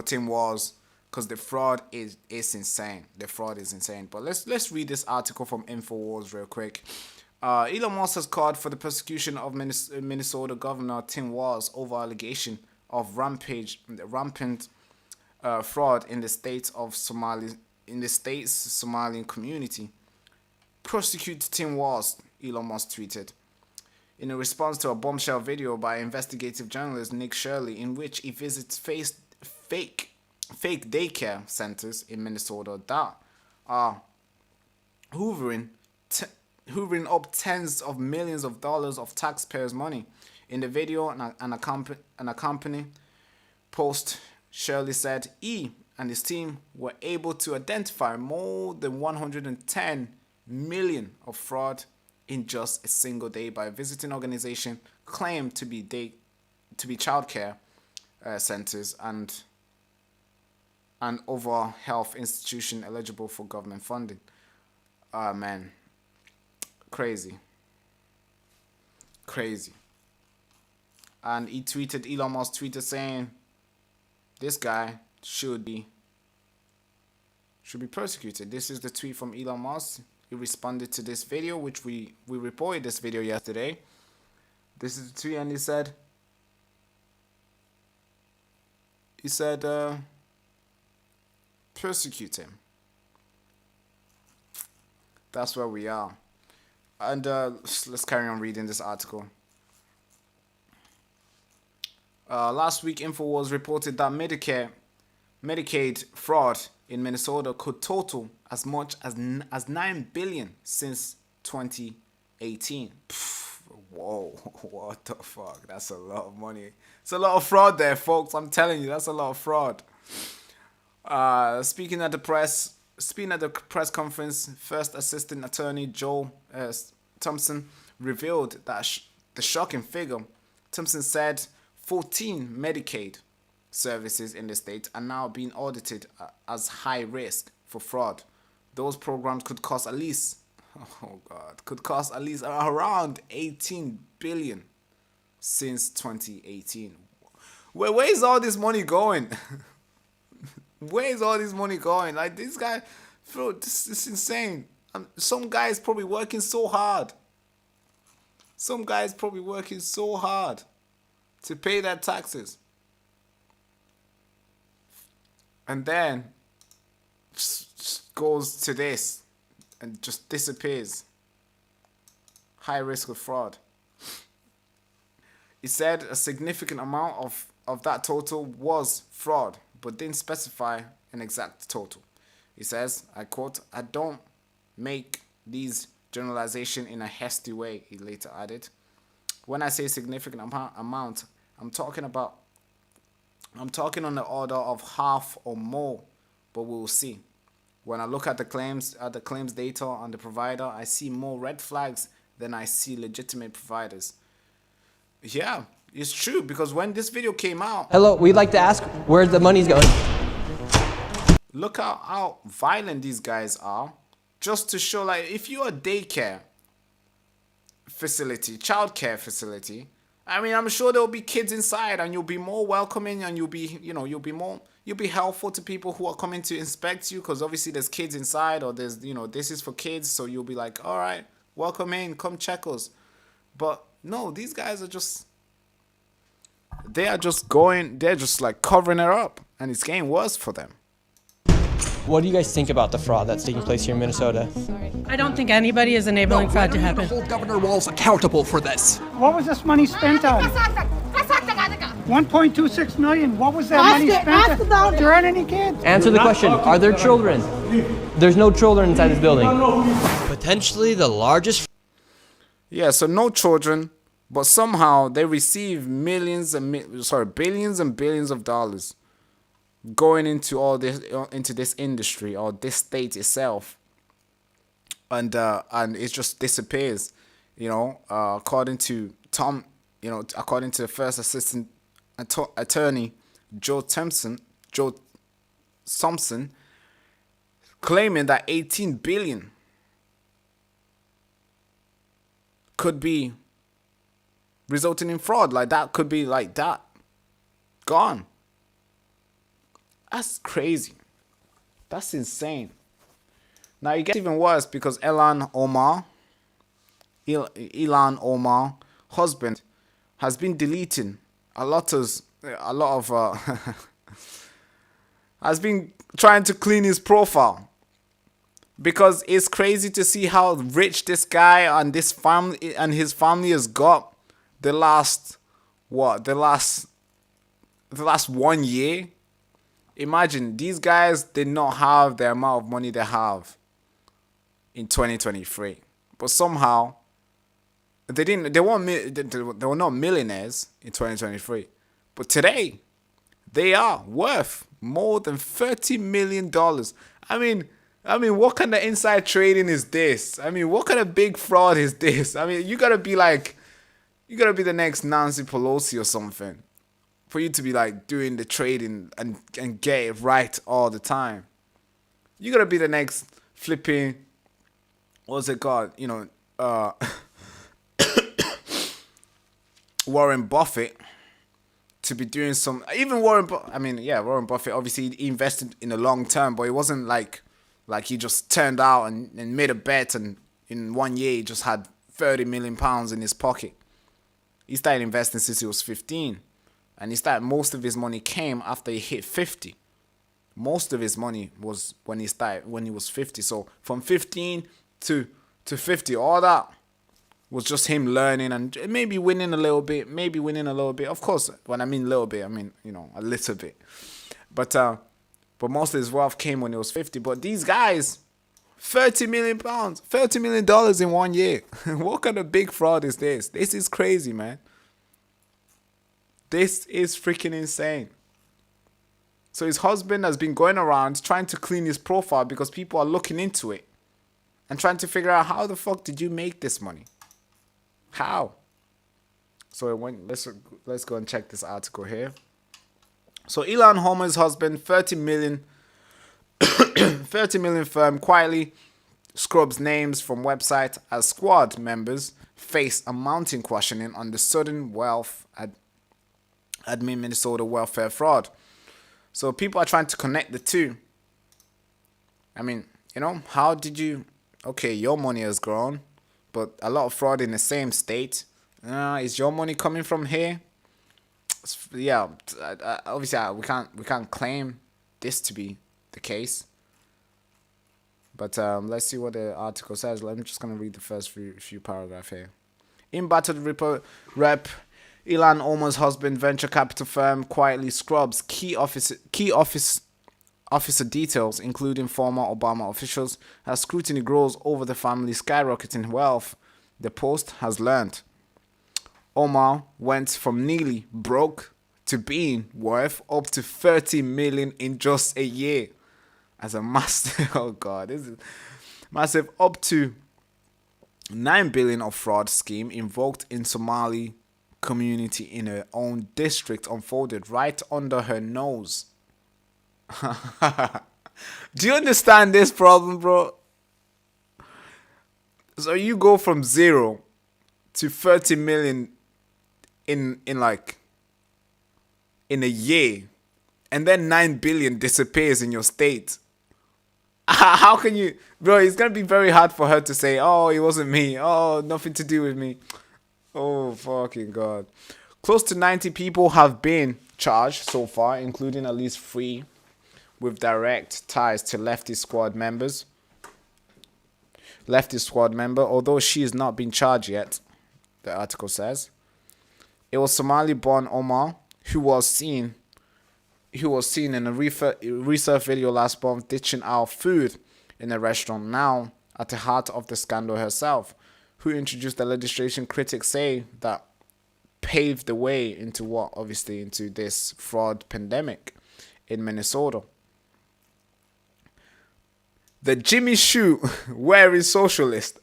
Tim Walz, because the fraud is insane. The fraud is insane. But let's read this article from InfoWars real quick. Elon Musk has called for the persecution of Minnesota Governor Tim Walz over allegation of rampant fraud in the state's Somalian community. Prosecute Tim Walz, Elon Musk tweeted, in a response to a bombshell video by investigative journalist Nick Shirley, in which he visits fake daycare centers in Minnesota that are hoovering up tens of millions of dollars of taxpayers' money. In the video, an accompanying post, Shirley said he and his team were able to identify more than 110 million of fraud in just a single day by visiting organization claimed to be childcare centers and overall health institution eligible for government funding. Man, crazy. And Elon Musk tweeted saying this guy should be persecuted. This is the tweet from Elon Musk. He responded to this video, which we reported this video yesterday. This is the tweet, and he said persecute him. That's where we are. And let's carry on reading this article. Last week, InfoWars reported that Medicaid fraud in Minnesota could total as much as $9 billion since 2018. Whoa, what the fuck? That's a lot of money. It's a lot of fraud there, folks. I'm telling you, that's a lot of fraud. Speaking at the press conference, First Assistant Attorney Joel Thompson revealed that the shocking figure. Thompson said 14 Medicaid services in the state are now being audited as high risk for fraud. Those programs could cost at least around 18 billion since 2018. Where is all this money going? Where is all this money going? Like, this guy, bro, this is insane. Some guys probably working so hard. Some guys probably working so hard to pay their taxes. And then just goes to this and just disappears. High risk of fraud. He said a significant amount of that total was fraud, but didn't specify an exact total. He says, I quote, "I don't make these generalizations in a hasty way," he later added. When I say significant amount, I'm talking on the order of half or more, but we'll see. When I look at the claims data on the provider, I see more red flags than I see legitimate providers. Yeah, it's true, because when this video came out... Hello, we'd like to ask where the money's going. Look how violent these guys are. Just to show, like, if you're a daycare facility, childcare facility, I mean, I'm sure there'll be kids inside, and you'll be more welcoming, and you'll be helpful to people who are coming to inspect you, because obviously there's kids inside, or there's, this is for kids, so you'll be like, all right, welcome in, come check us. But no, these guys are just, they're just like covering it up, and it's getting worse for them. What do you guys think about the fraud that's taking place here in Minnesota? I don't think anybody is enabling fraud to happen. Hold Governor Walz accountable for this. What was this money spent on? 1.26 million. What was that money spent to earn any kids? Answer the question. Are there children? There's no children inside this building. Potentially the largest. Yeah, so no children, but somehow they receive billions and billions of dollars going into all this, into this industry or this state itself, and it just disappears. You know, according to Tom, according to the first assistant attorney Joe Thompson, claiming that 18 billion could be resulting in fraud. Like that could be like that gone. That's crazy. That's insane. Now it gets even worse because Ilhan Omar, husband, has been deleting a lot of has been trying to clean his profile, because it's crazy to see how rich this guy and this family and his family has got the last 1 year. Imagine these guys did not have the amount of money they have in 2023, but somehow they were not millionaires in 2023, but today they are worth more than $30 million. I mean, what kind of inside trading is this? I mean, what kind of big fraud is this? I mean, you gotta be the next Nancy Pelosi or something for you to be like doing the trading and get it right all the time. You gotta be the next flipping, what's it called? Warren Buffett, to be doing some, even Warren Buffett, obviously he invested in the long term, but it wasn't like he just turned out and made a bet and in 1 year he just had £30 million in his pocket. He started investing since he was 15, and most of his money came after he hit 50. Most of his money was when he was 50. So from 15 to 50, all that was just him learning and maybe winning a little bit. Of course, when I mean little bit, I mean, a little bit. But most of his wealth came when he was 50. But these guys, £30 million, $30 million in 1 year. What kind of big fraud is this? This is crazy, man. This is freaking insane. So his husband has been going around trying to clean his profile because people are looking into it and trying to figure out, how the fuck did you make this money? How? So let's go and check this article here. So Ilhan Omar's husband, 30 million firm quietly scrubs names from website as squad members face a mounting questioning on the sudden wealth admin Minnesota welfare fraud. So people are trying to connect the two. I mean, how did you? Okay, your money has grown, but a lot of fraud in the same state. Is your money coming from here? Yeah, obviously we can't claim this to be the case. But let's see what the article says. I'm just gonna read the first few paragraphs here. In battered rep, Ilhan Omar's husband, venture capital firm, quietly scrubs key officer details, including former Obama officials, as scrutiny grows over the family's skyrocketing wealth. The Post has learned Omar went from nearly broke to being worth up to 30 million in just a year. As a massive, oh God, this is massive, up to 9 billion of fraud scheme invoked in Somali community in her own district unfolded right under her nose. Do you understand this problem, bro? So you go from 0 to 30 million in a year, and then 9 billion disappears in your state. How can you, bro? It's gonna be very hard for her to say, "Oh, it wasn't me. Oh, nothing to do with me." Oh, fucking God. Close to 90 people have been charged so far, including at least 3 with direct ties to leftist squad members. Although she has not been charged yet, the article says. It was Somali-born Omar who was seen in a research video last month ditching our food in a restaurant, now at the heart of the scandal herself, who introduced the legislation critics say that paved the way into this fraud pandemic in Minnesota. The Jimmy Choo wearing socialist.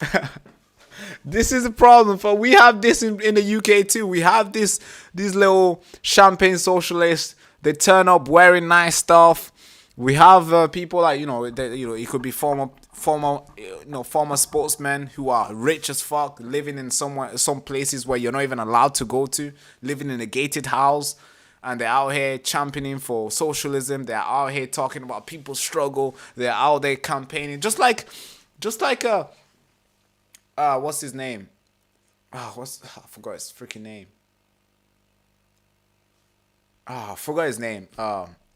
This is a problem, for we have this in the UK too. We have these little champagne socialists. They turn up wearing nice stuff. We have people like it could be former sportsmen who are rich as fuck, living in some places where you're not even allowed to go to, living in a gated house, and they're out here championing for socialism. They're out here talking about people's struggle. They're out there campaigning, just like what's his name? I forgot his freaking name. I forgot his name.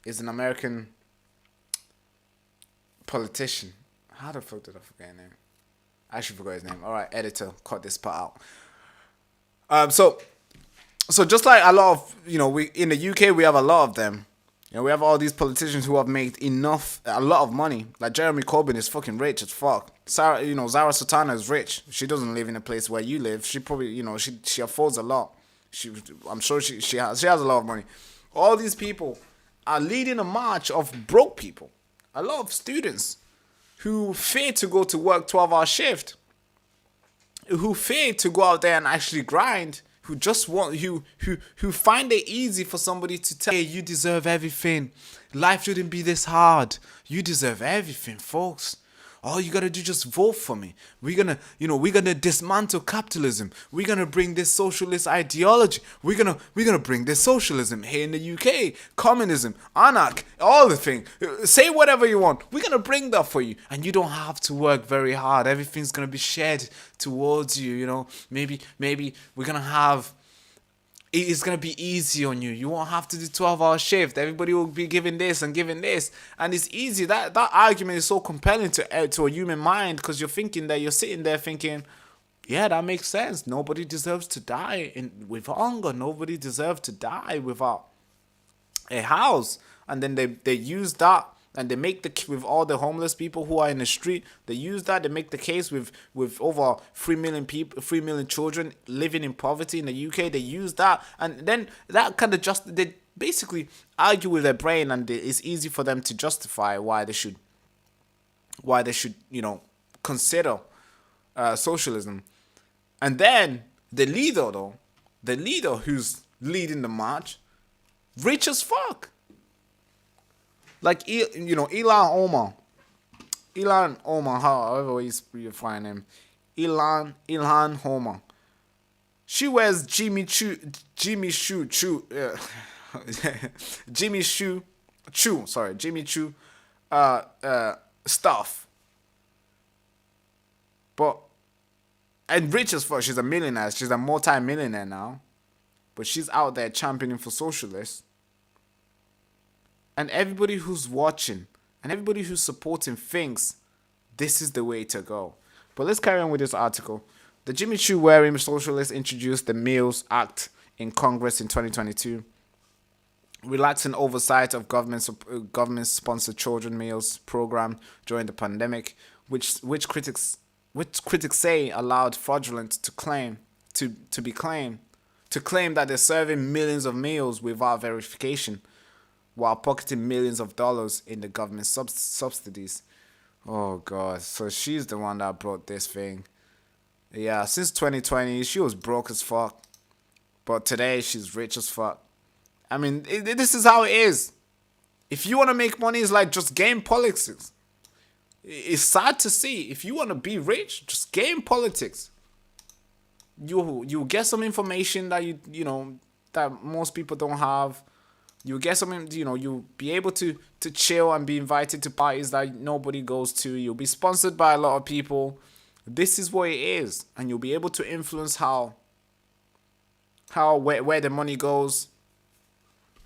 He's an American politician. How the fuck did I forget his name? I actually forgot his name. All right, editor, cut this part out. So just like a lot of, we in the UK, we have a lot of them. We have all these politicians who have made a lot of money. Like Jeremy Corbyn is fucking rich as fuck. Zara Sultana is rich. She doesn't live in a place where you live. She probably, she affords a lot. I'm sure she has a lot of money. All these people are leading a march of broke people. A lot of students who fear to go to work 12-hour shift, who fear to go out there and actually grind, who just want who find it easy for somebody to tell, hey, you deserve everything. Life shouldn't be this hard. You deserve everything, folks. All you gotta do just vote for me. We're gonna dismantle capitalism. We're gonna bring this socialist ideology. We're gonna bring this socialism here in the UK. Communism, anarchy, all the thing. Say whatever you want. We're gonna bring that for you, and you don't have to work very hard. Everything's gonna be shared towards you. Maybe we're gonna have. It's going to be easy on you. You won't have to do 12-hour shift. Everybody will be giving this and giving this. And it's easy. That argument is so compelling to a human mind, because you're sitting there thinking, yeah, that makes sense. Nobody deserves to die with hunger. Nobody deserves to die without a house. And then they use that. And they make with all the homeless people who are in the street, they use that. They make the case with over 3 million people, 3 million children living in poverty in the UK. They use that, and then that kind of they basically argue with their brain, and it's easy for them to justify why they should consider socialism. And then the leader who's leading the march, rich as fuck. Like, Ilhan Omar, however you find him. Ilhan Omar. She wears Jimmy Choo stuff. And rich as fuck. She's a millionaire. She's a multi-millionaire now. But she's out there championing for socialists. And everybody who's watching and everybody who's supporting thinks this is the way to go. But let's carry on with this article. The Jimmy Choo wearing socialists introduced the Meals Act in Congress in 2022, relaxing oversight of government-sponsored children meals program during the pandemic, which critics say allowed fraudulent to claim that they're serving millions of meals without verification, while pocketing millions of dollars in the government subsidies. Oh God, so she's the one that brought this thing. Yeah, since 2020, she was broke as fuck. But today, she's rich as fuck. I mean, this is how it is. If you want to make money, it's like just game politics. It's sad to see. If you want to be rich, just game politics. You get some information that that most people don't have. You get something, you'll be able to chill and be invited to parties that nobody goes to. You'll be sponsored by a lot of people. This is what it is. And you'll be able to influence where the money goes.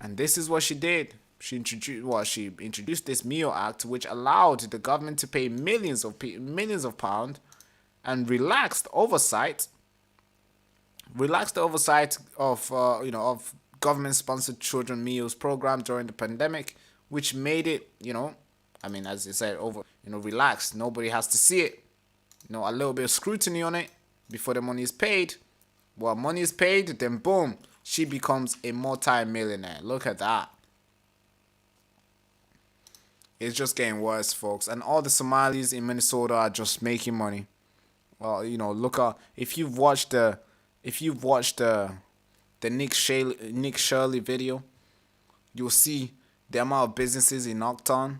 And this is what she did. She introduced this Meal Act, which allowed the government to pay millions of pounds and relaxed the oversight of government-sponsored children meals program during the pandemic, which made it, I mean, as I said, relaxed. Nobody has to see it. A little bit of scrutiny on it before the money is paid. Well, money is paid, then boom, she becomes a multi-millionaire. Look at that. It's just getting worse, folks. And all the Somalis in Minnesota are just making money. Well, look at if you've watched the Nick Shirley video, you'll see the amount of businesses in Nocton.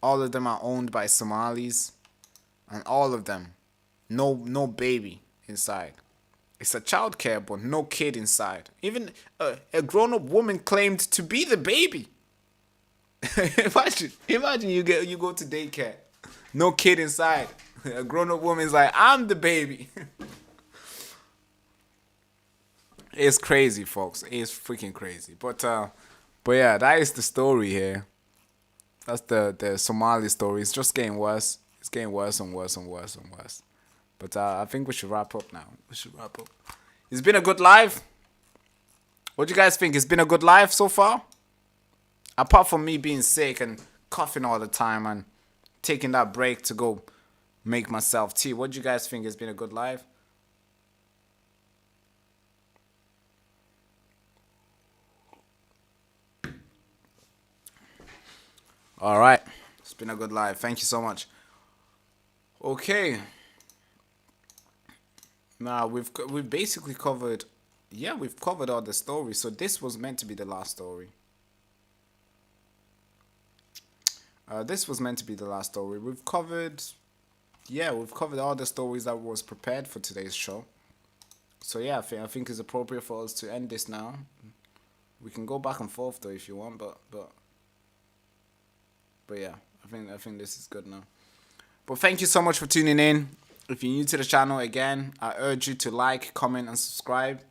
All of them are owned by Somalis, and all of them, no baby inside. It's a childcare, but no kid inside. Even a grown-up woman claimed to be the baby. imagine you go to daycare, no kid inside. A grown-up woman's like, I'm the baby. It's crazy, folks. It's freaking crazy. But yeah, that is the story here. That's the Somali story. It's just getting worse. It's getting worse and worse and worse and worse. But I think we should wrap up now. It's been a good live. What do you guys think? It's been a good live so far? Apart from me being sick and coughing all the time and taking that break to go make myself tea. What do you guys think? It's been a good live? All right. It's been a good live. Thank you so much. Okay. Now we've basically covered, we've covered all the stories. So this was meant to be the last story. This was meant to be the last story. We've covered all the stories that was prepared for today's show. So yeah, I think it's appropriate for us to end this now. We can go back and forth though if you want, but yeah, I think this is good now. But thank you so much for tuning in. If you're new to the channel, again, I urge you to like, comment, and subscribe.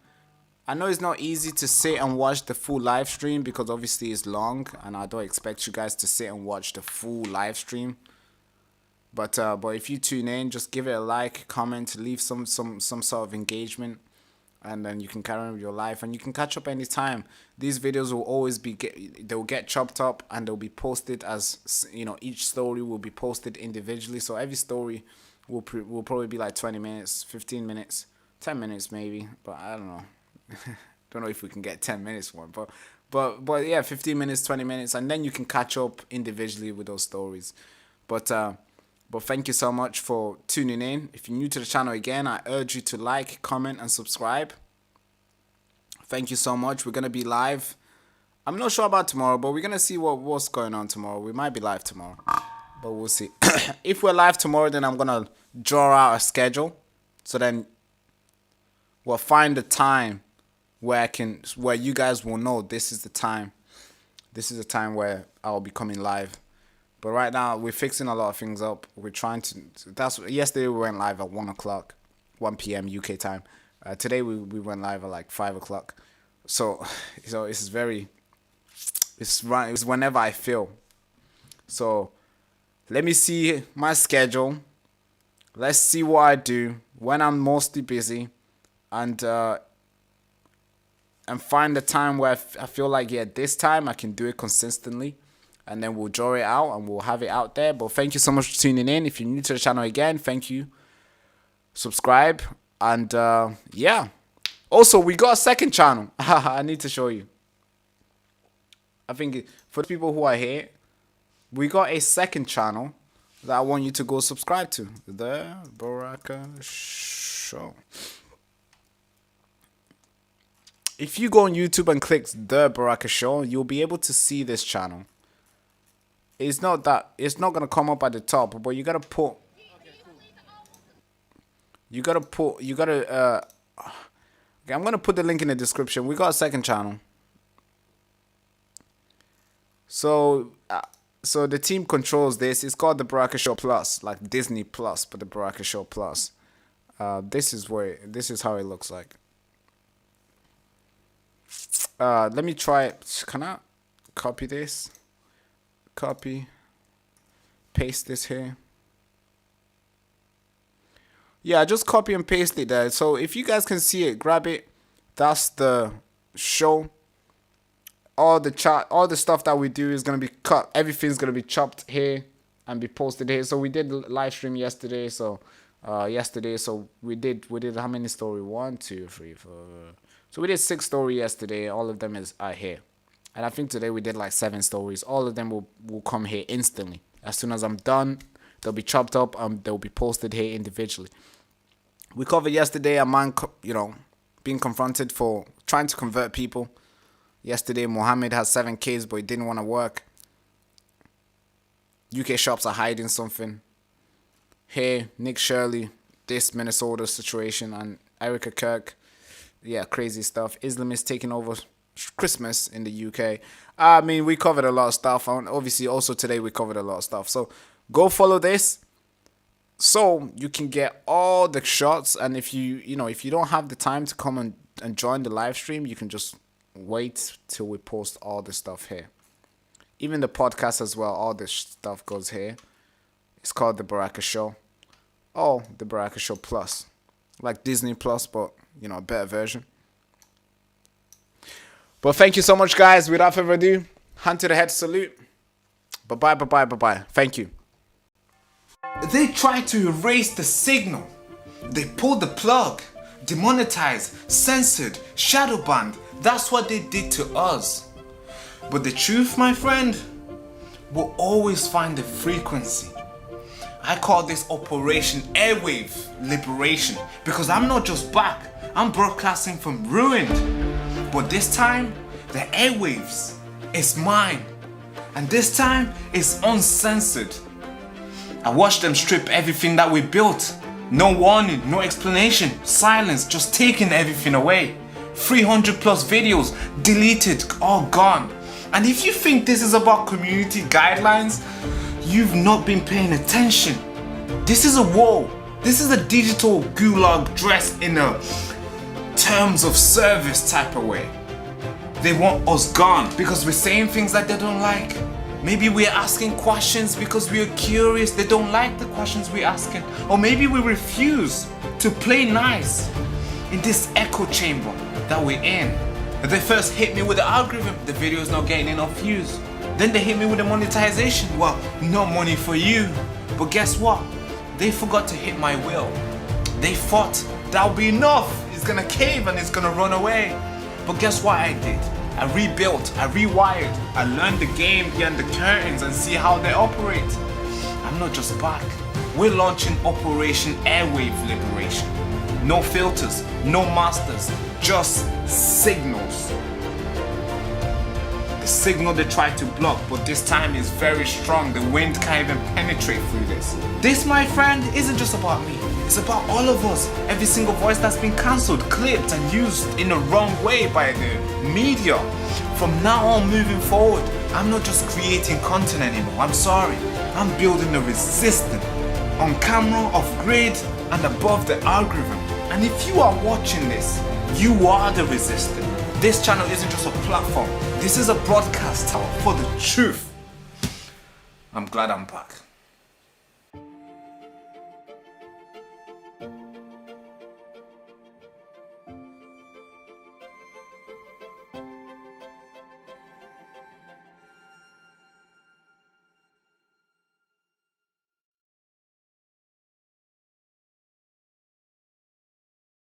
I know it's not easy to sit and watch the full live stream because obviously it's long, and I don't expect you guys to sit and watch the full live stream. But if you tune in, just give it a like, comment, leave some sort of engagement, and then you can carry on with your life, and you can catch up anytime. These videos will always they'll get chopped up and they'll be posted as each story will be posted individually. So every story will probably be like 20 minutes, 15 minutes, 10 minutes maybe, but I don't know. Don't know if we can get 10 minutes one, but yeah, 15 minutes, 20 minutes, and then you can catch up individually with those stories. But thank you so much for tuning in. If you're new to the channel, again, I urge you to like, comment, and subscribe. Thank you so much. We're gonna be live. I'm not sure about tomorrow, but we're gonna see what's going on tomorrow. We might be live tomorrow, but we'll see. If we're live tomorrow, then I'm gonna draw out a schedule, so then we'll find the time where you guys will know this is the time. This is the time where I'll be coming live. But right now we're fixing a lot of things up. We're trying to. Yesterday we went live at 1 p.m. UK time. Today we went live at like 5 o'clock. So it's whenever I feel. So let me see my schedule. Let's see what I do when I'm mostly busy, and find the time where I feel like, yeah, this time I can do it consistently, and then we'll draw it out and we'll have it out there. But thank you so much for tuning in. If you're new to the channel, again, thank you. Subscribe, and yeah. Also, we got a second channel. I need to show you. I think for the people who are here, we got a second channel that I want you to go subscribe to. The Baraka Show. If you go on YouTube and click The Baraka Show, you'll be able to see this channel. It's not gonna come up at the top, but you gotta put. Okay, I'm gonna put the link in the description. We got a second channel. So the team controls this. It's called the Baraka Show Plus, like Disney Plus, but the Baraka Show Plus. This is how it looks like. Let me try it. Can I copy this? Copy. Paste this here. Yeah, just copy and paste it there. So if you guys can see it, grab it. That's the show. all the stuff that we do is gonna be cut. Everything's gonna be chopped here and be posted here. So we did live stream yesterday. So we did how many story? 1, 2, 3, 4. So we did 6 stories yesterday. All of them are here. And I think today we did like 7 stories. All of them will come here instantly. As soon as I'm done, they'll be chopped up and they'll be posted here individually. We covered yesterday a man, being confronted for trying to convert people. Yesterday, Mohammed has 7 kids, but he didn't want to work. UK shops are hiding something. Here, Nick Shirley, this Minnesota situation, and Erica Kirk. Yeah, crazy stuff. Islamists taking over Christmas in the UK. I mean, we covered a lot of stuff. And obviously, also today, we covered a lot of stuff. So, go follow this so you can get all the shots. And if you don't have the time to come and join the live stream, you can just wait till we post all the stuff here. Even the podcast as well, all this stuff goes here. It's called The Baraka Show. Oh, The Baraka Show Plus. Like Disney Plus, but, a better version. But thank you so much, guys. Without further ado, hand to the head salute. Bye-bye, bye-bye, bye-bye. Thank you. They tried to erase the signal. They pulled the plug, demonetized, censored, shadow banned. That's what they did to us. But the truth, my friend, will always find the frequency. I call this Operation Airwave Liberation because I'm not just back, I'm broadcasting from ruined. But this time, the airwaves is mine. And this time, it's uncensored. I watched them strip everything that we built. No warning, no explanation, silence, just taking everything away. 300 plus videos deleted, all gone. And if you think this is about community guidelines, you've not been paying attention. This is a war. This is a digital gulag dressed in a terms of service type of way. They want us gone because we're saying things that they don't like. Maybe we're asking questions because we're curious. They don't like the questions we're asking. Or maybe we refuse to play nice in this echo chamber that we're in. They first hit me with the algorithm. The video is not getting enough views. Then they hit me with the monetization. Well, no money for you. But guess what? They forgot to hit my will. They thought that'll be enough. It's gonna cave and it's gonna run away. But guess what I did? I rebuilt, I rewired, I learned the game behind the curtains and see how they operate. I'm not just back. We're launching Operation Airwave Liberation. No filters, no masters, just signals. The signal they tried to block, but this time is very strong. The wind can't even penetrate through this. This, my friend, isn't just about me. It's about all of us. Every single voice that's been cancelled, clipped and used in the wrong way by the media. From now on moving forward, I'm not just creating content anymore. I'm sorry. I'm building a resistance. On camera, off grid, and above the algorithm. And if you are watching this, you are the resistance. This channel isn't just a platform. This is a broadcast tower for the truth. I'm glad I'm back.